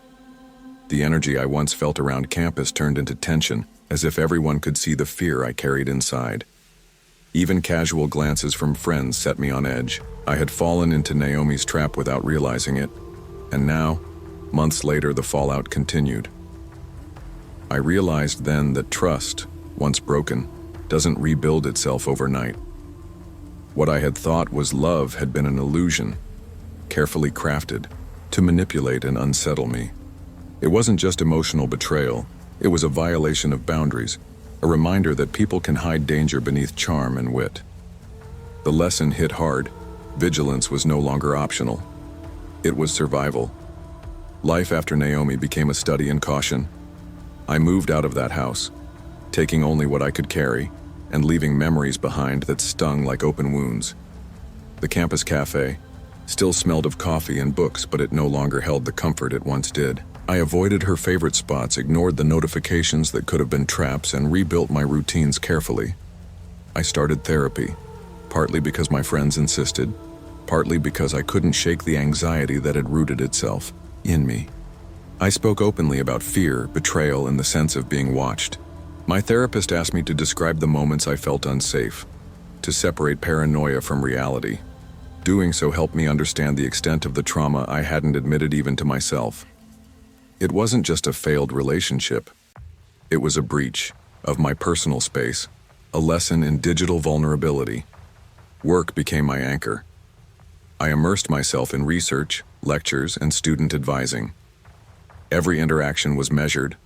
The energy I once felt around campus turned into tension, as if everyone could see the fear I carried inside. Even casual glances from friends set me on edge. I had fallen into Naomi's trap without realizing it, and now, months later, the fallout continued. I realized then that trust, once broken, doesn't rebuild itself overnight. What I had thought was love had been an illusion, carefully crafted to manipulate and unsettle me. It wasn't just emotional betrayal, it was a violation of boundaries, a reminder that people can hide danger beneath charm and wit. The lesson hit hard. Vigilance was no longer optional. It was survival. Life after Naomi became a study in caution. I moved out of that house, taking only what I could carry and leaving memories behind that stung like open wounds. The campus cafe still smelled of coffee and books, but it no longer held the comfort it once did. I avoided her favorite spots, ignored the notifications that could have been traps, and rebuilt my routines carefully. I started therapy, partly because my friends insisted, partly because I couldn't shake the anxiety that had rooted itself in me. I spoke openly about fear, betrayal, and the sense of being watched. My therapist asked me to describe the moments I felt unsafe, to separate paranoia from reality. Doing so helped me understand the extent of the trauma I hadn't admitted even to myself. It wasn't just a failed relationship. It was a breach of my personal space, a lesson in digital vulnerability. Work became my anchor. I immersed myself in research, lectures, and student advising. Every interaction was measured,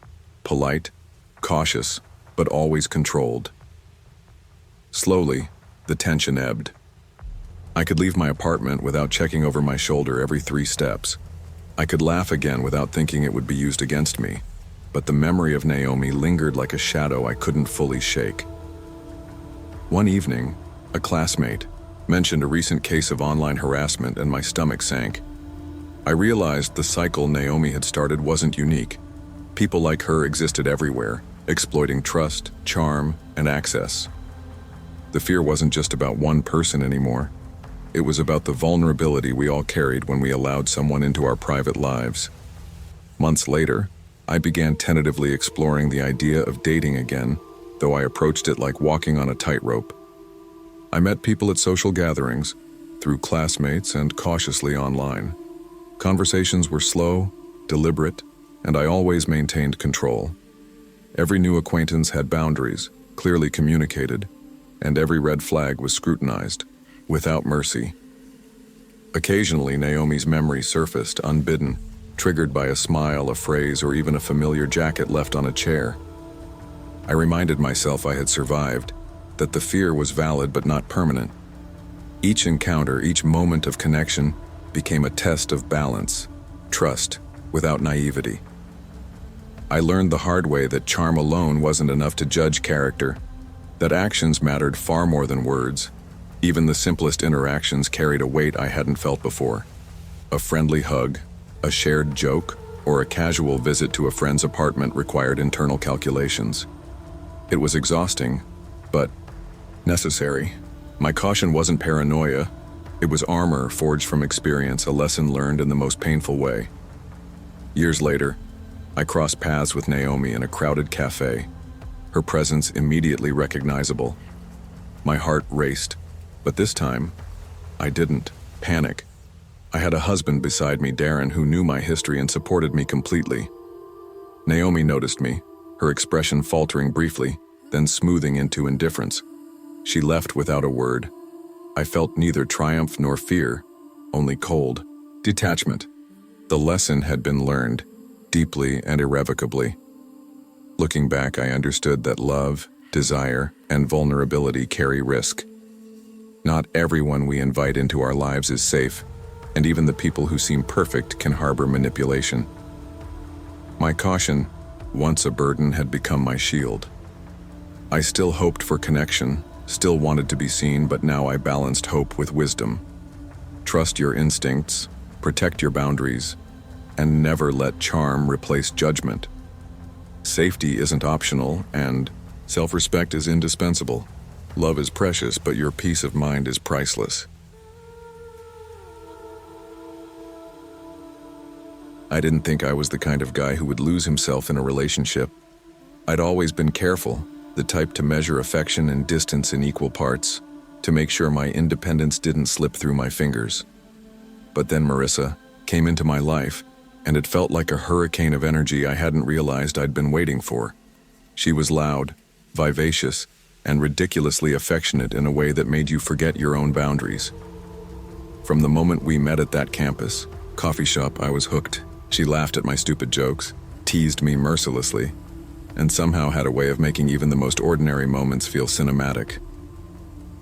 polite, cautious, but always controlled. Slowly, the tension ebbed. I could leave my apartment without checking over my shoulder every 3 steps. I could laugh again without thinking it would be used against me, but the memory of Naomi lingered like a shadow I couldn't fully shake. One evening, a classmate mentioned a recent case of online harassment and my stomach sank. I realized the cycle Naomi had started wasn't unique. People like her existed everywhere, exploiting trust, charm, and access. The fear wasn't just about one person anymore. It was about the vulnerability we all carried when we allowed someone into our private lives. Months later, I began tentatively exploring the idea of dating again, though I approached it like walking on a tightrope. I met people at social gatherings, through classmates, and cautiously online. Conversations were slow, deliberate, and I always maintained control. Every new acquaintance had boundaries, clearly communicated, and every red flag was scrutinized, without mercy. Occasionally, Naomi's memory surfaced, unbidden, triggered by a smile, a phrase, or even a familiar jacket left on a chair. I reminded myself I had survived, that the fear was valid but not permanent. Each encounter, each moment of connection, became a test of balance, trust, without naivety. I learned the hard way that charm alone wasn't enough to judge character, that actions mattered far more than words. Even the simplest interactions carried a weight I hadn't felt before. A friendly hug, a shared joke, or a casual visit to a friend's apartment required internal calculations. It was exhausting, but necessary. My caution wasn't paranoia. It was armor forged from experience, a lesson learned in the most painful way. Years later, I crossed paths with Naomi in a crowded cafe, her presence immediately recognizable. My heart raced, but this time, I didn't panic. I had a husband beside me, Darren, who knew my history and supported me completely. Naomi noticed me, her expression faltering briefly, then smoothing into indifference. She left without a word. I felt neither triumph nor fear, only cold detachment. The lesson had been learned, deeply and irrevocably. Looking back, I understood that love, desire, and vulnerability carry risk. Not everyone we invite into our lives is safe, and even the people who seem perfect can harbor manipulation. My caution, once a burden, had become my shield. I still hoped for connection, still wanted to be seen, but now I balanced hope with wisdom. Trust your instincts, protect your boundaries, and never let charm replace judgment. Safety isn't optional, and self-respect is indispensable. Love is precious, but your peace of mind is priceless. I didn't think I was the kind of guy who would lose himself in a relationship. I'd always been careful, the type to measure affection and distance in equal parts, to make sure my independence didn't slip through my fingers. But then Marissa came into my life, and it felt like a hurricane of energy I hadn't realized I'd been waiting for. She was loud, vivacious, and ridiculously affectionate in a way that made you forget your own boundaries. From the moment we met at that campus coffee shop, I was hooked. She laughed at my stupid jokes, teased me mercilessly, and somehow had a way of making even the most ordinary moments feel cinematic.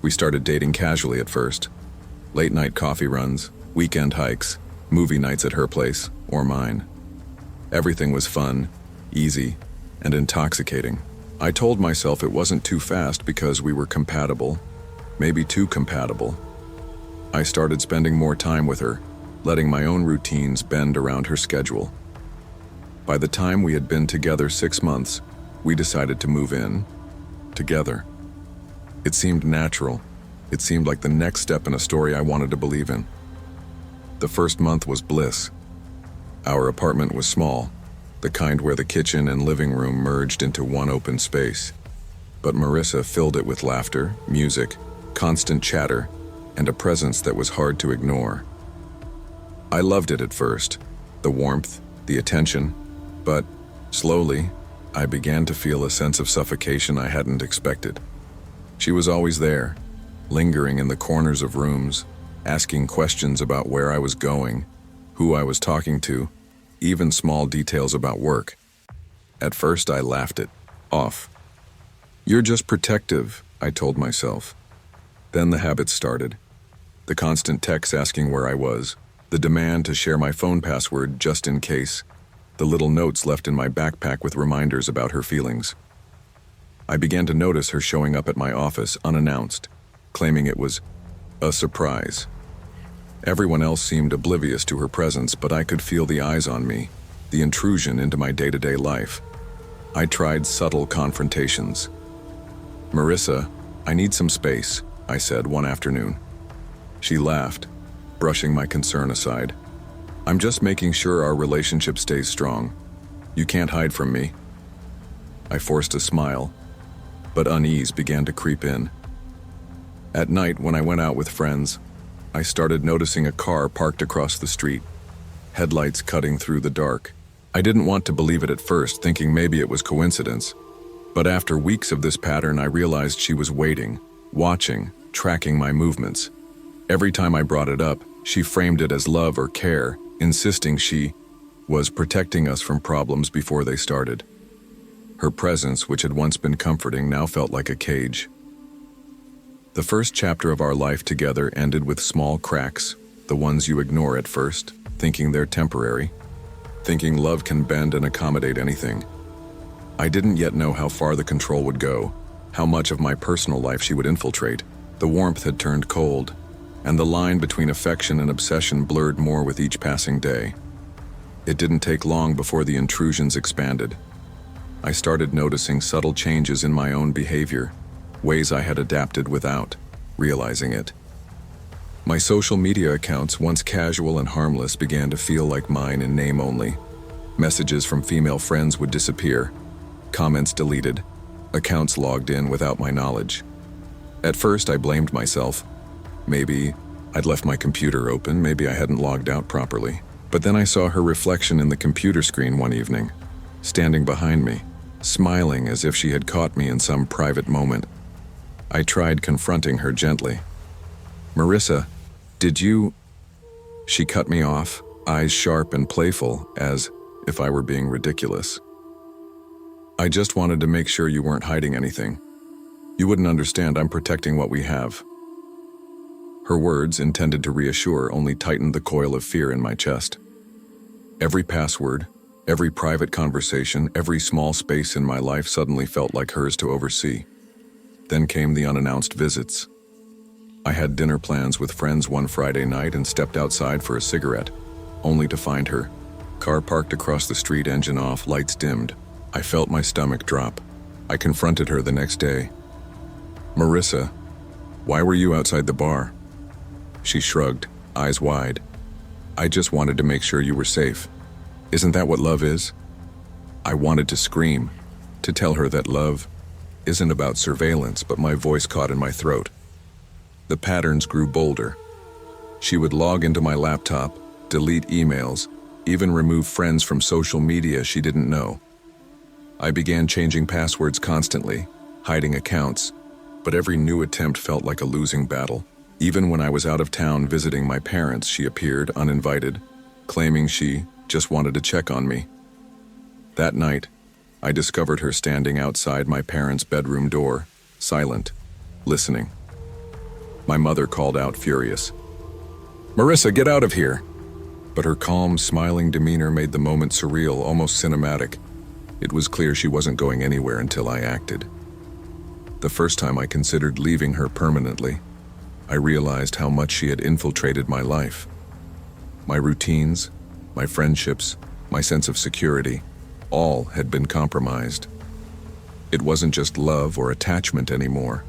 We started dating casually at first. Late-night coffee runs, weekend hikes, movie nights at her place or mine. Everything was fun, easy, and intoxicating. I told myself it wasn't too fast because we were compatible, maybe too compatible. I started spending more time with her, letting my own routines bend around her schedule. By the time we had been together 6 months, we decided to move in together. It seemed natural. It seemed like the next step in a story I wanted to believe in. The first month was bliss. Our apartment was small, the kind where the kitchen and living room merged into one open space. But Marissa filled it with laughter, music, constant chatter, and a presence that was hard to ignore. I loved it at first, the warmth, the attention, but slowly, I began to feel a sense of suffocation I hadn't expected. She was always there, lingering in the corners of rooms, asking questions about where I was going, who I was talking to, even small details about work. At first, I laughed it off. "You're just protective," I told myself. Then the habit started. The constant texts asking where I was, the demand to share my phone password just in case, the little notes left in my backpack with reminders about her feelings. I began to notice her showing up at my office unannounced, claiming it was a surprise. Everyone else seemed oblivious to her presence, but I could feel the eyes on me, the intrusion into my day-to-day life. I tried subtle confrontations. "Marissa, I need some space," I said one afternoon. She laughed, brushing my concern aside. "I'm just making sure our relationship stays strong. You can't hide from me." I forced a smile, but unease began to creep in. At night, when I went out with friends, I started noticing a car parked across the street, headlights cutting through the dark. I didn't want to believe it at first, thinking maybe it was coincidence. But after weeks of this pattern, I realized she was waiting, watching, tracking my movements. Every time I brought it up, she framed it as love or care, insisting she was protecting us from problems before they started. Her presence, which had once been comforting, now felt like a cage. The first chapter of our life together ended with small cracks, the ones you ignore at first, thinking they're temporary, thinking love can bend and accommodate anything. I didn't yet know how far the control would go, how much of my personal life she would infiltrate. The warmth had turned cold, and the line between affection and obsession blurred more with each passing day. It didn't take long before the intrusions expanded. I started noticing subtle changes in my own behavior, ways I had adapted without realizing it. My social media accounts, once casual and harmless, began to feel like mine in name only. Messages from female friends would disappear, comments deleted, accounts logged in without my knowledge. At first, I blamed myself. Maybe I'd left my computer open, maybe I hadn't logged out properly. But then I saw her reflection in the computer screen one evening, standing behind me, smiling as if she had caught me in some private moment. I tried confronting her gently. "Marissa, did you—" She cut me off, eyes sharp and playful, as if I were being ridiculous. "I just wanted to make sure you weren't hiding anything. You wouldn't understand, I'm protecting what we have." Her words, intended to reassure, only tightened the coil of fear in my chest. Every password, every private conversation, every small space in my life suddenly felt like hers to oversee. Then came the unannounced visits. I had dinner plans with friends one Friday night and stepped outside for a cigarette, only to find her. Car parked across the street, engine off, lights dimmed. I felt my stomach drop. I confronted her the next day. "Marissa, why were you outside the bar?" She shrugged, eyes wide. "I just wanted to make sure you were safe. Isn't that what love is?" I wanted to scream, to tell her that love isn't about surveillance, but my voice caught in my throat. The patterns grew bolder. She would log into my laptop, delete emails, even remove friends from social media she didn't know. I began changing passwords constantly, hiding accounts, but every new attempt felt like a losing battle. Even when I was out of town visiting my parents, she appeared uninvited, claiming she just wanted to check on me. That night, I discovered her standing outside my parents' bedroom door, silent, listening. My mother called out, furious. "Marissa, get out of here!" But her calm, smiling demeanor made the moment surreal, almost cinematic. It was clear she wasn't going anywhere until I acted. The first time I considered leaving her permanently, I realized how much she had infiltrated my life. My routines, my friendships, my sense of security, all had been compromised. It wasn't just love or attachment anymore.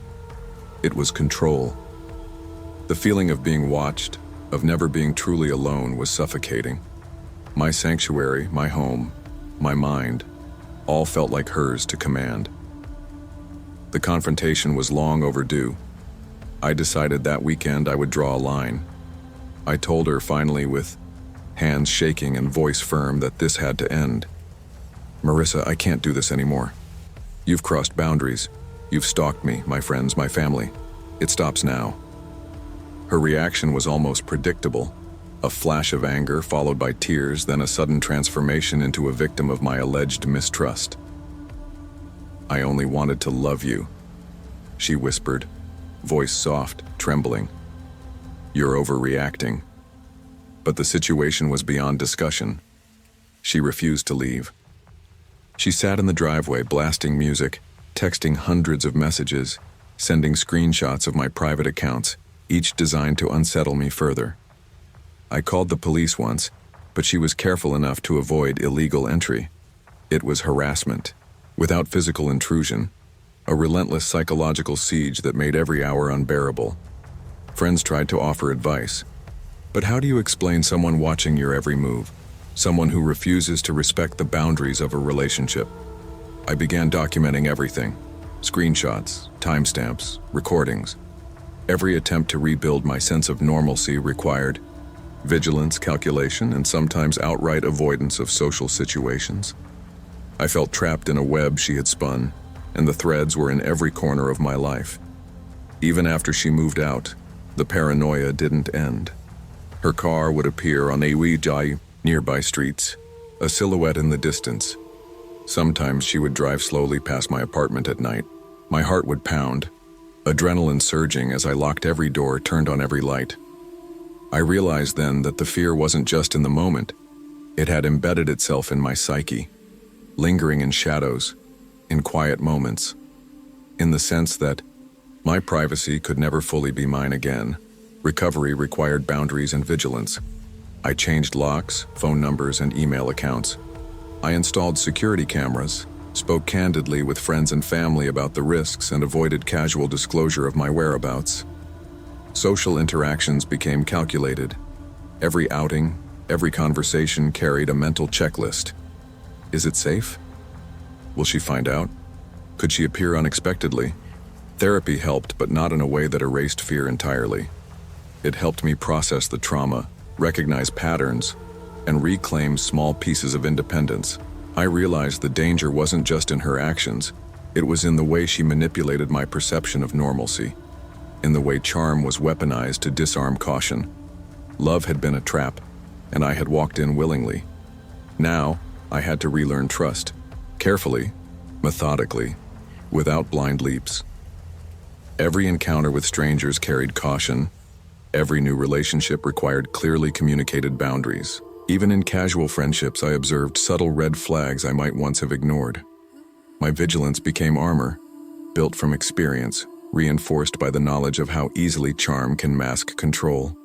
It was control. The feeling of being watched, of never being truly alone, was suffocating. My sanctuary, my home, my mind, all felt like hers to command. The confrontation was long overdue. I decided that weekend I would draw a line. I told her finally, with hands shaking and voice firm, that this had to end. "Marissa, I can't do this anymore. You've crossed boundaries. You've stalked me, my friends, my family. It stops now." Her reaction was almost predictable. A flash of anger followed by tears, then a sudden transformation into a victim of my alleged mistrust. "I only wanted to love you," she whispered, voice soft, trembling. "You're overreacting." But the situation was beyond discussion. She refused to leave. She sat in the driveway, blasting music, texting hundreds of messages, sending screenshots of my private accounts, each designed to unsettle me further. I called the police once, but she was careful enough to avoid illegal entry. It was harassment, without physical intrusion, a relentless psychological siege that made every hour unbearable. Friends tried to offer advice. But how do you explain someone watching your every move? Someone who refuses to respect the boundaries of a relationship? I began documenting everything. Screenshots, timestamps, recordings. Every attempt to rebuild my sense of normalcy required vigilance, calculation, and sometimes outright avoidance of social situations. I felt trapped in a web she had spun, and the threads were in every corner of my life. Even after she moved out, the paranoia didn't end. Her car would appear on nearby streets, a silhouette in the distance. Sometimes she would drive slowly past my apartment at night. My heart would pound, adrenaline surging as I locked every door, turned on every light. I realized then that the fear wasn't just in the moment. It had embedded itself in my psyche, lingering in shadows, in quiet moments, in the sense that my privacy could never fully be mine again. Recovery required boundaries and vigilance. I changed locks, phone numbers, and email accounts. I installed security cameras, spoke candidly with friends and family about the risks, and avoided casual disclosure of my whereabouts. Social interactions became calculated. Every outing, every conversation carried a mental checklist. Is it safe? Will she find out? Could she appear unexpectedly? Therapy helped, but not in a way that erased fear entirely. It helped me process the trauma, recognize patterns, and reclaim small pieces of independence. I realized the danger wasn't just in her actions, it was in the way she manipulated my perception of normalcy, in the way charm was weaponized to disarm caution. Love had been a trap, and I had walked in willingly. Now, I had to relearn trust, carefully, methodically, without blind leaps. Every encounter with strangers carried caution. Every new relationship required clearly communicated boundaries. Even in casual friendships, I observed subtle red flags I might once have ignored. My vigilance became armor, built from experience, reinforced by the knowledge of how easily charm can mask control.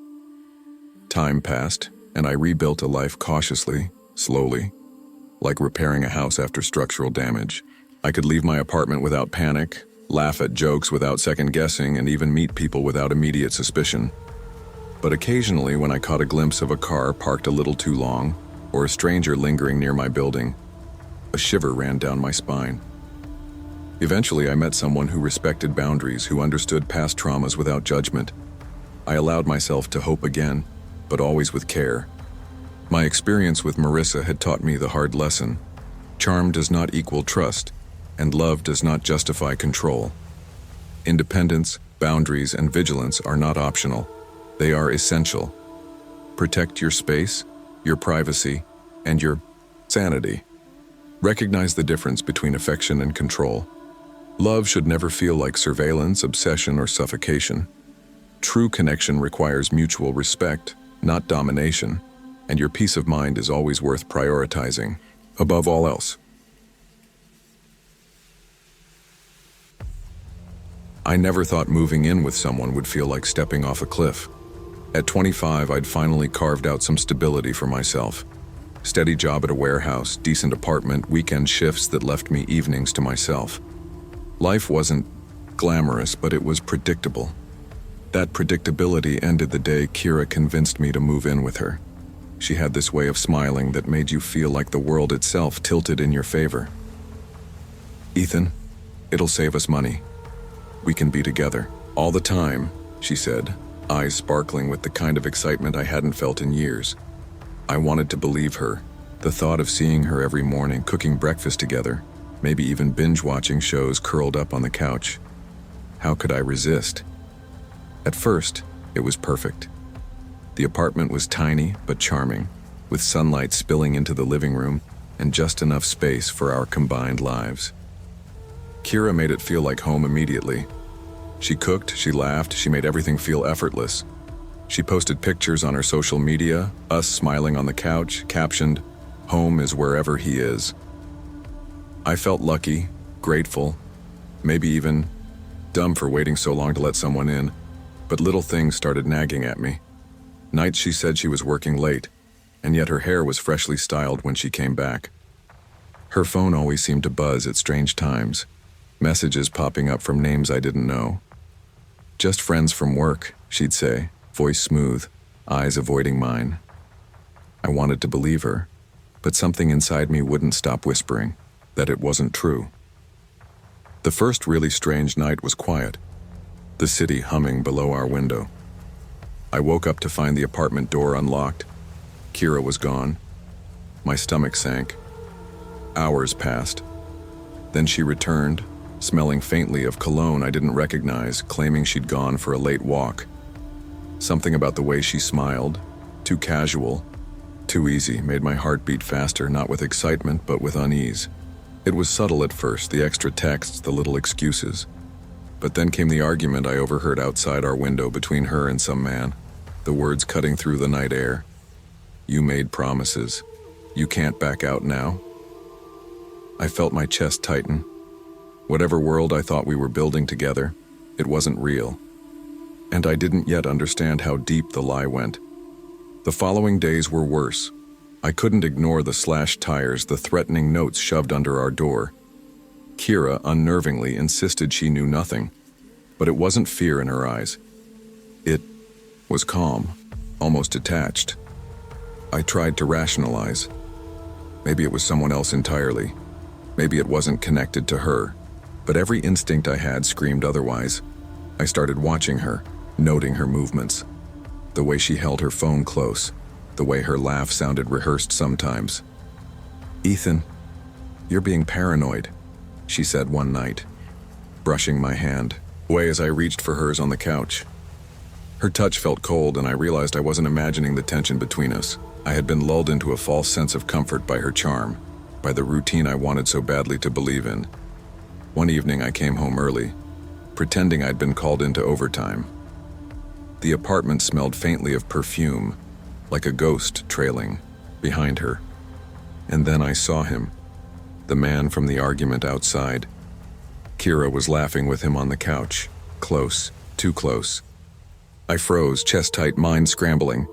Time passed, and I rebuilt a life cautiously, slowly, like repairing a house after structural damage. I could leave my apartment without panic, laugh at jokes without second-guessing, and even meet people without immediate suspicion. But occasionally, when I caught a glimpse of a car parked a little too long, or a stranger lingering near my building, a shiver ran down my spine. Eventually, I met someone who respected boundaries, who understood past traumas without judgment. I allowed myself to hope again, but always with care. My experience with Marissa had taught me the hard lesson. Charm does not equal trust, and love does not justify control. Independence, boundaries, and vigilance are not optional. They are essential. Protect your space, your privacy, and your sanity. Recognize the difference between affection and control. Love should never feel like surveillance, obsession, or suffocation. True connection requires mutual respect, not domination, and your peace of mind is always worth prioritizing, above all else. I never thought moving in with someone would feel like stepping off a cliff. At 25, I'd finally carved out some stability for myself. Steady job at a warehouse, decent apartment, weekend shifts that left me evenings to myself. Life wasn't glamorous, but it was predictable. That predictability ended the day Kira convinced me to move in with her. She had this way of smiling that made you feel like the world itself tilted in your favor. "Ethan, it'll save us money. We can be together all the time," she said, eyes sparkling with the kind of excitement I hadn't felt in years. I wanted to believe her. The thought of seeing her every morning, cooking breakfast together, maybe even binge-watching shows curled up on the couch. How could I resist? At first, it was perfect. The apartment was tiny but charming, with sunlight spilling into the living room and just enough space for our combined lives. Kira made it feel like home immediately. She cooked, she laughed, she made everything feel effortless. She posted pictures on her social media, us smiling on the couch, captioned, "Home is wherever he is." I felt lucky, grateful, maybe even dumb for waiting so long to let someone in, but little things started nagging at me. Nights she said she was working late, and yet her hair was freshly styled when she came back. Her phone always seemed to buzz at strange times, messages popping up from names I didn't know. "Just friends from work," she'd say, voice smooth, eyes avoiding mine. I wanted to believe her, but something inside me wouldn't stop whispering that it wasn't true. The first really strange night was quiet, the city humming below our window. I woke up to find the apartment door unlocked. Kira was gone. My stomach sank. Hours passed. Then she returned, smelling faintly of cologne I didn't recognize, claiming she'd gone for a late walk. Something about the way she smiled, too casual, too easy, made my heart beat faster, not with excitement, but with unease. It was subtle at first, the extra texts, the little excuses. But then came the argument I overheard outside our window between her and some man, the words cutting through the night air. "You made promises. You can't back out now." I felt my chest tighten. Whatever world I thought we were building together, it wasn't real. And I didn't yet understand how deep the lie went. The following days were worse. I couldn't ignore the slashed tires, the threatening notes shoved under our door. Kira unnervingly insisted she knew nothing, but it wasn't fear in her eyes. It was calm, almost detached. I tried to rationalize. Maybe it was someone else entirely. Maybe it wasn't connected to her. But every instinct I had screamed otherwise. I started watching her, noting her movements. The way she held her phone close, the way her laugh sounded rehearsed sometimes. "Ethan, you're being paranoid," she said one night, brushing my hand away as I reached for hers on the couch. Her touch felt cold, and I realized I wasn't imagining the tension between us. I had been lulled into a false sense of comfort by her charm, by the routine I wanted so badly to believe in. One evening I came home early, pretending I'd been called into overtime. The apartment smelled faintly of perfume, like a ghost trailing behind her. And then I saw him, the man from the argument outside. Kira was laughing with him on the couch, close, too close. I froze, chest tight, mind scrambling.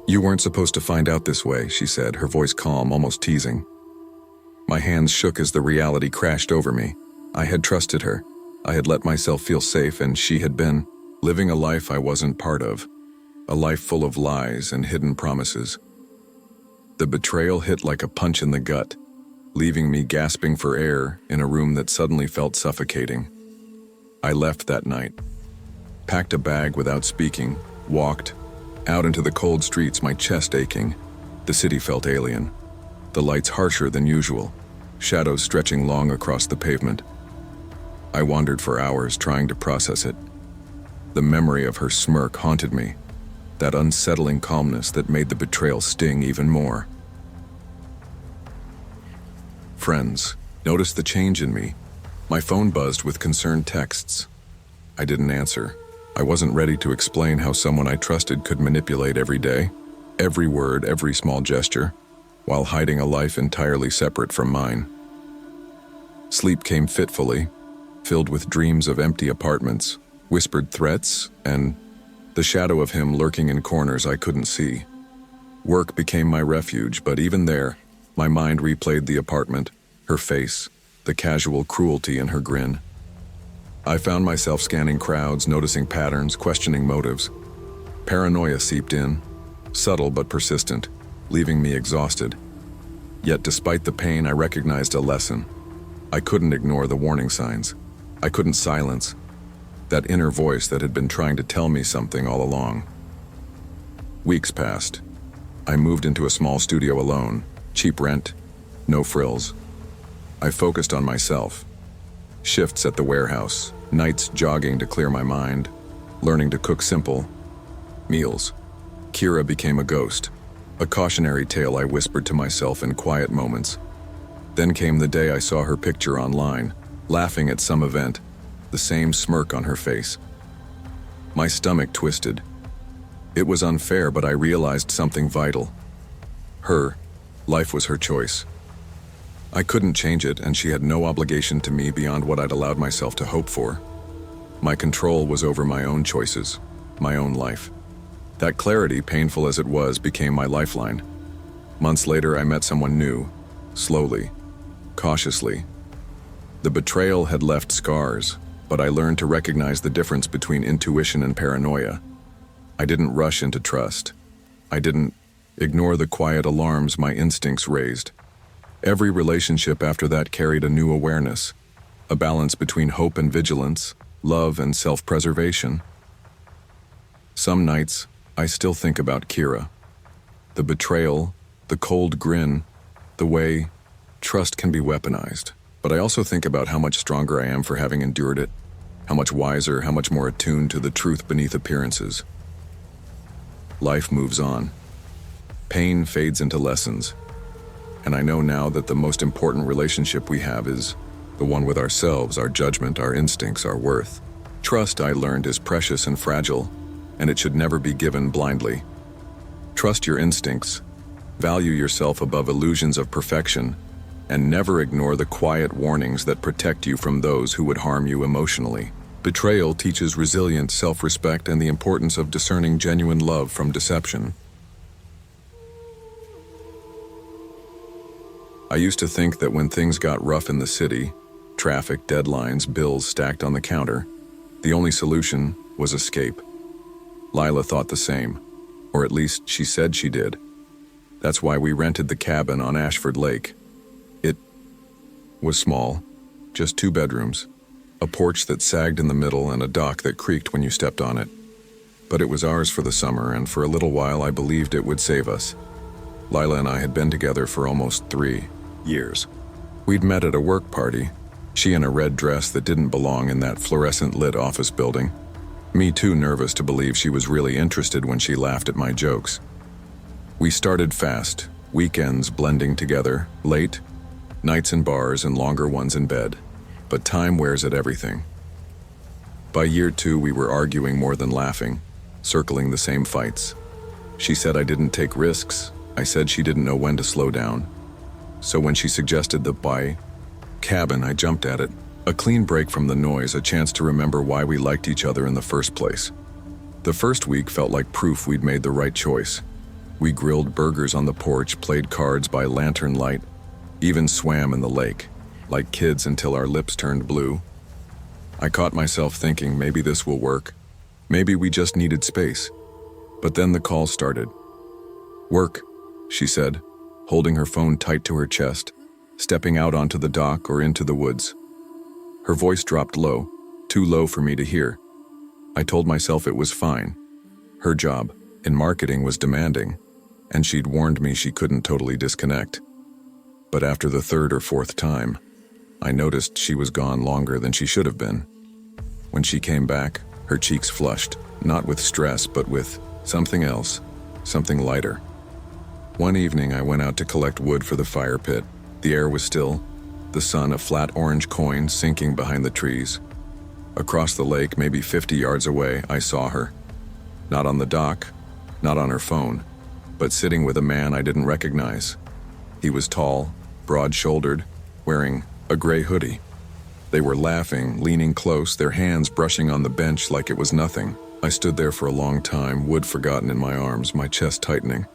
"You weren't supposed to find out this way," she said, her voice calm, almost teasing. My hands shook as the reality crashed over me. I had trusted her. I had let myself feel safe, and she had been living a life I wasn't part of, a life full of lies and hidden promises. The betrayal hit like a punch in the gut, leaving me gasping for air in a room that suddenly felt suffocating. I left that night, packed a bag without speaking, walked out into the cold streets, my chest aching. The city felt alien, the lights harsher than usual, shadows stretching long across the pavement. I wandered for hours trying to process it. The memory of her smirk haunted me, that unsettling calmness that made the betrayal sting even more. Friends noticed the change in me. My phone buzzed with concerned texts. I didn't answer. I wasn't ready to explain how someone I trusted could manipulate every day. every word, every small gesture, while hiding a life entirely separate from mine. Sleep came fitfully, filled with dreams of empty apartments, whispered threats, and the shadow of him lurking in corners I couldn't see. Work became my refuge, but even there, my mind replayed the apartment, her face, the casual cruelty in her grin. I found myself scanning crowds, noticing patterns, questioning motives. Paranoia seeped in, subtle but persistent, leaving me exhausted. Yet despite the pain, I recognized a lesson. I couldn't ignore the warning signs. I couldn't silence that inner voice that had been trying to tell me something all along. Weeks passed. I moved into a small studio alone, cheap rent, no frills. I focused on myself. Shifts at the warehouse, nights jogging to clear my mind, learning to cook simple meals. Kira became a ghost, a cautionary tale I whispered to myself in quiet moments. Then came the day I saw her picture online, laughing at some event, the same smirk on her face. My stomach twisted. It was unfair, but I realized something vital. Her life was her choice. I couldn't change it, and she had no obligation to me beyond what I'd allowed myself to hope for. My control was over my own choices, my own life. That clarity, painful as it was, became my lifeline. Months later, I met someone new, slowly, cautiously. The betrayal had left scars, but I learned to recognize the difference between intuition and paranoia. I didn't rush into trust. I didn't ignore the quiet alarms my instincts raised. Every relationship after that carried a new awareness, a balance between hope and vigilance, love and self-preservation. Some nights, I still think about Kira. The betrayal, the cold grin, the way trust can be weaponized. But I also think about how much stronger I am for having endured it, how much wiser, how much more attuned to the truth beneath appearances. Life moves on. Pain fades into lessons. And I know now that the most important relationship we have is the one with ourselves, our judgment, our instincts, our worth. Trust, I learned, is precious and fragile, and it should never be given blindly. Trust your instincts, value yourself above illusions of perfection, and never ignore the quiet warnings that protect you from those who would harm you emotionally. Betrayal teaches resilience, self-respect, and the importance of discerning genuine love from deception. I used to think that when things got rough in the city, traffic, deadlines, bills stacked on the counter, the only solution was escape. Lila thought the same, or at least she said she did. That's why we rented the cabin on Ashford Lake. It was small, just 2 bedrooms, a porch that sagged in the middle and a dock that creaked when you stepped on it. But it was ours for the summer, and for a little while I believed it would save us. Lila and I had been together for almost 3 years. We'd met at a work party, she in a red dress that didn't belong in that fluorescent-lit office building. Me too nervous to believe she was really interested when she laughed at my jokes. We started fast, weekends blending together, late, nights in bars and longer ones in bed. But time wears at everything. By year 2, we were arguing more than laughing, circling the same fights. She said I didn't take risks. I said she didn't know when to slow down. So when she suggested the cabin, I jumped at it. A clean break from the noise, a chance to remember why we liked each other in the first place. The first week felt like proof we'd made the right choice. We grilled burgers on the porch, played cards by lantern light, even swam in the lake, like kids until our lips turned blue. I caught myself thinking maybe this will work. Maybe we just needed space. But then the call started. "Work," she said, holding her phone tight to her chest, stepping out onto the dock or into the woods. Her voice dropped low, too low for me to hear. I told myself it was fine. Her job in marketing was demanding, and she'd warned me she couldn't totally disconnect. But after the 3rd or 4th time, I noticed she was gone longer than she should have been. When she came back, her cheeks flushed, not with stress, but with something else, something lighter. One evening, I went out to collect wood for the fire pit. The air was still, the sun a flat orange coin sinking behind the trees. Across the lake, maybe 50 yards away, I saw her. Not on the dock, not on her phone, but sitting with a man I didn't recognize. He was tall, broad-shouldered, wearing a gray hoodie. They were laughing, leaning close, their hands brushing on the bench like it was nothing. I stood there for a long time, wood forgotten in my arms, my chest tightening.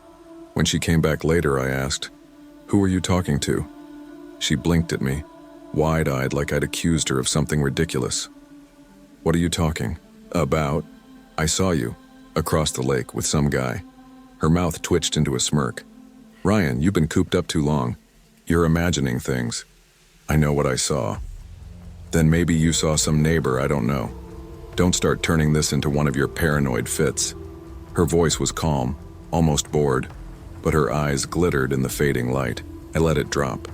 When she came back later, I asked, "Who are you talking to?" She blinked at me, wide-eyed like I'd accused her of something ridiculous. "What are you talking about?" "I saw you, across the lake, with some guy." Her mouth twitched into a smirk. "Ryan, you've been cooped up too long. You're imagining things." "I know what I saw." "Then maybe you saw some neighbor, I don't know. Don't start turning this into one of your paranoid fits." Her voice was calm, almost bored, but her eyes glittered in the fading light. I let it drop.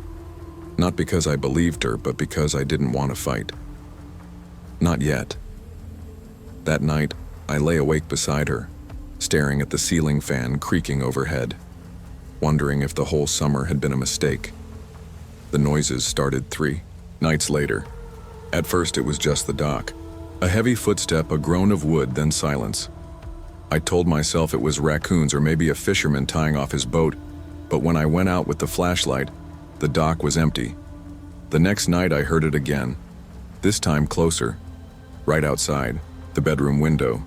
Not because I believed her, but because I didn't want to fight. Not yet. That night, I lay awake beside her, staring at the ceiling fan creaking overhead, wondering if the whole summer had been a mistake. The noises started 3 nights later. At first it was just the dock. A heavy footstep, a groan of wood, then silence. I told myself it was raccoons or maybe a fisherman tying off his boat, but when I went out with the flashlight, the dock was empty. The next night I heard it again, this time closer, right outside, the bedroom window.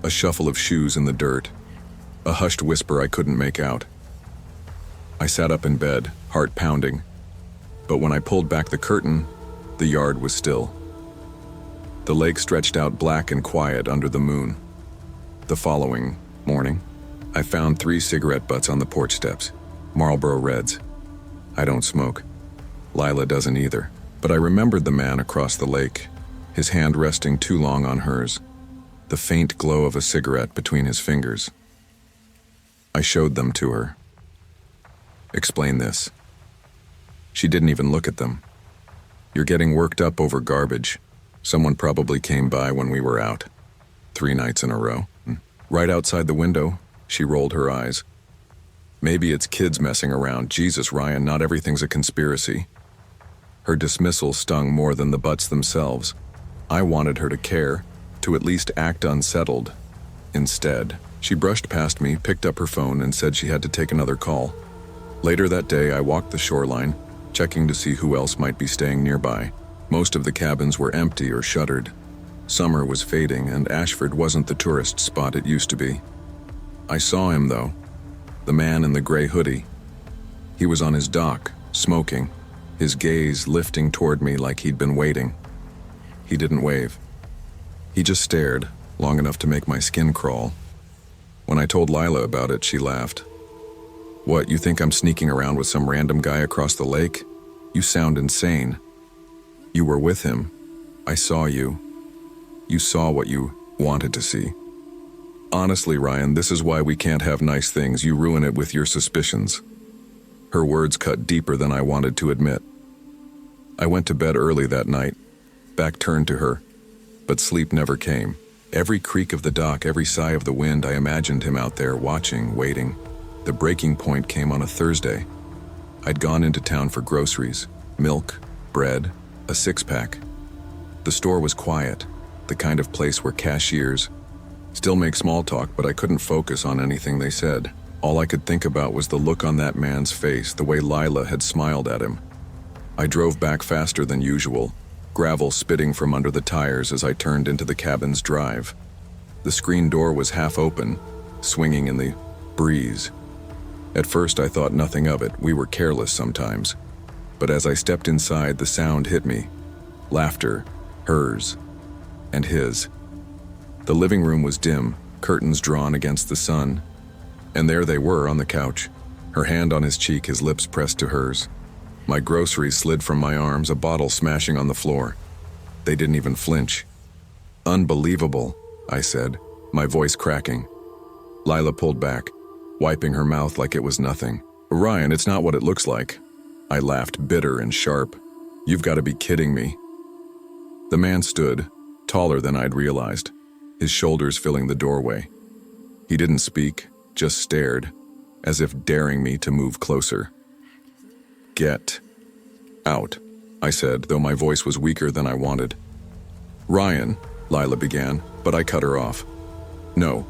A shuffle of shoes in the dirt, a hushed whisper I couldn't make out. I sat up in bed, heart pounding, but when I pulled back the curtain, the yard was still. The lake stretched out black and quiet under the moon. The following morning, I found 3 cigarette butts on the porch steps, Marlboro Reds. I don't smoke. Lila doesn't either, but I remembered the man across the lake, his hand resting too long on hers, the faint glow of a cigarette between his fingers. I showed them to her. "Explain this." She didn't even look at them. "You're getting worked up over garbage. Someone probably came by when we were out. 3 nights in a row." Right outside the window, she rolled her eyes. "Maybe it's kids messing around. Jesus, Ryan, not everything's a conspiracy." Her dismissal stung more than the butts themselves. I wanted her to care, to at least act unsettled. Instead, she brushed past me, picked up her phone, and said she had to take another call. Later that day, I walked the shoreline, checking to see who else might be staying nearby. Most of the cabins were empty or shuttered. Summer was fading, and Ashford wasn't the tourist spot it used to be. I saw him, though. The man in the gray hoodie. He was on his dock, smoking, his gaze lifting toward me like he'd been waiting. He didn't wave. He just stared, long enough to make my skin crawl. When I told Lila about it, she laughed. "What, you think I'm sneaking around with some random guy across the lake? You sound insane." "You were with him. I saw you. You saw what you wanted to see." "Honestly, Ryan, this is why we can't have nice things. You ruin it with your suspicions." Her words cut deeper than I wanted to admit. I went to bed early that night, back turned to her, but sleep never came. Every creak of the dock, every sigh of the wind, I imagined him out there watching, waiting. The breaking point came on a Thursday. I'd gone into town for groceries, milk, bread, a 6-pack. The store was quiet, the kind of place where cashiers still make small talk, but I couldn't focus on anything they said. All I could think about was the look on that man's face, the way Lila had smiled at him. I drove back faster than usual, gravel spitting from under the tires as I turned into the cabin's drive. The screen door was half open, swinging in the breeze. At first I thought nothing of it, we were careless sometimes. But as I stepped inside, the sound hit me. Laughter, hers, and his. The living room was dim, curtains drawn against the sun. And there they were on the couch, her hand on his cheek, his lips pressed to hers. My groceries slid from my arms, a bottle smashing on the floor. They didn't even flinch. "Unbelievable," I said, my voice cracking. Lila pulled back, wiping her mouth like it was nothing. "Ryan, it's not what it looks like." I laughed, bitter and sharp. "You've got to be kidding me." The man stood, taller than I'd realized, his shoulders filling the doorway. He didn't speak, just stared, as if daring me to move closer. "Get out," I said, though my voice was weaker than I wanted. "Ryan," Lila began, but I cut her off. "No.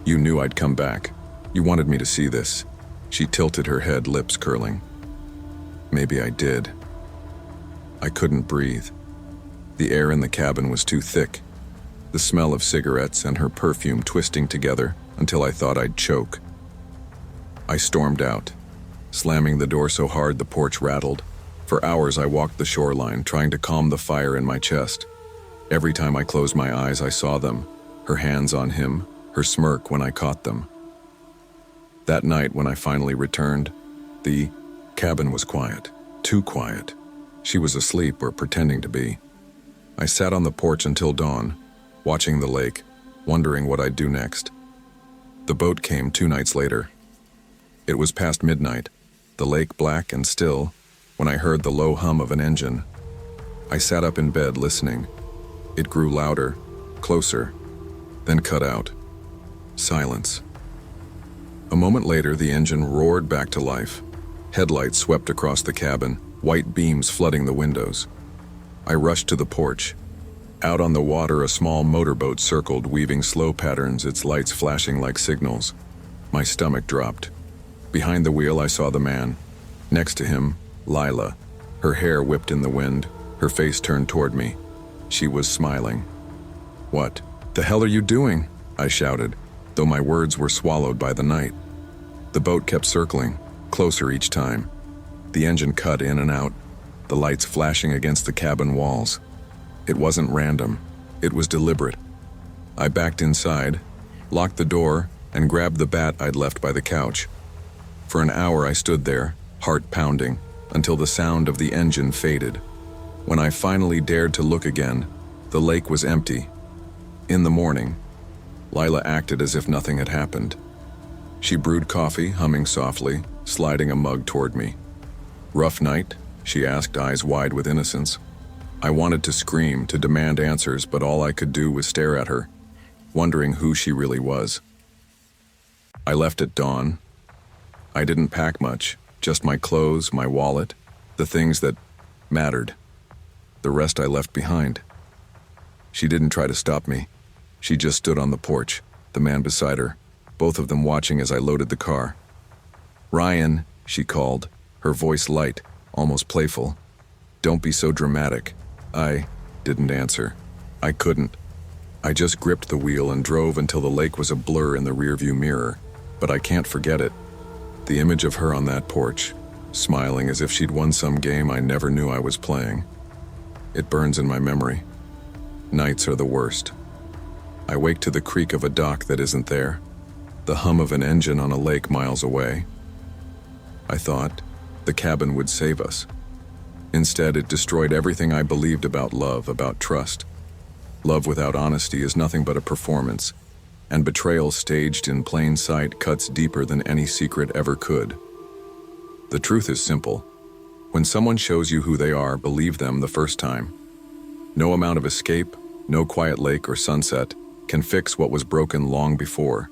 You knew I'd come back. You wanted me to see this. She tilted her head, lips curling. Maybe I did. I couldn't breathe. The air in the cabin was too thick. The smell of cigarettes and her perfume twisting together until I thought I'd choke. I stormed out, slamming the door so hard the porch rattled. For hours I walked the shoreline, trying to calm the fire in my chest. Every time I closed my eyes, I saw them, her hands on him, her smirk when I caught them. That night, when I finally returned, the cabin was quiet, too quiet. She was asleep or pretending to be. I sat on the porch until dawn, watching the lake, wondering what I'd do next. The boat came 2 nights later. It was past midnight, the lake black and still, when I heard the low hum of an engine. I sat up in bed listening. It grew louder, closer, then cut out. Silence. A moment later, the engine roared back to life. Headlights swept across the cabin, white beams flooding the windows. I rushed to the porch. Out on the water, a small motorboat circled, weaving slow patterns, its lights flashing like signals. My stomach dropped. Behind the wheel, I saw the man. Next to him, Lila. Her hair whipped in the wind, her face turned toward me. She was smiling. "What the hell are you doing?" I shouted, though my words were swallowed by the night. The boat kept circling, closer each time. The engine cut in and out, the lights flashing against the cabin walls. It wasn't random, it was deliberate. I backed inside, locked the door, and grabbed the bat I'd left by the couch. For an hour I stood there, heart pounding, until the sound of the engine faded. When I finally dared to look again, the lake was empty. In the morning, Lila acted as if nothing had happened. She brewed coffee, humming softly, sliding a mug toward me. "Rough night?" she asked, eyes wide with innocence. I wanted to scream, to demand answers, but all I could do was stare at her, wondering who she really was. I left at dawn. I didn't pack much, just my clothes, my wallet, the things that mattered. The rest I left behind. She didn't try to stop me. She just stood on the porch, the man beside her, both of them watching as I loaded the car. "Ryan," she called, her voice light, almost playful. "Don't be so dramatic." I didn't answer. I couldn't. I just gripped the wheel and drove until the lake was a blur in the rearview mirror, but I can't forget it. The image of her on that porch, smiling as if she'd won some game I never knew I was playing. It burns in my memory. Nights are the worst. I wake to the creak of a dock that isn't there, the hum of an engine on a lake miles away. I thought the cabin would save us. Instead, it destroyed everything I believed about love, about trust. Love without honesty is nothing but a performance, and betrayal staged in plain sight cuts deeper than any secret ever could. The truth is simple. When someone shows you who they are, believe them the first time. No amount of escape, no quiet lake or sunset can fix what was broken long before.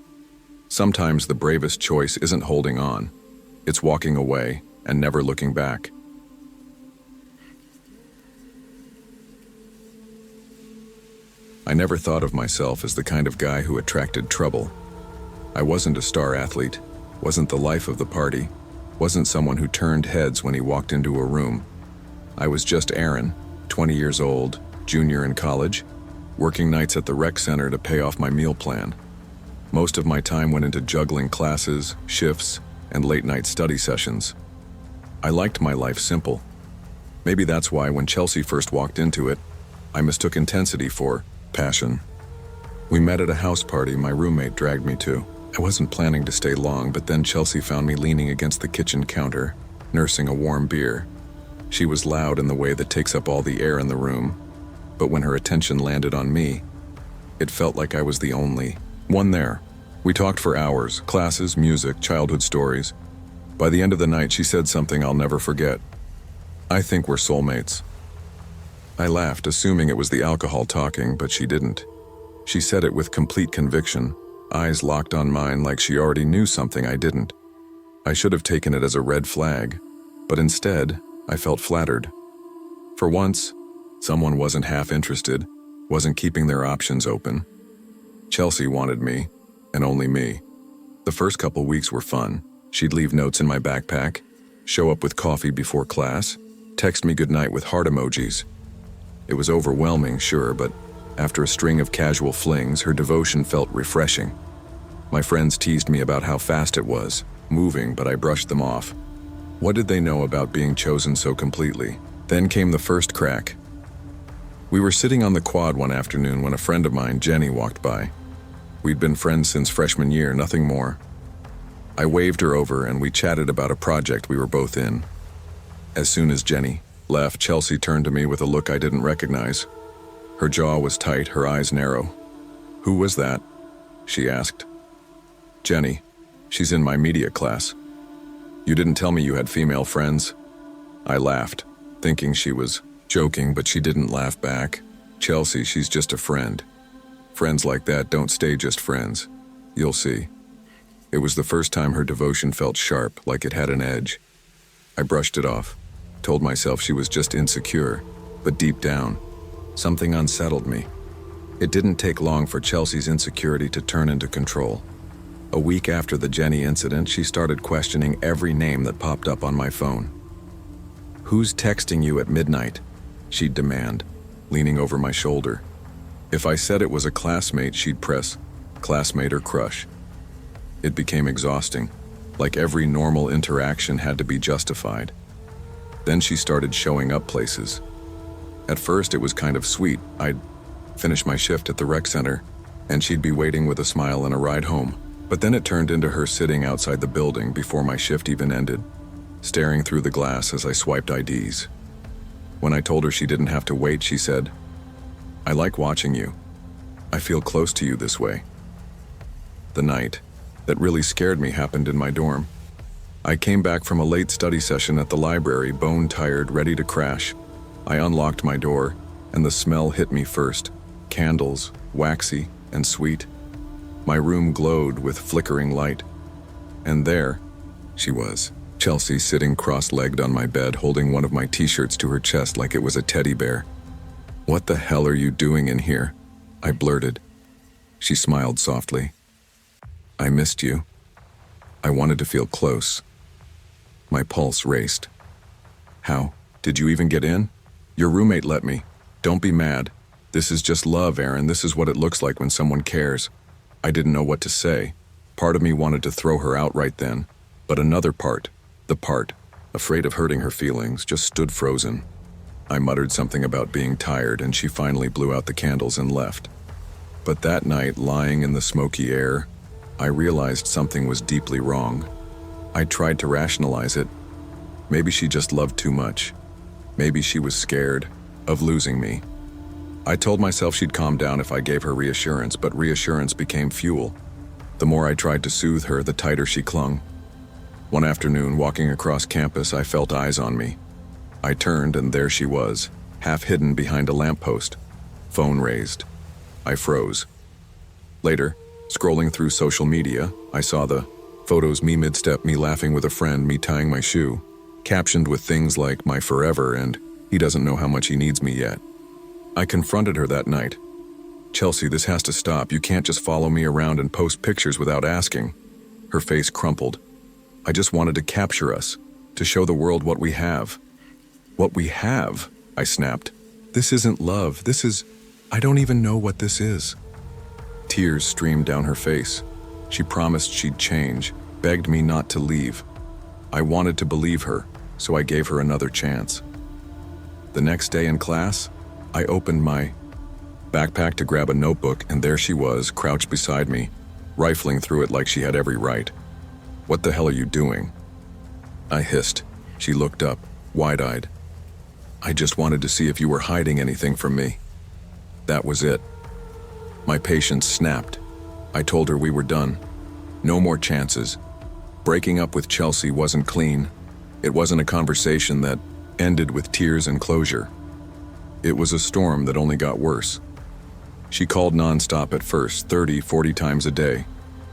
Sometimes the bravest choice isn't holding on. It's walking away and never looking back. I never thought of myself as the kind of guy who attracted trouble. I wasn't a star athlete, wasn't the life of the party, wasn't someone who turned heads when he walked into a room. I was just Aaron, 20 years old, junior in college, working nights at the rec center to pay off my meal plan. Most of my time went into juggling classes, shifts, and late-night study sessions. I liked my life simple. Maybe that's why when Chelsea first walked into it, I mistook intensity for passion. We met at a house party my roommate dragged me to. I wasn't planning to stay long, but then Chelsea found me leaning against the kitchen counter, nursing a warm beer. She was loud in the way that takes up all the air in the room, but when her attention landed on me, it felt like I was the only one there. We talked for hours, classes, music, childhood stories. By the end of the night, she said something I'll never forget. "I think we're soulmates." I laughed, assuming it was the alcohol talking, but she didn't. She said it with complete conviction, eyes locked on mine like she already knew something I didn't. I should have taken it as a red flag, but instead, I felt flattered. For once, someone wasn't half interested, wasn't keeping their options open. Chelsea wanted me, and only me. The first couple weeks were fun. She'd leave notes in my backpack, show up with coffee before class, text me goodnight with heart emojis. It was overwhelming, sure, but after a string of casual flings, her devotion felt refreshing. My friends teased me about how fast it was, moving, but I brushed them off. What did they know about being chosen so completely? Then came the first crack. We were sitting on the quad one afternoon when a friend of mine, Jenny, walked by. We'd been friends since freshman year, nothing more. I waved her over and we chatted about a project we were both in. As soon as Jenny left, Chelsea turned to me with a look I didn't recognize. Her jaw was tight, her eyes narrow. "Who was that?" she asked. "Jenny. She's in my media class." "You didn't tell me you had female friends?" I laughed, thinking she was joking, but she didn't laugh back. "Chelsea, she's just a friend. Friends like that don't stay just friends. You'll see." It was the first time her devotion felt sharp, like it had an edge. I brushed it off, told myself she was just insecure, but deep down, something unsettled me. It didn't take long for Chelsea's insecurity to turn into control. A week after the Jenny incident, she started questioning every name that popped up on my phone. "Who's texting you at midnight?" she'd demand, leaning over my shoulder. If I said it was a classmate, she'd press classmate or crush. It became exhausting, like every normal interaction had to be justified. Then she started showing up places. At first it was kind of sweet. I'd finish my shift at the rec center, and she'd be waiting with a smile and a ride home. But then it turned into her sitting outside the building before my shift even ended, staring through the glass as I swiped IDs. When I told her she didn't have to wait, she said, "I like watching you. I feel close to you this way." The night that really scared me happened in my dorm. I came back from a late study session at the library, bone-tired, ready to crash. I unlocked my door, and the smell hit me first. Candles, waxy and sweet. My room glowed with flickering light. And there she was, Chelsea, sitting cross-legged on my bed, holding one of my t-shirts to her chest like it was a teddy bear. "What the hell are you doing in here?" I blurted. She smiled softly. "I missed you. I wanted to feel close." My pulse raced. "How? Did you even get in?" "Your roommate let me. Don't be mad. This is just love, Aaron. This is what it looks like when someone cares." I didn't know what to say. Part of me wanted to throw her out right then, but another part, the part, afraid of hurting her feelings, just stood frozen. I muttered something about being tired, and she finally blew out the candles and left. But that night, lying in the smoky air, I realized something was deeply wrong. I tried to rationalize it. Maybe she just loved too much. Maybe she was scared of losing me. I told myself she'd calm down if I gave her reassurance, but reassurance became fuel. The more I tried to soothe her, the tighter she clung. One afternoon, walking across campus, I felt eyes on me. I turned, and there she was, half hidden behind a lamppost, phone raised. I froze. Later, scrolling through social media, I saw the photos, me mid-step, me laughing with a friend, me tying my shoe, captioned with things like "my forever" and "he doesn't know how much he needs me yet." I confronted her that night. "Chelsea, this has to stop. You can't just follow me around and post pictures without asking." Her face crumpled. "I just wanted to capture us, to show the world what we have." "What we have?" I snapped. "This isn't love. I don't even know what this is." Tears streamed down her face. She promised she'd change, begged me not to leave. I wanted to believe her, so I gave her another chance. The next day in class, I opened my backpack to grab a notebook, and there she was, crouched beside me, rifling through it like she had every right. "What the hell are you doing?" I hissed. She looked up, wide-eyed. "I just wanted to see if you were hiding anything from me." That was it. My patience snapped. I told her we were done. No more chances. Breaking up with Chelsea wasn't clean. It wasn't a conversation that ended with tears and closure. It was a storm that only got worse. She called nonstop at first, 30, 40 times a day.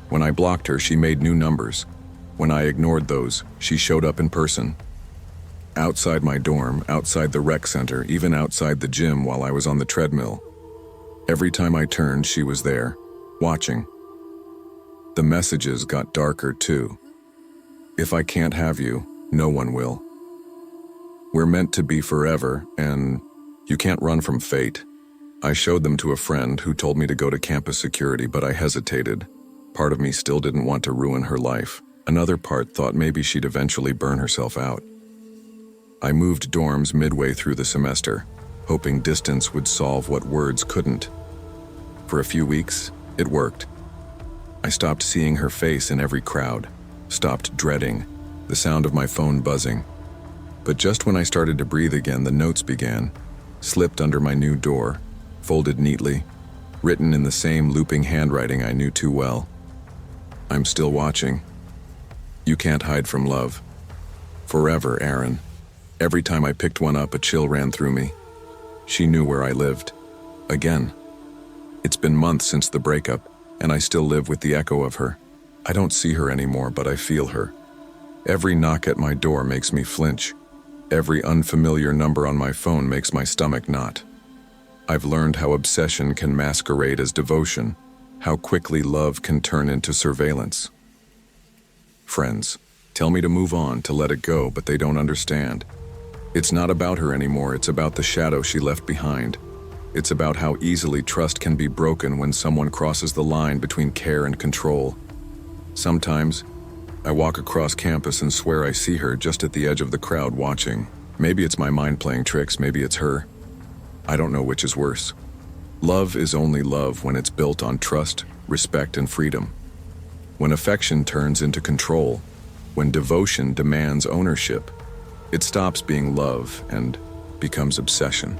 When I blocked her, she made new numbers. When I ignored those, she showed up in person. Outside my dorm, outside the rec center, even outside the gym while I was on the treadmill. Every time I turned, she was there, watching. The messages got darker too. If I can't have you, no one will. We're meant to be forever, and you can't run from fate. I showed them to a friend who told me to go to campus security, but I hesitated. Part of me still didn't want to ruin her life. Another part thought maybe she'd eventually burn herself out. I moved dorms midway through the semester, hoping distance would solve what words couldn't. For a few weeks, it worked. I stopped seeing her face in every crowd, stopped dreading the sound of my phone buzzing. But just when I started to breathe again, the notes began, slipped under my new door, folded neatly, written in the same looping handwriting I knew too well. I'm still watching. You can't hide from love. Forever, Aaron. Every time I picked one up, a chill ran through me. She knew where I lived. Again. It's been months since the breakup, and I still live with the echo of her. I don't see her anymore, but I feel her. Every knock at my door makes me flinch. Every unfamiliar number on my phone makes my stomach knot. I've learned how obsession can masquerade as devotion, how quickly love can turn into surveillance. Friends tell me to move on, to let it go, but they don't understand. It's not about her anymore, it's about the shadow she left behind. It's about how easily trust can be broken when someone crosses the line between care and control. Sometimes, I walk across campus and swear I see her just at the edge of the crowd watching. Maybe it's my mind playing tricks, maybe it's her. I don't know which is worse. Love is only love when it's built on trust, respect, and freedom. When affection turns into control, when devotion demands ownership, it stops being love and becomes obsession.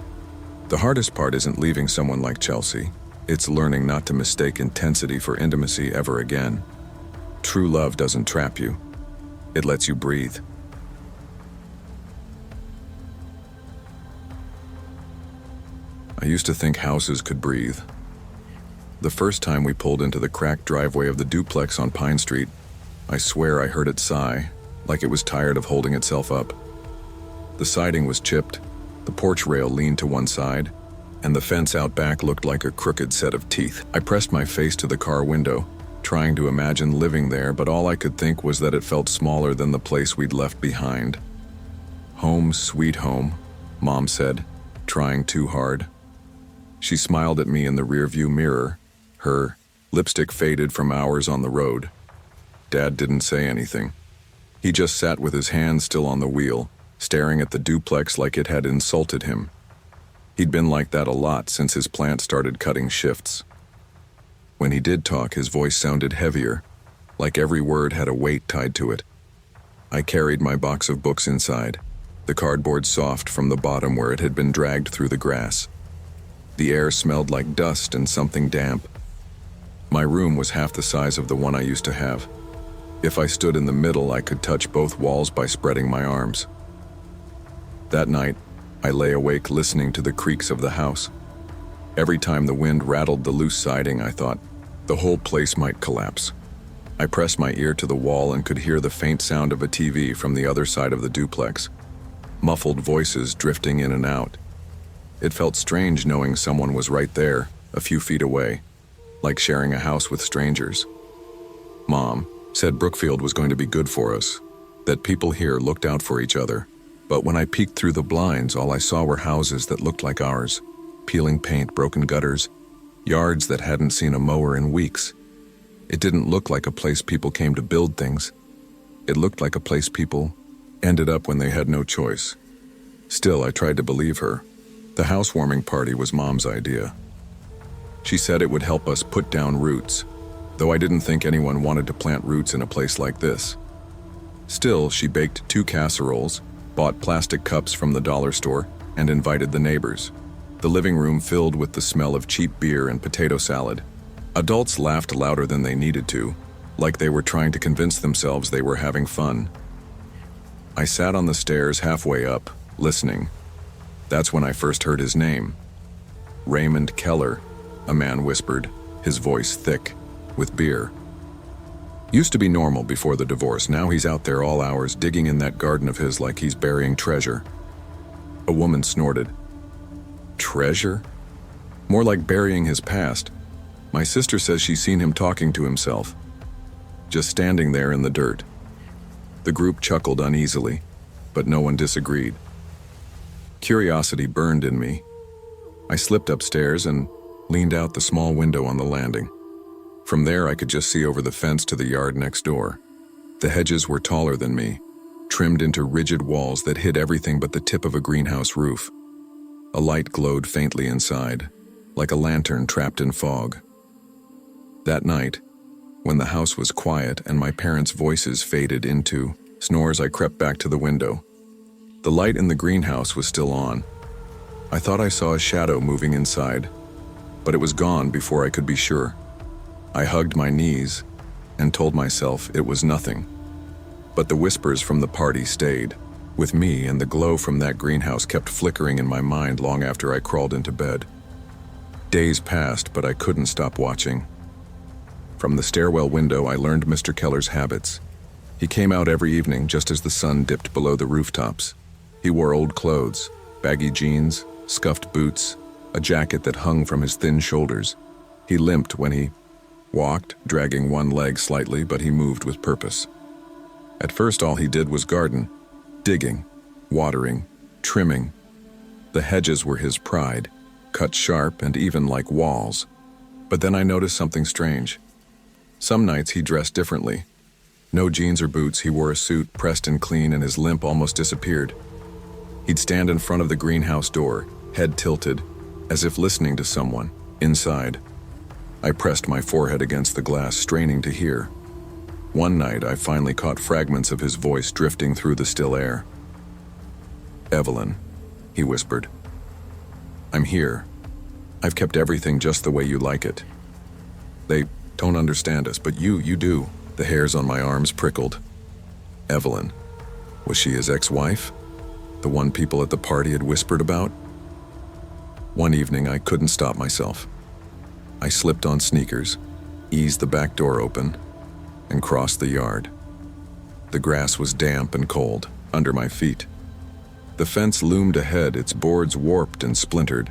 The hardest part isn't leaving someone like Chelsea. It's learning not to mistake intensity for intimacy ever again. True love doesn't trap you. It lets you breathe. I used to think houses could breathe. The first time we pulled into the cracked driveway of the duplex on Pine Street, I swear I heard it sigh, like it was tired of holding itself up. The siding was chipped, the porch rail leaned to one side, and the fence out back looked like a crooked set of teeth. I pressed my face to the car window, trying to imagine living there, but all I could think was that it felt smaller than the place we'd left behind. Home, sweet home, Mom said, trying too hard. She smiled at me in the rearview mirror, her lipstick faded from hours on the road. Dad didn't say anything. He just sat with his hands still on the wheel, staring at the duplex like it had insulted him. He'd been like that a lot since his plant started cutting shifts. When he did talk, his voice sounded heavier, like every word had a weight tied to it. I carried my box of books inside, the cardboard soft from the bottom where it had been dragged through the grass. The air smelled like dust and something damp. My room was half the size of the one I used to have. If I stood in the middle, I could touch both walls by spreading my arms. That night, I lay awake listening to the creaks of the house. Every time the wind rattled the loose siding, I thought, the whole place might collapse. I pressed my ear to the wall and could hear the faint sound of a TV from the other side of the duplex, muffled voices drifting in and out. It felt strange knowing someone was right there, a few feet away, like sharing a house with strangers. Mom said Brookfield was going to be good for us, that people here looked out for each other. But when I peeked through the blinds, all I saw were houses that looked like ours, peeling paint, broken gutters, yards that hadn't seen a mower in weeks. It didn't look like a place people came to build things. It looked like a place people ended up when they had no choice. Still, I tried to believe her. The housewarming party was Mom's idea. She said it would help us put down roots, though I didn't think anyone wanted to plant roots in a place like this. Still, she baked 2 casseroles, bought plastic cups from the dollar store, and invited the neighbors. The living room filled with the smell of cheap beer and potato salad. Adults laughed louder than they needed to, like they were trying to convince themselves they were having fun. I sat on the stairs halfway up, listening. That's when I first heard his name. Raymond Keller, a man whispered, his voice thick, with beer. Used to be normal before the divorce, now he's out there all hours digging in that garden of his like he's burying treasure. A woman snorted. Treasure? More like burying his past. My sister says she's seen him talking to himself. just standing there in the dirt. The group chuckled uneasily, but no one disagreed. Curiosity burned in me. I slipped upstairs and leaned out the small window on the landing. From there, I could just see over the fence to the yard next door. The hedges were taller than me, trimmed into rigid walls that hid everything but the tip of a greenhouse roof. A light glowed faintly inside, like a lantern trapped in fog. That night, when the house was quiet and my parents' voices faded into snores, I crept back to the window. The light in the greenhouse was still on. I thought I saw a shadow moving inside, but it was gone before I could be sure. I hugged my knees and told myself it was nothing. But the whispers from the party stayed with me, and the glow from that greenhouse kept flickering in my mind long after I crawled into bed. Days passed, but I couldn't stop watching. From the stairwell window, I learned Mr. Keller's habits. He came out every evening just as the sun dipped below the rooftops. He wore old clothes, baggy jeans, scuffed boots, a jacket that hung from his thin shoulders. He limped when he walked, dragging one leg slightly, but he moved with purpose. At first, all he did was garden, digging, watering, trimming. The hedges were his pride, cut sharp and even like walls. But then I noticed something strange. Some nights he dressed differently. No jeans or boots, he wore a suit pressed and clean, and his limp almost disappeared. He'd stand in front of the greenhouse door, head tilted, as if listening to someone inside. I pressed my forehead against the glass, straining to hear. One night, I finally caught fragments of his voice drifting through the still air. "Evelyn," he whispered. "I'm here. I've kept everything just the way you like it. They don't understand us, but you do." The hairs on my arms prickled. Evelyn. Was she his ex-wife? The one people at the party had whispered about? One evening, I couldn't stop myself. I slipped on sneakers, eased the back door open, and crossed the yard. The grass was damp and cold under my feet. The fence loomed ahead, its boards warped and splintered.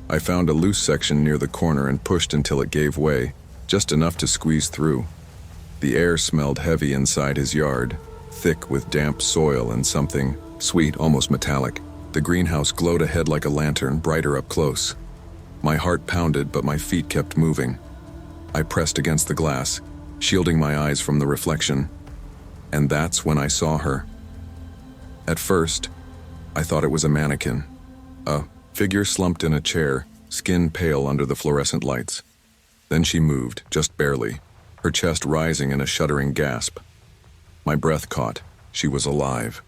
I found a loose section near the corner and pushed until it gave way, just enough to squeeze through. The air smelled heavy inside his yard, thick with damp soil and something sweet, almost metallic. The greenhouse glowed ahead like a lantern, brighter up close. My heart pounded, but my feet kept moving. I pressed against the glass, shielding my eyes from the reflection. And that's when I saw her. At first, I thought it was a mannequin. A figure slumped in a chair, skin pale under the fluorescent lights. Then she moved, just barely, her chest rising in a shuddering gasp. My breath caught. She was alive.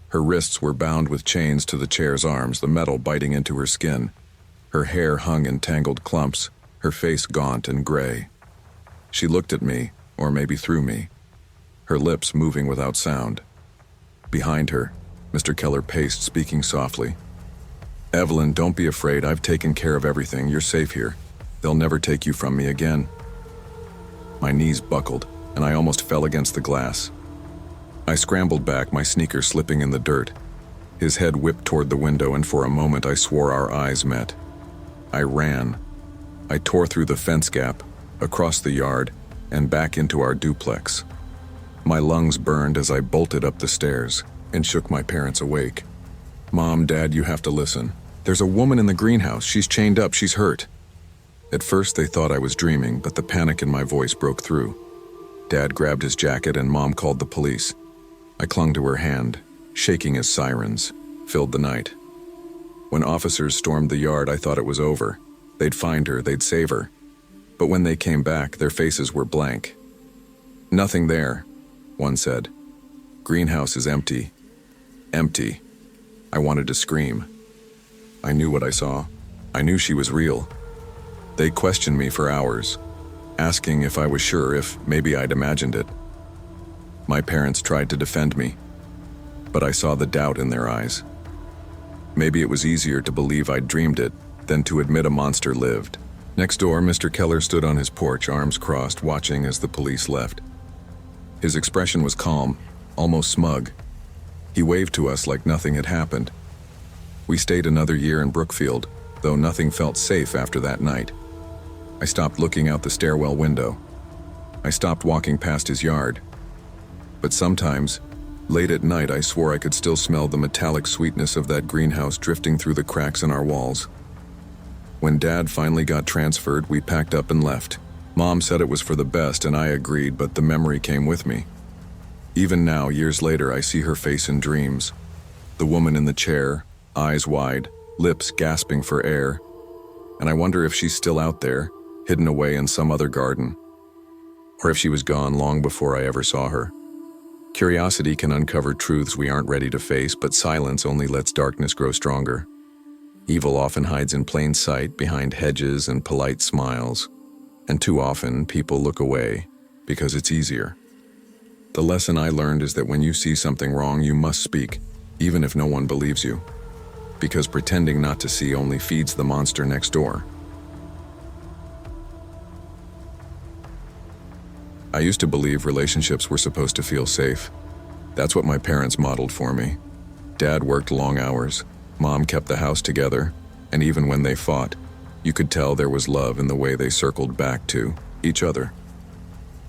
Her wrists were bound with chains to the chair's arms, the metal biting into her skin. Her hair hung in tangled clumps, her face gaunt and gray. She looked at me, or maybe through me, her lips moving without sound. Behind her, Mr. Keller paced, speaking softly. "Evelyn, don't be afraid. I've taken care of everything. You're safe here. They'll never take you from me again." My knees buckled, and I almost fell against the glass. I scrambled back, my sneakers slipping in the dirt. His head whipped toward the window, and for a moment I swore our eyes met. I ran. I tore through the fence gap, across the yard, and back into our duplex. My lungs burned as I bolted up the stairs and shook my parents awake. "Mom, Dad, you have to listen. There's a woman in the greenhouse. She's chained up. She's hurt." At first they thought I was dreaming, but the panic in my voice broke through. Dad grabbed his jacket and Mom called the police. I clung to her hand, shaking as sirens filled the night. When officers stormed the yard, I thought it was over. They'd find her, they'd save her. But when they came back, their faces were blank. "Nothing there," one said. "Greenhouse is empty. Empty." I wanted to scream. I knew what I saw. I knew she was real. They questioned me for hours, asking if I was sure, if maybe I'd imagined it. My parents tried to defend me, but I saw the doubt in their eyes. Maybe it was easier to believe I'd dreamed it than to admit a monster lived. Next door, Mr. Keller stood on his porch, arms crossed, watching as the police left. His expression was calm, almost smug. He waved to us like nothing had happened. We stayed another year in Brookfield, though nothing felt safe after that night. I stopped looking out the stairwell window. I stopped walking past his yard. But sometimes, late at night, I swore I could still smell the metallic sweetness of that greenhouse drifting through the cracks in our walls. When Dad finally got transferred, we packed up and left. Mom said it was for the best, and I agreed, but the memory came with me. Even now, years later, I see her face in dreams. The woman in the chair, eyes wide, lips gasping for air. And I wonder if she's still out there, hidden away in some other garden. Or if she was gone long before I ever saw her. Curiosity can uncover truths we aren't ready to face, but silence only lets darkness grow stronger. Evil often hides in plain sight, behind hedges and polite smiles. And too often, people look away because it's easier. The lesson I learned is that when you see something wrong, you must speak, even if no one believes you. Because pretending not to see only feeds the monster next door. I used to believe relationships were supposed to feel safe. That's what my parents modeled for me. Dad worked long hours, Mom kept the house together, and even when they fought, you could tell there was love in the way they circled back to each other.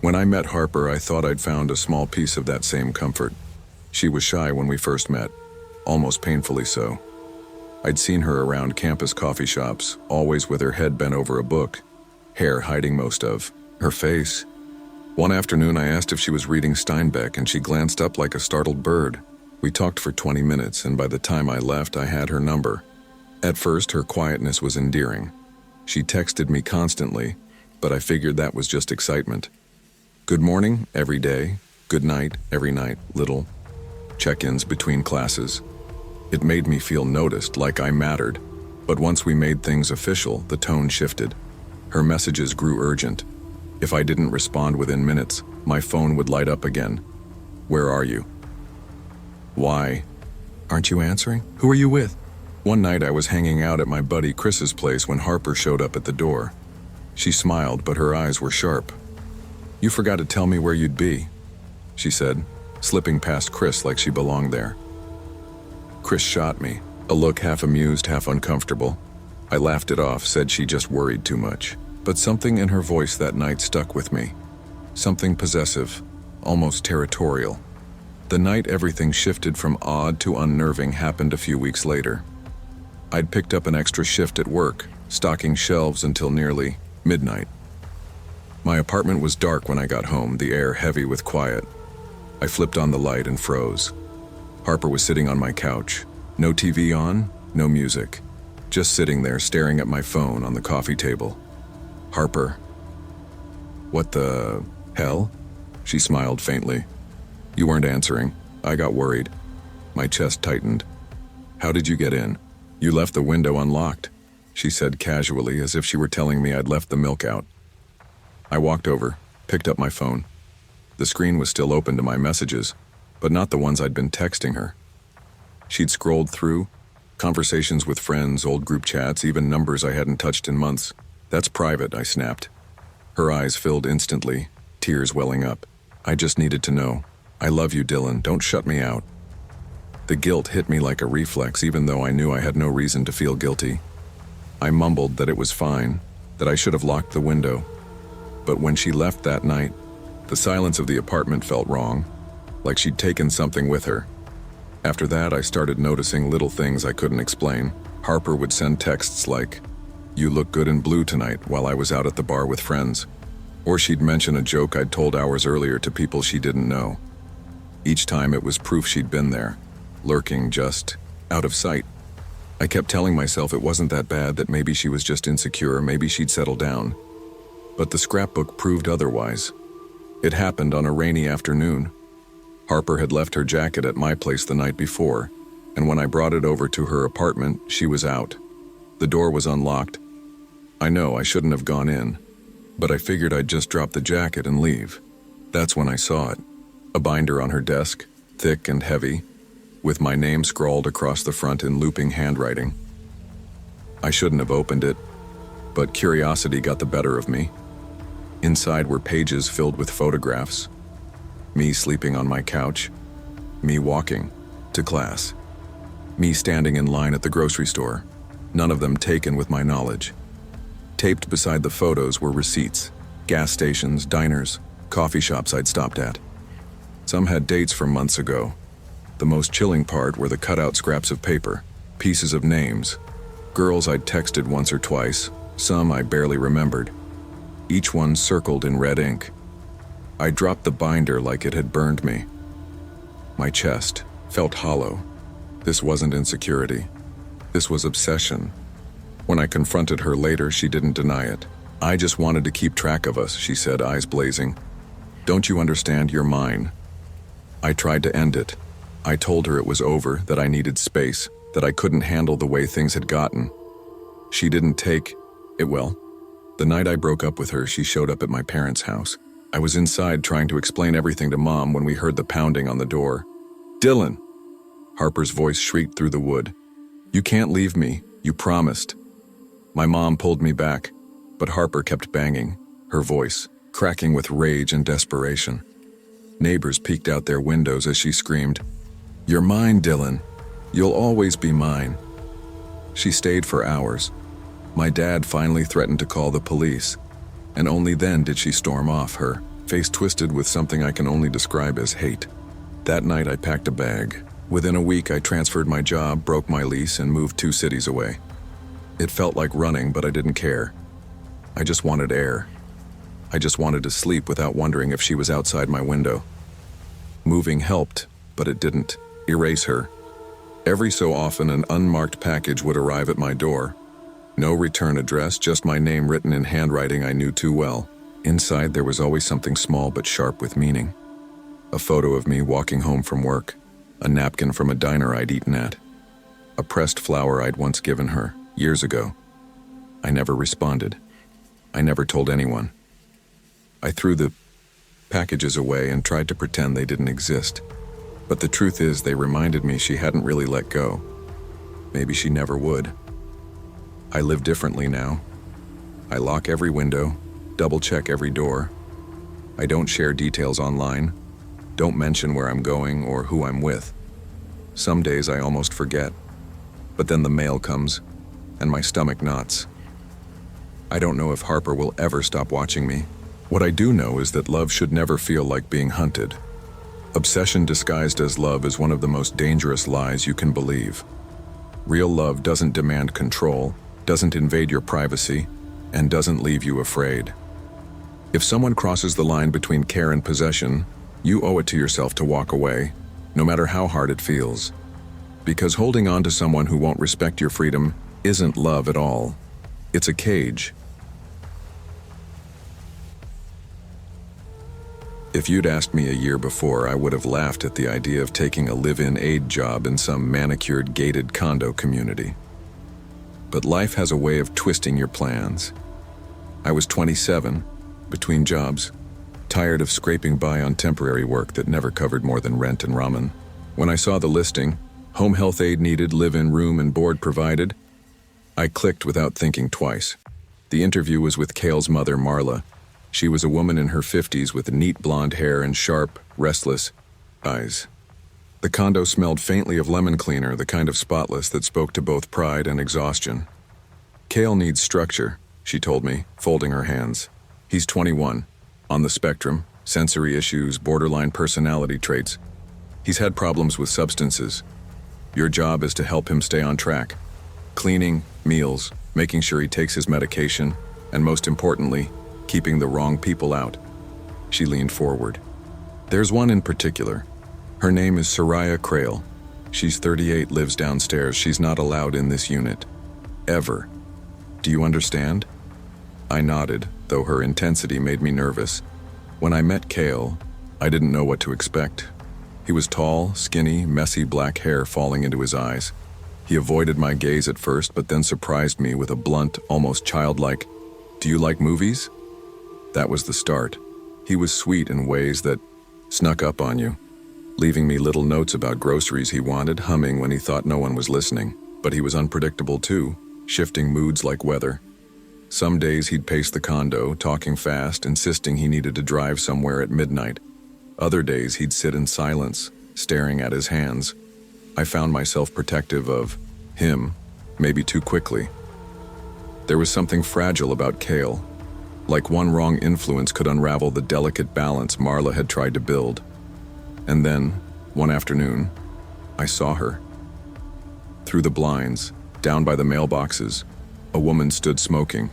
When I met Harper, I thought I'd found a small piece of that same comfort. She was shy when we first met, almost painfully so. I'd seen her around campus coffee shops, always with her head bent over a book, hair hiding most of her face. One afternoon, I asked if she was reading Steinbeck, and she glanced up like a startled bird. We talked for 20 minutes, and by the time I left, I had her number. At first, her quietness was endearing. She texted me constantly, but I figured that was just excitement. Good morning, every day. Good night, every night, little check-ins between classes. It made me feel noticed, like I mattered. But once we made things official, the tone shifted. Her messages grew urgent. If I didn't respond within minutes, my phone would light up again. Where are you? Why? Aren't you answering? Who are you with? One night I was hanging out at my buddy Chris's place when Harper showed up at the door. She smiled, but her eyes were sharp. You forgot to tell me where you'd be, she said, slipping past Chris like she belonged there. Chris shot me, a look half amused, half uncomfortable. I laughed it off, said she just worried too much. But something in her voice that night stuck with me. Something possessive, almost territorial. The night everything shifted from odd to unnerving happened a few weeks later. I'd picked up an extra shift at work, stocking shelves until nearly midnight. My apartment was dark when I got home, the air heavy with quiet. I flipped on the light and froze. Harper was sitting on my couch. No TV on, no music. Just sitting there staring at my phone on the coffee table. Harper. What the hell? She smiled faintly. You weren't answering. I got worried. My chest tightened. How did you get in? You left the window unlocked, she said casually, as if she were telling me I'd left the milk out. I walked over, picked up my phone. The screen was still open to my messages, but not the ones I'd been texting her. She'd scrolled through, conversations with friends, old group chats, even numbers I hadn't touched in months. That's private, I snapped. Her eyes filled instantly, tears welling up. I just needed to know. I love you, Dylan. Don't shut me out. The guilt hit me like a reflex, even though I knew I had no reason to feel guilty. I mumbled that it was fine, that I should have locked the window. But when she left that night, the silence of the apartment felt wrong, like she'd taken something with her. After that, I started noticing little things I couldn't explain. Harper would send texts like, "You look good in blue tonight," while I was out at the bar with friends. Or she'd mention a joke I'd told hours earlier to people she didn't know. Each time it was proof she'd been there, lurking just out of sight. I kept telling myself it wasn't that bad, that maybe she was just insecure, maybe she'd settle down. But the scrapbook proved otherwise. It happened on a rainy afternoon. Harper had left her jacket at my place the night before, and when I brought it over to her apartment, she was out. The door was unlocked. I know I shouldn't have gone in, but I figured I'd just drop the jacket and leave. That's when I saw it. A binder on her desk, thick and heavy, with my name scrawled across the front in looping handwriting. I shouldn't have opened it, but curiosity got the better of me. Inside were pages filled with photographs. Me sleeping on my couch. Me walking to class. Me standing in line at the grocery store. None of them taken with my knowledge. Taped beside the photos were receipts, gas stations, diners, coffee shops I'd stopped at. Some had dates from months ago. The most chilling part were the cutout scraps of paper, pieces of names, girls I'd texted once or twice, some I barely remembered, each one circled in red ink. I dropped the binder like it had burned me. My chest felt hollow. This wasn't insecurity. This was obsession. When I confronted her later, she didn't deny it. "I just wanted to keep track of us," she said, eyes blazing. "Don't you understand? You're mine." I tried to end it. I told her it was over, that I needed space, that I couldn't handle the way things had gotten. She didn't take it well. The night I broke up with her, she showed up at my parents' house. I was inside trying to explain everything to Mom when we heard the pounding on the door. "Dylan!" Harper's voice shrieked through the wood. "You can't leave me. You promised." My mom pulled me back, but Harper kept banging, her voice cracking with rage and desperation. Neighbors peeked out their windows as she screamed, "You're mine, Dylan. You'll always be mine." She stayed for hours. My dad finally threatened to call the police, and only then did she storm off, her face twisted with something I can only describe as hate. That night I packed a bag. Within a week I transferred my job, broke my lease, and moved 2 cities away. It felt like running, but I didn't care. I just wanted air. I just wanted to sleep without wondering if she was outside my window. Moving helped, but it didn't erase her. Every so often an unmarked package would arrive at my door. No return address, just my name written in handwriting I knew too well. Inside there was always something small but sharp with meaning. A photo of me walking home from work, a napkin from a diner I'd eaten at, a pressed flower I'd once given her, years ago. I never responded. I never told anyone. I threw the packages away and tried to pretend they didn't exist. But the truth is, they reminded me she hadn't really let go. Maybe she never would. I live differently now. I lock every window, double-check every door. I don't share details online, don't mention where I'm going or who I'm with. Some days I almost forget. But then the mail comes, and my stomach knots. I don't know if Harper will ever stop watching me. What I do know is that love should never feel like being hunted. Obsession disguised as love is one of the most dangerous lies you can believe. Real love doesn't demand control, doesn't invade your privacy, and doesn't leave you afraid. If someone crosses the line between care and possession, you owe it to yourself to walk away, no matter how hard it feels. Because holding on to someone who won't respect your freedom isn't love at all. It's a cage. If you'd asked me a year before, I would have laughed at the idea of taking a live-in aide job in some manicured gated condo community. But life has a way of twisting your plans. I was 27, between jobs, tired of scraping by on temporary work that never covered more than rent and ramen. When I saw the listing, home health aide needed, live-in room and board provided, I clicked without thinking twice. The interview was with Kale's mother, Marla. She was a woman in her 50s with neat blonde hair and sharp, restless eyes. The condo smelled faintly of lemon cleaner, the kind of spotless that spoke to both pride and exhaustion. "Kale needs structure," she told me, folding her hands. "He's 21, on the spectrum, sensory issues, borderline personality traits. He's had problems with substances. Your job is to help him stay on track. Cleaning, meals, making sure he takes his medication, and most importantly, keeping the wrong people out." She leaned forward. "There's one in particular. Her name is Soraya Crail. She's 38, lives downstairs. She's not allowed in this unit. Ever. Do you understand?" I nodded, though her intensity made me nervous. When I met Kale, I didn't know what to expect. He was tall, skinny, messy black hair falling into his eyes. He avoided my gaze at first, but then surprised me with a blunt, almost childlike, "Do you like movies?" That was the start. He was sweet in ways that snuck up on you, leaving me little notes about groceries he wanted, humming when he thought no one was listening. But he was unpredictable too, shifting moods like weather. Some days he'd pace the condo, talking fast, insisting he needed to drive somewhere at midnight. Other days he'd sit in silence, staring at his hands. I found myself protective of him, maybe too quickly. There was something fragile about Kale, like one wrong influence could unravel the delicate balance Marla had tried to build. And then, one afternoon, I saw her. Through the blinds, down by the mailboxes, a woman stood smoking,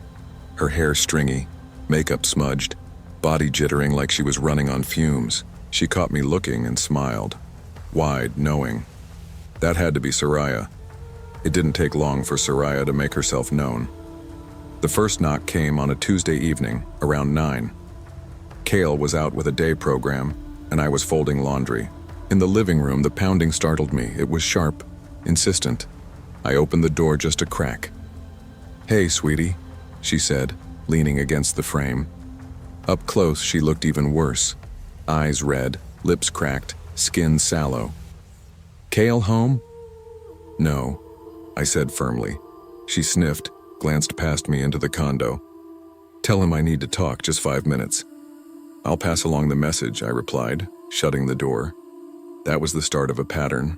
her hair stringy, makeup smudged, body jittering like she was running on fumes. She caught me looking and smiled, wide, knowing. That had to be Soraya. It didn't take long for Soraya to make herself known. The first knock came on a Tuesday evening, around 9. Cale was out with a day program, and I was folding laundry. In the living room, the pounding startled me. It was sharp, insistent. I opened the door just a crack. "Hey, sweetie," she said, leaning against the frame. Up close, she looked even worse. Eyes red, lips cracked, skin sallow. "Cale home?" "No," I said firmly. She sniffed, glanced past me into the condo. "Tell him I need to talk, just 5 minutes." "I'll pass along the message," I replied, shutting the door. That was the start of a pattern.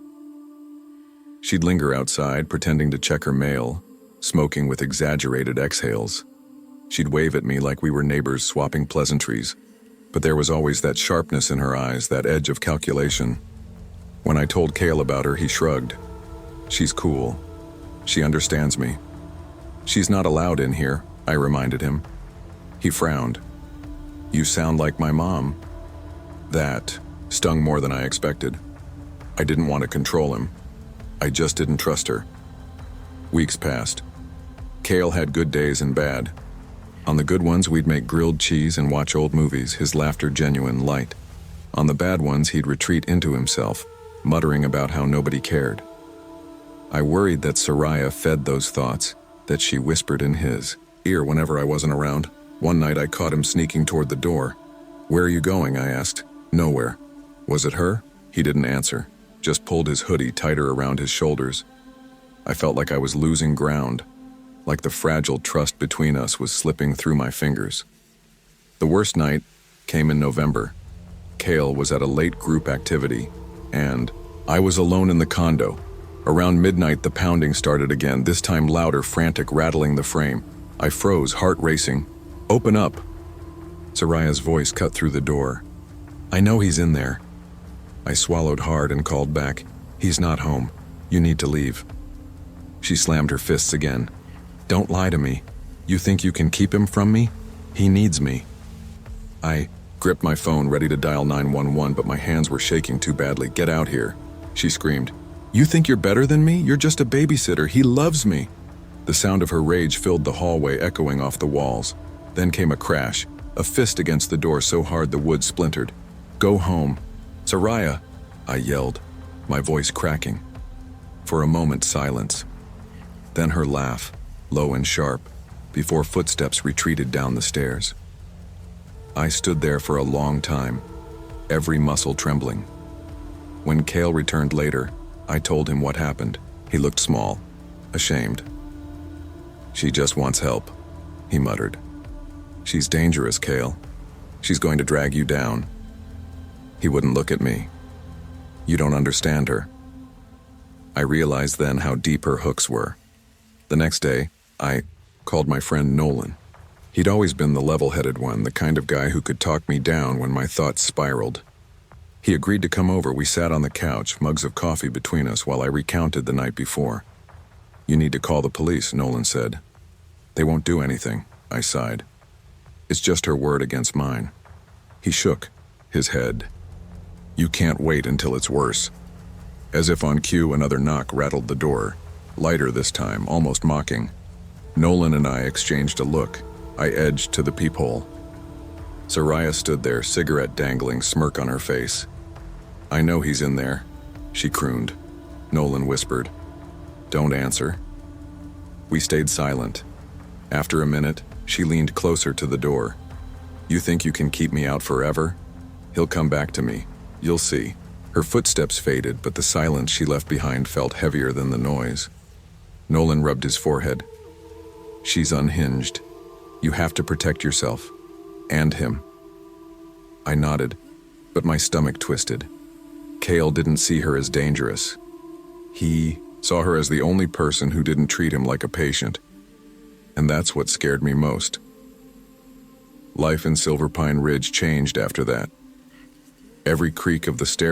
She'd linger outside, pretending to check her mail, smoking with exaggerated exhales. She'd wave at me like we were neighbors swapping pleasantries, but there was always that sharpness in her eyes, that edge of calculation. When I told Cale about her, he shrugged. "She's cool. She understands me." "She's not allowed in here," I reminded him. He frowned. "You sound like my mom." That stung more than I expected. I didn't want to control him. I just didn't trust her. Weeks passed. Cale had good days and bad. On the good ones, we'd make grilled cheese and watch old movies, his laughter genuine, light. On the bad ones, he'd retreat into himself, muttering about how nobody cared. I worried that Soraya fed those thoughts, that she whispered in his ear whenever I wasn't around. One night I caught him sneaking toward the door. "Where are you going?" I asked. "Nowhere." Was it her? He didn't answer, just pulled his hoodie tighter around his shoulders. I felt like I was losing ground, like the fragile trust between us was slipping through my fingers. The worst night came in November. Cale was at a late group activity, and I was alone in the condo. Around midnight, the pounding started again, this time louder, frantic, rattling the frame. I froze, heart racing. "Open up!" Soraya's voice cut through the door. "I know he's in there." I swallowed hard and called back. "He's not home. You need to leave." She slammed her fists again. "Don't lie to me. You think you can keep him from me? He needs me." I gripped my phone, ready to dial 911, but my hands were shaking too badly. "Get out here," she screamed. "You think you're better than me? You're just a babysitter. He loves me." The sound of her rage filled the hallway, echoing off the walls. Then came a crash, a fist against the door so hard the wood splintered. "Go home." "Soraya!" I yelled, my voice cracking. For a moment, silence. Then her laugh, low and sharp, before footsteps retreated down the stairs. I stood there for a long time, every muscle trembling. When Cale returned later, I told him what happened. He looked small, ashamed. "She just wants help," he muttered. "She's dangerous, Cale. She's going to drag you down." He wouldn't look at me. "You don't understand her." I realized then how deep her hooks were. The next day, I called my friend Nolan. He'd always been the level-headed one, the kind of guy who could talk me down when my thoughts spiraled. He agreed to come over. We sat on the couch, mugs of coffee between us, while I recounted the night before. "You need to call the police," Nolan said. "They won't do anything," I sighed. "It's just her word against mine." He shook his head. "You can't wait until it's worse." As if on cue, another knock rattled the door, lighter this time, almost mocking. Nolan and I exchanged a look. I edged to the peephole. Soraya stood there, cigarette dangling, smirk on her face. "I know he's in there," she crooned. Nolan whispered, "Don't answer." We stayed silent. After a minute, she leaned closer to the door. "You think you can keep me out forever? He'll come back to me. You'll see." Her footsteps faded, but the silence she left behind felt heavier than the noise. Nolan rubbed his forehead. "She's unhinged. You have to protect yourself. And him." I nodded, but my stomach twisted. Cale didn't see her as dangerous. He saw her as the only person who didn't treat him like a patient. And that's what scared me most. Life in Silver Pine Ridge changed after that. Every creak of the stairway